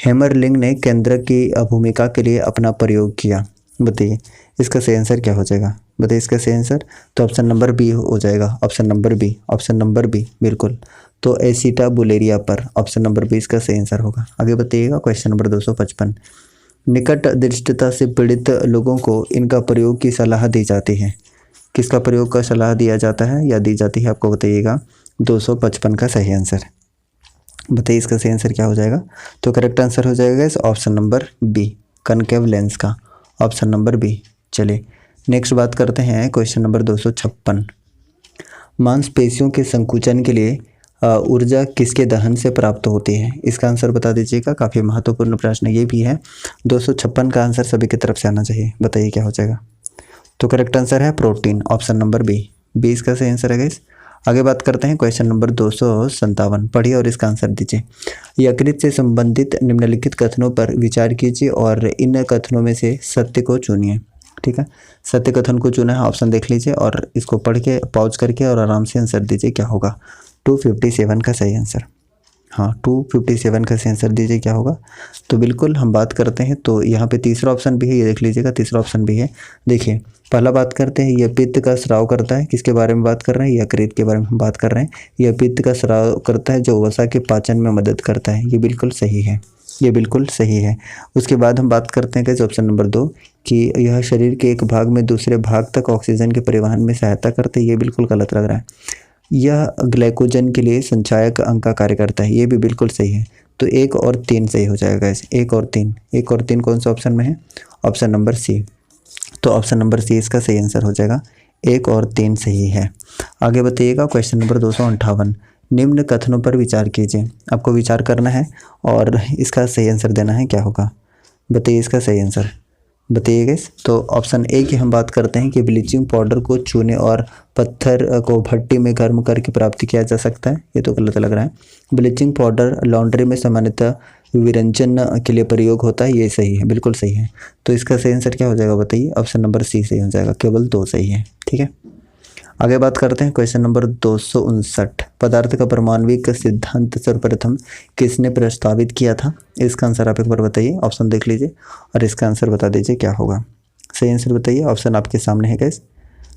हेमरलिंग ने केंद्र की भूमिका के लिए अपना प्रयोग किया, बताइए इसका सही आंसर क्या हो जाएगा? बताइए इसका सही आंसर। तो ऑप्शन नंबर बी हो जाएगा, option number B, option number B बिल्कुल। तो एसिटाबुलेरिया पर, ऑप्शन नंबर बी इसका सही आंसर होगा। आगे बताइएगा क्वेश्चन नंबर 255। निकट दृष्टिता से पीड़ित लोगों को इनका प्रयोग की सलाह दी जाती है, किसका प्रयोग का सलाह दिया जाता है या दी जाती है? आपको बताइएगा 255 का सही आंसर। बताइए इसका सही आंसर क्या हो जाएगा? तो करेक्ट आंसर हो जाएगा इस option number B, concave lens का, ऑप्शन नंबर बी। चलिए नेक्स्ट बात करते हैं क्वेश्चन नंबर 256। मांसपेशियों के संकुचन के लिए ऊर्जा किसके दहन से प्राप्त होती है? इसका आंसर बता दीजिएगा, काफ़ी महत्वपूर्ण प्रश्न ये भी है। 256 का आंसर सभी की तरफ से आना चाहिए। बताइए क्या हो जाएगा? तो करेक्ट आंसर है protein, option number B, B इसका सही आंसर है गाइस। आगे बात करते हैं क्वेश्चन नंबर 257, पढ़िए और इसका आंसर दीजिए। यकृत से संबंधित निम्नलिखित कथनों पर विचार कीजिए और इन कथनों में से सत्य को चुनिए। ठीक है, सत्य कथन को चुना है, ऑप्शन देख लीजिए और इसको पढ़ के पॉज करके और आराम से आंसर दीजिए क्या होगा? 257 का सही आंसर। हाँ 257 का सही आंसर दीजिए क्या होगा? तो बिल्कुल हम बात करते हैं तो यहाँ पे तीसरा ऑप्शन भी है, ये देख लीजिएगा तीसरा ऑप्शन भी है। देखिए पहला बात करते हैं, यह पित्त का स्राव करता है, किसके बारे में बात कर रहे हैं? यकृत के बारे में हम बात कर रहे हैं। यह पित्त का स्राव करता है जो वसा के पाचन में मदद करता है, ये बिल्कुल सही है, ये बिल्कुल सही है। उसके बाद हम बात करते हैं कैसे ऑप्शन नंबर 2 कि यह शरीर के एक भाग में दूसरे भाग तक ऑक्सीजन के परिवहन में सहायता करते हैं, ये बिल्कुल गलत लग रहा है। यह ग्लाइकोजन के लिए संचायक अंग का कार्य करता है, ये भी बिल्कुल सही है। तो 1 और 3 सही हो जाएगा ऐसे, 1 और 3, 1 और 3 कौन सा ऑप्शन में है? Option number C. तो ऑप्शन नंबर सी इसका सही आंसर हो जाएगा, 1 और 3 सही है। आगे बताइएगा क्वेश्चन नंबर 258। निम्न कथनों पर विचार कीजिए, आपको विचार करना है और इसका सही आंसर देना है क्या होगा? बताइए इसका सही आंसर बताइएगा। तो ऑप्शन ए की हम बात करते हैं कि ब्लीचिंग पाउडर को चूने और पत्थर को भट्टी में गर्म करके प्राप्त किया जा सकता है, ये तो गलत लग रहा है। ब्लीचिंग पाउडर लॉन्ड्री में सामान्यतः विरंजन के लिए प्रयोग होता है, ये सही है, बिल्कुल सही है। तो इसका सही आंसर क्या हो जाएगा बताइए? ऑप्शन नंबर सी सही हो जाएगा, केवल 2 सही है। ठीक है, आगे बात करते हैं क्वेश्चन नंबर 259। पदार्थ का परमाणविक सिद्धांत सर्वप्रथम किसने प्रस्तावित किया था? इसका आंसर आप एक बार बताइए, ऑप्शन देख लीजिए और इसका आंसर बता दीजिए क्या होगा। सही आंसर बताइए, ऑप्शन आपके सामने है गाइस।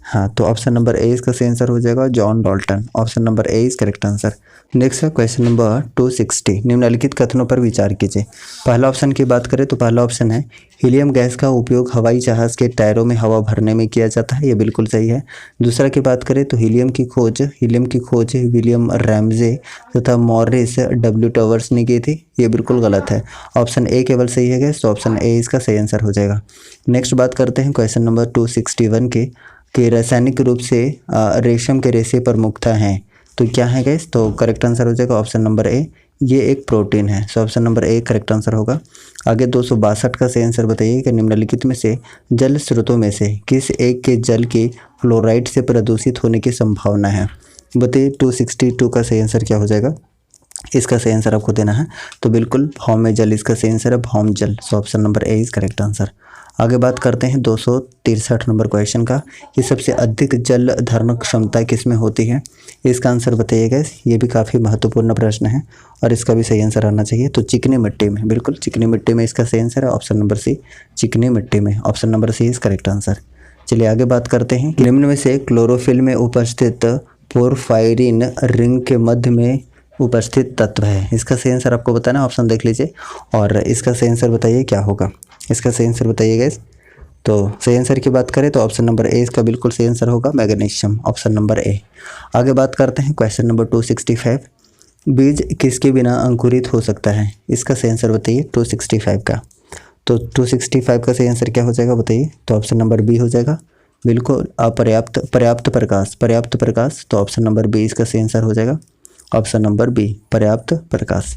हाँ, तो ऑप्शन नंबर ए इसका सही आंसर हो जाएगा John Dalton. Option number A is correct answer. Next है क्वेश्चन नंबर 260। निम्नलिखित कथनों पर विचार कीजिए। पहला ऑप्शन की बात करें तो पहला ऑप्शन है हीलियम गैस का उपयोग हवाई जहाज के टायरों में हवा भरने में किया जाता है, ये बिल्कुल सही है। दूसरा की बात करें तो हीलियम की खोज विलियम रैमजे तथा मॉरिस डब्ल्यू टॉवर्स ने की थी, ये बिल्कुल गलत है। ऑप्शन ए केवल सही है गैस, तो ऑप्शन ए इसका सही आंसर हो जाएगा। नेक्स्ट बात करते हैं क्वेश्चन नंबर 261 के रासायनिक रूप से रेशम के रेशे प्रमुखता हैं, तो क्या है गैस? तो करेक्ट आंसर हो जाएगा ऑप्शन नंबर ए, ये एक प्रोटीन है। So option number A correct answer होगा। आगे 262 का सही आंसर बताइए कि निम्नलिखित में से जल स्रोतों में से किस एक के जल के फ्लोराइड से प्रदूषित होने की संभावना है? बताइए 262 का सही आंसर क्या हो जाएगा? इसका सही आंसर आपको देना है, तो बिल्कुल भौम जल इसका सही आंसर है, भौम जल। सो option number A is correct answer. आगे बात करते हैं 263 नंबर क्वेश्चन का कि सबसे अधिक जल धारण क्षमता किसमें होती है? इसका आंसर बताइएगा। ये भी काफ़ी महत्वपूर्ण प्रश्न है और इसका भी सही आंसर आना चाहिए। तो चिकनी मिट्टी में, बिल्कुल चिकनी मिट्टी में इसका सही आंसर है ऑप्शन नंबर सी, चिकनी मिट्टी में। Option number C is correct answer. चलिए आगे बात करते हैं। निम्न में से क्लोरोफिल में उपस्थित पोरफायरिन रिंग के मध्य में उपस्थित तत्व है, इसका सही आंसर आपको बताना है। ऑप्शन देख लीजिए और इसका सही आंसर बताइए क्या होगा। इसका सही आंसर बताइएगा। तो सही आंसर की बात करें तो ऑप्शन नंबर ए इसका बिल्कुल सही आंसर होगा, मैग्नीशियम। ऑप्शन नंबर ए। आगे बात करते हैं क्वेश्चन नंबर 265। बीज किसके बिना अंकुरित हो सकता है? इसका सही आंसर बताइए 265 का। तो 265 का सही आंसर क्या हो जाएगा बताइए? तो ऑप्शन नंबर बी हो जाएगा, बिल्कुल पर्याप्त प्रकाश। तो ऑप्शन नंबर बी इसका सही आंसर हो जाएगा, ऑप्शन नंबर बी पर्याप्त प्रकाश।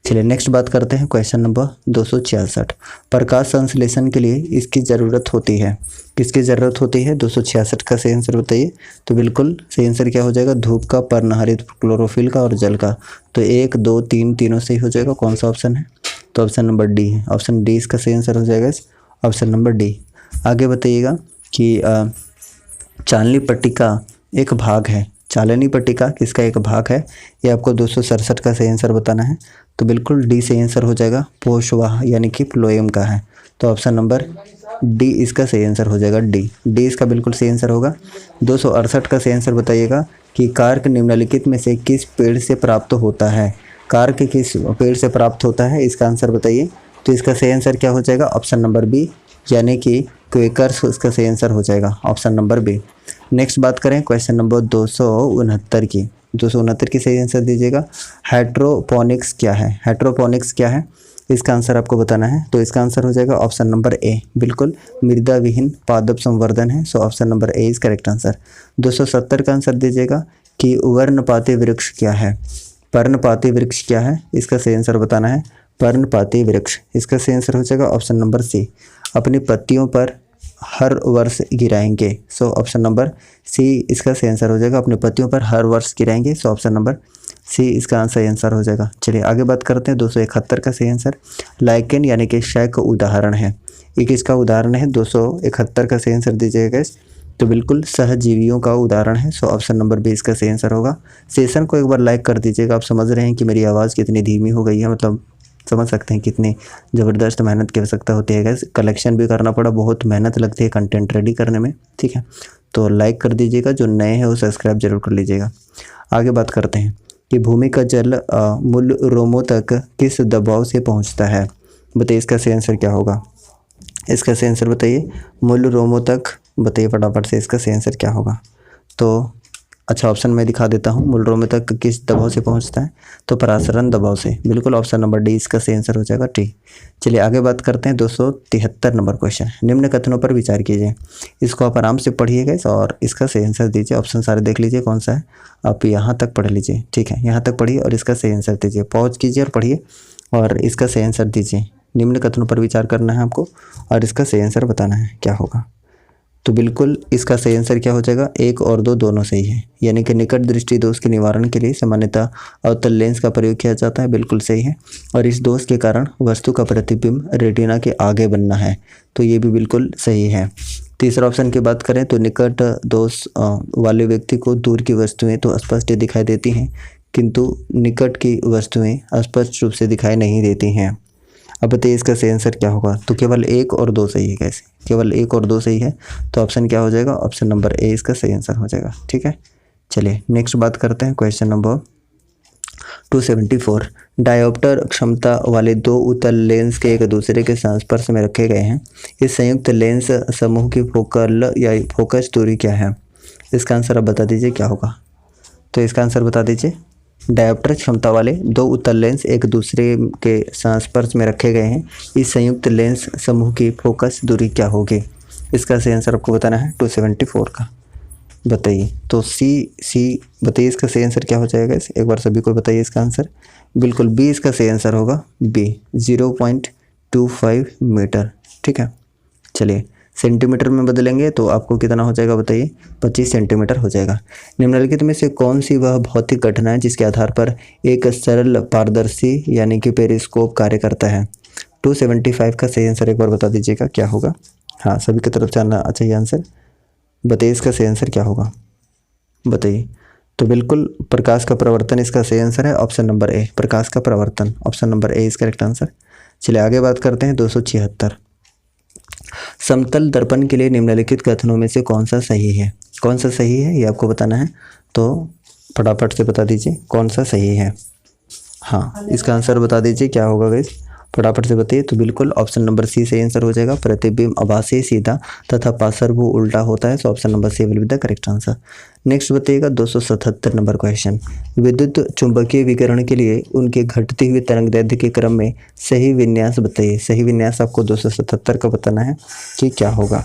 चलिए नेक्स्ट बात करते हैं क्वेश्चन नंबर 266। प्रकाश संश्लेषण के लिए इसकी ज़रूरत होती है, किसकी ज़रूरत होती है? 266 का सही आंसर बताइए। तो बिल्कुल सही आंसर क्या हो जाएगा? धूप का, पर्णहरित, क्लोरोफिल का और जल का। तो 1 2 3 तीनों सही हो जाएगा। कौन सा ऑप्शन है? तो ऑप्शन नंबर डी है, ऑप्शन डी इसका सही आंसर हो जाएगा, ऑप्शन नंबर डी। आगे बताइएगा कि चालनी पट्टी का एक भाग है, चालनी पट्टिका किसका एक भाग है? ये आपको 267 का सही आंसर बताना है। तो बिल्कुल डी सही आंसर हो जाएगा, पोषवाह यानी कि फ्लोएम का है। तो ऑप्शन नंबर डी इसका सही आंसर हो जाएगा, डी इसका बिल्कुल सही आंसर होगा। 268 का सही आंसर बताइएगा कि कार्क निम्नलिखित में से किस पेड़ से प्राप्त होता है? कार्क किस पेड़ से प्राप्त होता है, इसका आंसर बताइए। तो इसका सही आंसर क्या हो जाएगा? ऑप्शन नंबर बी यानी कि क्वेकर्स, इसका सही आंसर हो जाएगा, ऑप्शन नंबर बी। नेक्स्ट बात करें क्वेश्चन नंबर 269 की। 269 की सही आंसर दीजिएगा। हाइड्रोपोनिक्स क्या है? हाइड्रोपोनिक्स क्या है, इसका आंसर आपको बताना है। तो इसका आंसर हो जाएगा ऑप्शन नंबर ए, बिल्कुल मृदा विहीन पादप संवर्धन है। So option number A is correct answer. 270 का आंसर दीजिएगा कि वर्णपाती वृक्ष क्या है? पर्णपाती वृक्ष क्या है, इसका सही आंसर बताना है। पर्णपाती वृक्ष, इसका सही आंसर हो जाएगा ऑप्शन नंबर सी, अपनी पत्तियों पर हर वर्ष गिराएंगे। सो ऑप्शन नंबर सी इसका सही आंसर हो जाएगा, अपने पत्तियों पर हर वर्ष गिराएंगे। सो ऑप्शन नंबर सी इसका सही आंसर हो जाएगा। चलिए आगे बात करते हैं 271 का सही आंसर। लाइकेन यानी कि शय का उदाहरण है, एक इसका उदाहरण है। 271 का सही आंसर दीजिएगा। तो बिल्कुल सहजीवियों का उदाहरण है। सो ऑप्शन नंबर बी इसका सही आंसर होगा। सेशन को एक बार लाइक कर दीजिएगा। आप समझ रहे हैं कि मेरी आवाज़ कितनी धीमी हो गई है, मतलब समझ सकते हैं कितनी ज़बरदस्त मेहनत की आवश्यकता होती है गैस। कलेक्शन भी करना पड़ा, बहुत मेहनत लगती है कंटेंट रेडी करने में, ठीक है। तो लाइक कर दीजिएगा, जो नए हैं वो सब्सक्राइब जरूर कर लीजिएगा। आगे बात करते हैं कि भूमि का जल मूल रोमों तक किस दबाव से पहुंचता है? बताइए इसका सही आंसर क्या होगा? इसका सही आंसर बताइए। मूल रोमों तक, बताइए फटाफट से इसका सही आंसर क्या होगा? तो अच्छा ऑप्शन मैं दिखा देता हूँ। मूल रोमों तक किस दबाव से पहुँचता है? तो परासरण दबाव से, बिल्कुल ऑप्शन नंबर डी इसका सही आंसर हो जाएगा, टी। चलिए आगे बात करते हैं 273 नंबर क्वेश्चन। निम्न कथनों पर विचार कीजिए, इसको आप आराम से पढ़िएगा और इसका सही आंसर दीजिए। ऑप्शन सारे देख लीजिए कौन सा है, आप यहाँ तक पढ़ लीजिए, ठीक है। यहाँ तक पढ़िए और इसका सही आंसर दीजिए, पॉज कीजिए और पढ़िए और इसका सही आंसर दीजिए। निम्न कथनों पर विचार करना है आपको और इसका सही आंसर बताना है क्या होगा। तो बिल्कुल इसका सही आंसर क्या हो जाएगा? 1 और 2 दोनों सही है, यानी कि निकट दृष्टि दोष के निवारण के लिए सामान्यतः अवतल लेंस का प्रयोग किया जाता है, बिल्कुल सही है। और इस दोष के कारण वस्तु का प्रतिबिंब रेटिना के आगे बनना है, तो ये भी बिल्कुल सही है। तीसरा ऑप्शन की बात करें तो निकट दोष वाले व्यक्ति को दूर की वस्तुएं तो स्पष्ट दिखाई देती हैं, किंतु निकट की वस्तुएं स्पष्ट रूप से दिखाई नहीं देती हैं। अब बताइए इसका सही आंसर क्या होगा। तो केवल 1 और 2 सही है। कैसे? केवल 1 और 2 सही है, तो ऑप्शन क्या हो जाएगा? ऑप्शन नंबर ए इसका सही आंसर हो जाएगा। ठीक है, चलिए नेक्स्ट बात करते हैं। Question number 274। डायोप्टर क्षमता वाले 2 उत्तल लेंस के एक दूसरे के संस्पर्श में रखे गए हैं। इस संयुक्त लेंस समूह की फोकल या फोकस दूरी क्या है? इसका आंसर आप बता दीजिए क्या होगा। तो इसका आंसर बता दीजिए। डायोप्टर क्षमता वाले 2 उत्तल लेंस एक दूसरे के संस्पर्श में रखे गए हैं। इस संयुक्त लेंस समूह की फोकस दूरी क्या होगी? इसका सही आंसर आपको बताना है 274 का। बताइए। तो सी बताइए इसका सही आंसर क्या हो जाएगा। एक बार सभी को बताइए इसका आंसर। बिल्कुल बी इसका सही आंसर होगा। B 0.25 metre. ठीक है, चलिए सेंटीमीटर में बदलेंगे तो आपको कितना हो जाएगा बताइए? 25 सेंटीमीटर हो जाएगा। निम्नलिखित में से कौन सी वह भौतिक घटना है जिसके आधार पर एक सरल पारदर्शी यानी कि पेरिस्कोप कार्य करता है? 275 का सही आंसर एक बार बता दीजिएगा क्या होगा। हाँ, सभी की तरफ से आना चाहिए आंसर। बताइए इसका सही आंसर क्या होगा, बताइए। तो बिल्कुल प्रकाश का प्रवर्तन इसका सही आंसर है। ऑप्शन नंबर ए, प्रकाश का प्रवर्तन। Option number A is correct answer. चलिए आगे बात करते हैं। 276। समतल दर्पण के लिए निम्नलिखित कथनों में से कौन सा सही है? कौन सा सही है ये आपको बताना है, तो फटाफट से बता दीजिए कौन सा सही है। हाँ, इसका आंसर बता दीजिए क्या होगा गाइस, फटाफट से बताइए। तो बिल्कुल ऑप्शन नंबर सी सही आंसर हो जाएगा। प्रतिबिंब आभासी सीधा तथा पार्श्व उल्टा होता है, so option number C will be the correct answer. Next बताइएगा 277 नंबर क्वेश्चन। विद्युत चुंबकीय विकिरण के लिए उनके घटती हुई तरंगदैर्ध्य के क्रम में सही विन्यास बताइए। सही विन्यास आपको 277 का बताना है कि क्या होगा।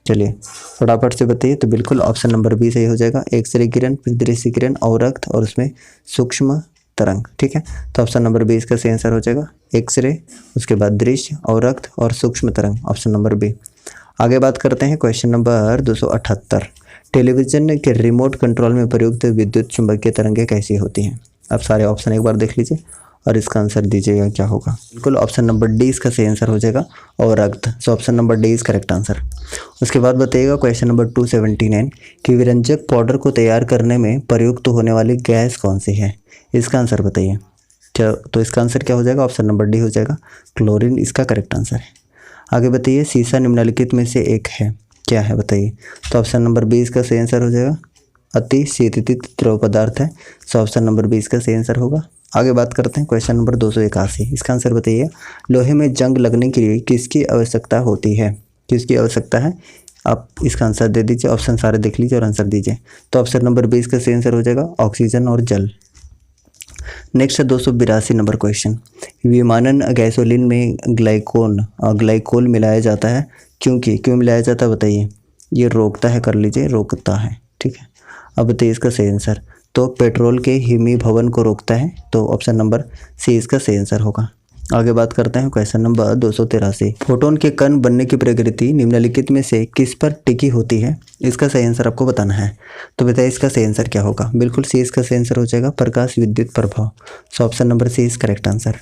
चलिए फटाफट से बताइए। तो बिल्कुल ऑप्शन नंबर बी सही हो जाएगा। एक्सरे किरण, फिर दृश्य किरण, अवरक्त और उसमें सूक्ष्म तरंग। ठीक है, तो ऑप्शन नंबर बी इसका सही आंसर हो जाएगा। एक्सरे, उसके बाद दृश्य, अवरक्त और सूक्ष्म तरंग, ऑप्शन नंबर बी। आगे बात करते हैं क्वेश्चन नंबर 278। टेलीविजन के रिमोट कंट्रोल में प्रयुक्त विद्युत चुंबकीय तरंगें कैसी होती हैं? आप सारे ऑप्शन एक बार देख लीजिए और इसका आंसर दीजिएगा क्या होगा। बिल्कुल ऑप्शन नंबर डी इसका सही आंसर हो जाएगा, अवरक्त। सो option number D is correct answer. उसके बाद बताइएगा क्वेश्चन नंबर 279 कि विरंजक पाउडर को तैयार करने में प्रयुक्त होने वाली गैस कौन सी है? इसका आंसर बताइए। तो इसका आंसर क्या हो जाएगा? ऑप्शन नंबर डी हो जाएगा, क्लोरीन इसका करेक्ट आंसर है। आगे बताइए सीसा निम्नलिखित में से एक है, क्या है बताइए। तो ऑप्शन नंबर बी इसका सही आंसर हो जाएगा, अति शीतलित द्रव पदार्थ है, सो ऑप्शन नंबर बी इसका सही आंसर होगा। आगे बात करते हैं क्वेश्चन नंबर 281। इसका आंसर बताइए। लोहे में जंग लगने के लिए किसकी आवश्यकता होती है? किसकी आवश्यकता है? आप इसका आंसर दे दीजिए। ऑप्शन सारे देख लीजिए और आंसर दीजिए। तो ऑप्शन नंबर बी इसका सही आंसर हो जाएगा, ऑक्सीजन और जल। नेक्स्ट है 282 नंबर क्वेश्चन। विमानन गैसोलीन में ग्लाइकोल मिलाया जाता है, क्यों मिलाया जाता है बताइए। ये रोकता है, कर लीजिए, रोकता है। ठीक है, अब बताइए इसका सही आंसर। तो पेट्रोल के हिमीभवन को रोकता है, तो ऑप्शन नंबर सी इसका सही आंसर होगा। आगे बात करते हैं क्वेश्चन नंबर 283। फोटोन के कण बनने की प्रकृति निम्नलिखित में से किस पर टिकी होती है? इसका सही आंसर आपको बताना है। तो बताइए इसका सही आंसर क्या होगा। बिल्कुल सी इसका सही आंसर हो जाएगा, प्रकाश विद्युत प्रभाव। So option number C is correct answer.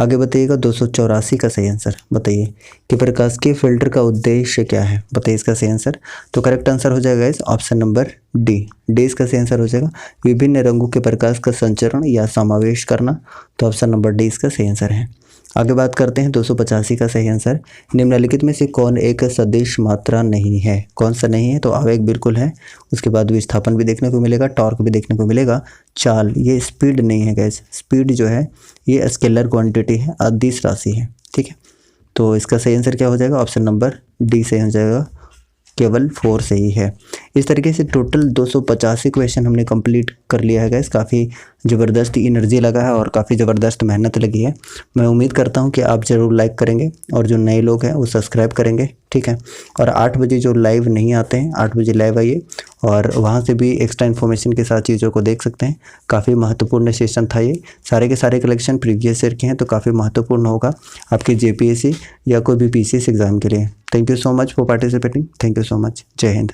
आगे बताइएगा 284 का सही आंसर बताइए कि प्रकाश के फिल्टर का उद्देश्य क्या है? बताइए इसका सही आंसर। तो करेक्ट आंसर हो जाएगा इस ऑप्शन नंबर डी इसका सही आंसर हो जाएगा, विभिन्न रंगों के प्रकाश का संचरण या समावेश करना, तो ऑप्शन नंबर डी इसका सही आंसर है। आगे बात करते हैं 285 का सही आंसर। निम्नलिखित में से कौन एक सदिश मात्रा नहीं है? कौन सा नहीं है? तो आवेग बिल्कुल है, उसके बाद विस्थापन भी देखने को मिलेगा, टॉर्क भी देखने को मिलेगा, चाल, ये स्पीड नहीं है गैस। स्पीड जो है ये स्केलर क्वांटिटी है, अदिश राशि है। ठीक है, तो इसका सही आंसर क्या हो जाएगा? ऑप्शन नंबर डी सही हो जाएगा, केवल 4 सही है। इस तरीके से टोटल 285 क्वेश्चन हमने कंप्लीट कर लिया है गाइस। काफ़ी ज़बरदस्त एनर्जी लगा है और काफ़ी ज़बरदस्त मेहनत लगी है। मैं उम्मीद करता हूं कि आप ज़रूर लाइक करेंगे और जो नए लोग हैं वो सब्सक्राइब करेंगे। ठीक है, और 8 बजे जो लाइव नहीं आते हैं 8 बजे लाइव आइए और वहाँ से भी एक्स्ट्रा इन्फॉर्मेशन के साथ चीज़ों को देख सकते हैं। काफ़ी महत्वपूर्ण सेशन था ये, सारे के सारे कलेक्शन प्रीवियस ईयर के हैं, तो काफ़ी महत्वपूर्ण होगा आपके JPSC या कोई भी PCS एग्ज़ाम के लिए। Thank you so much for participating. Thank you so much. जय हिंद।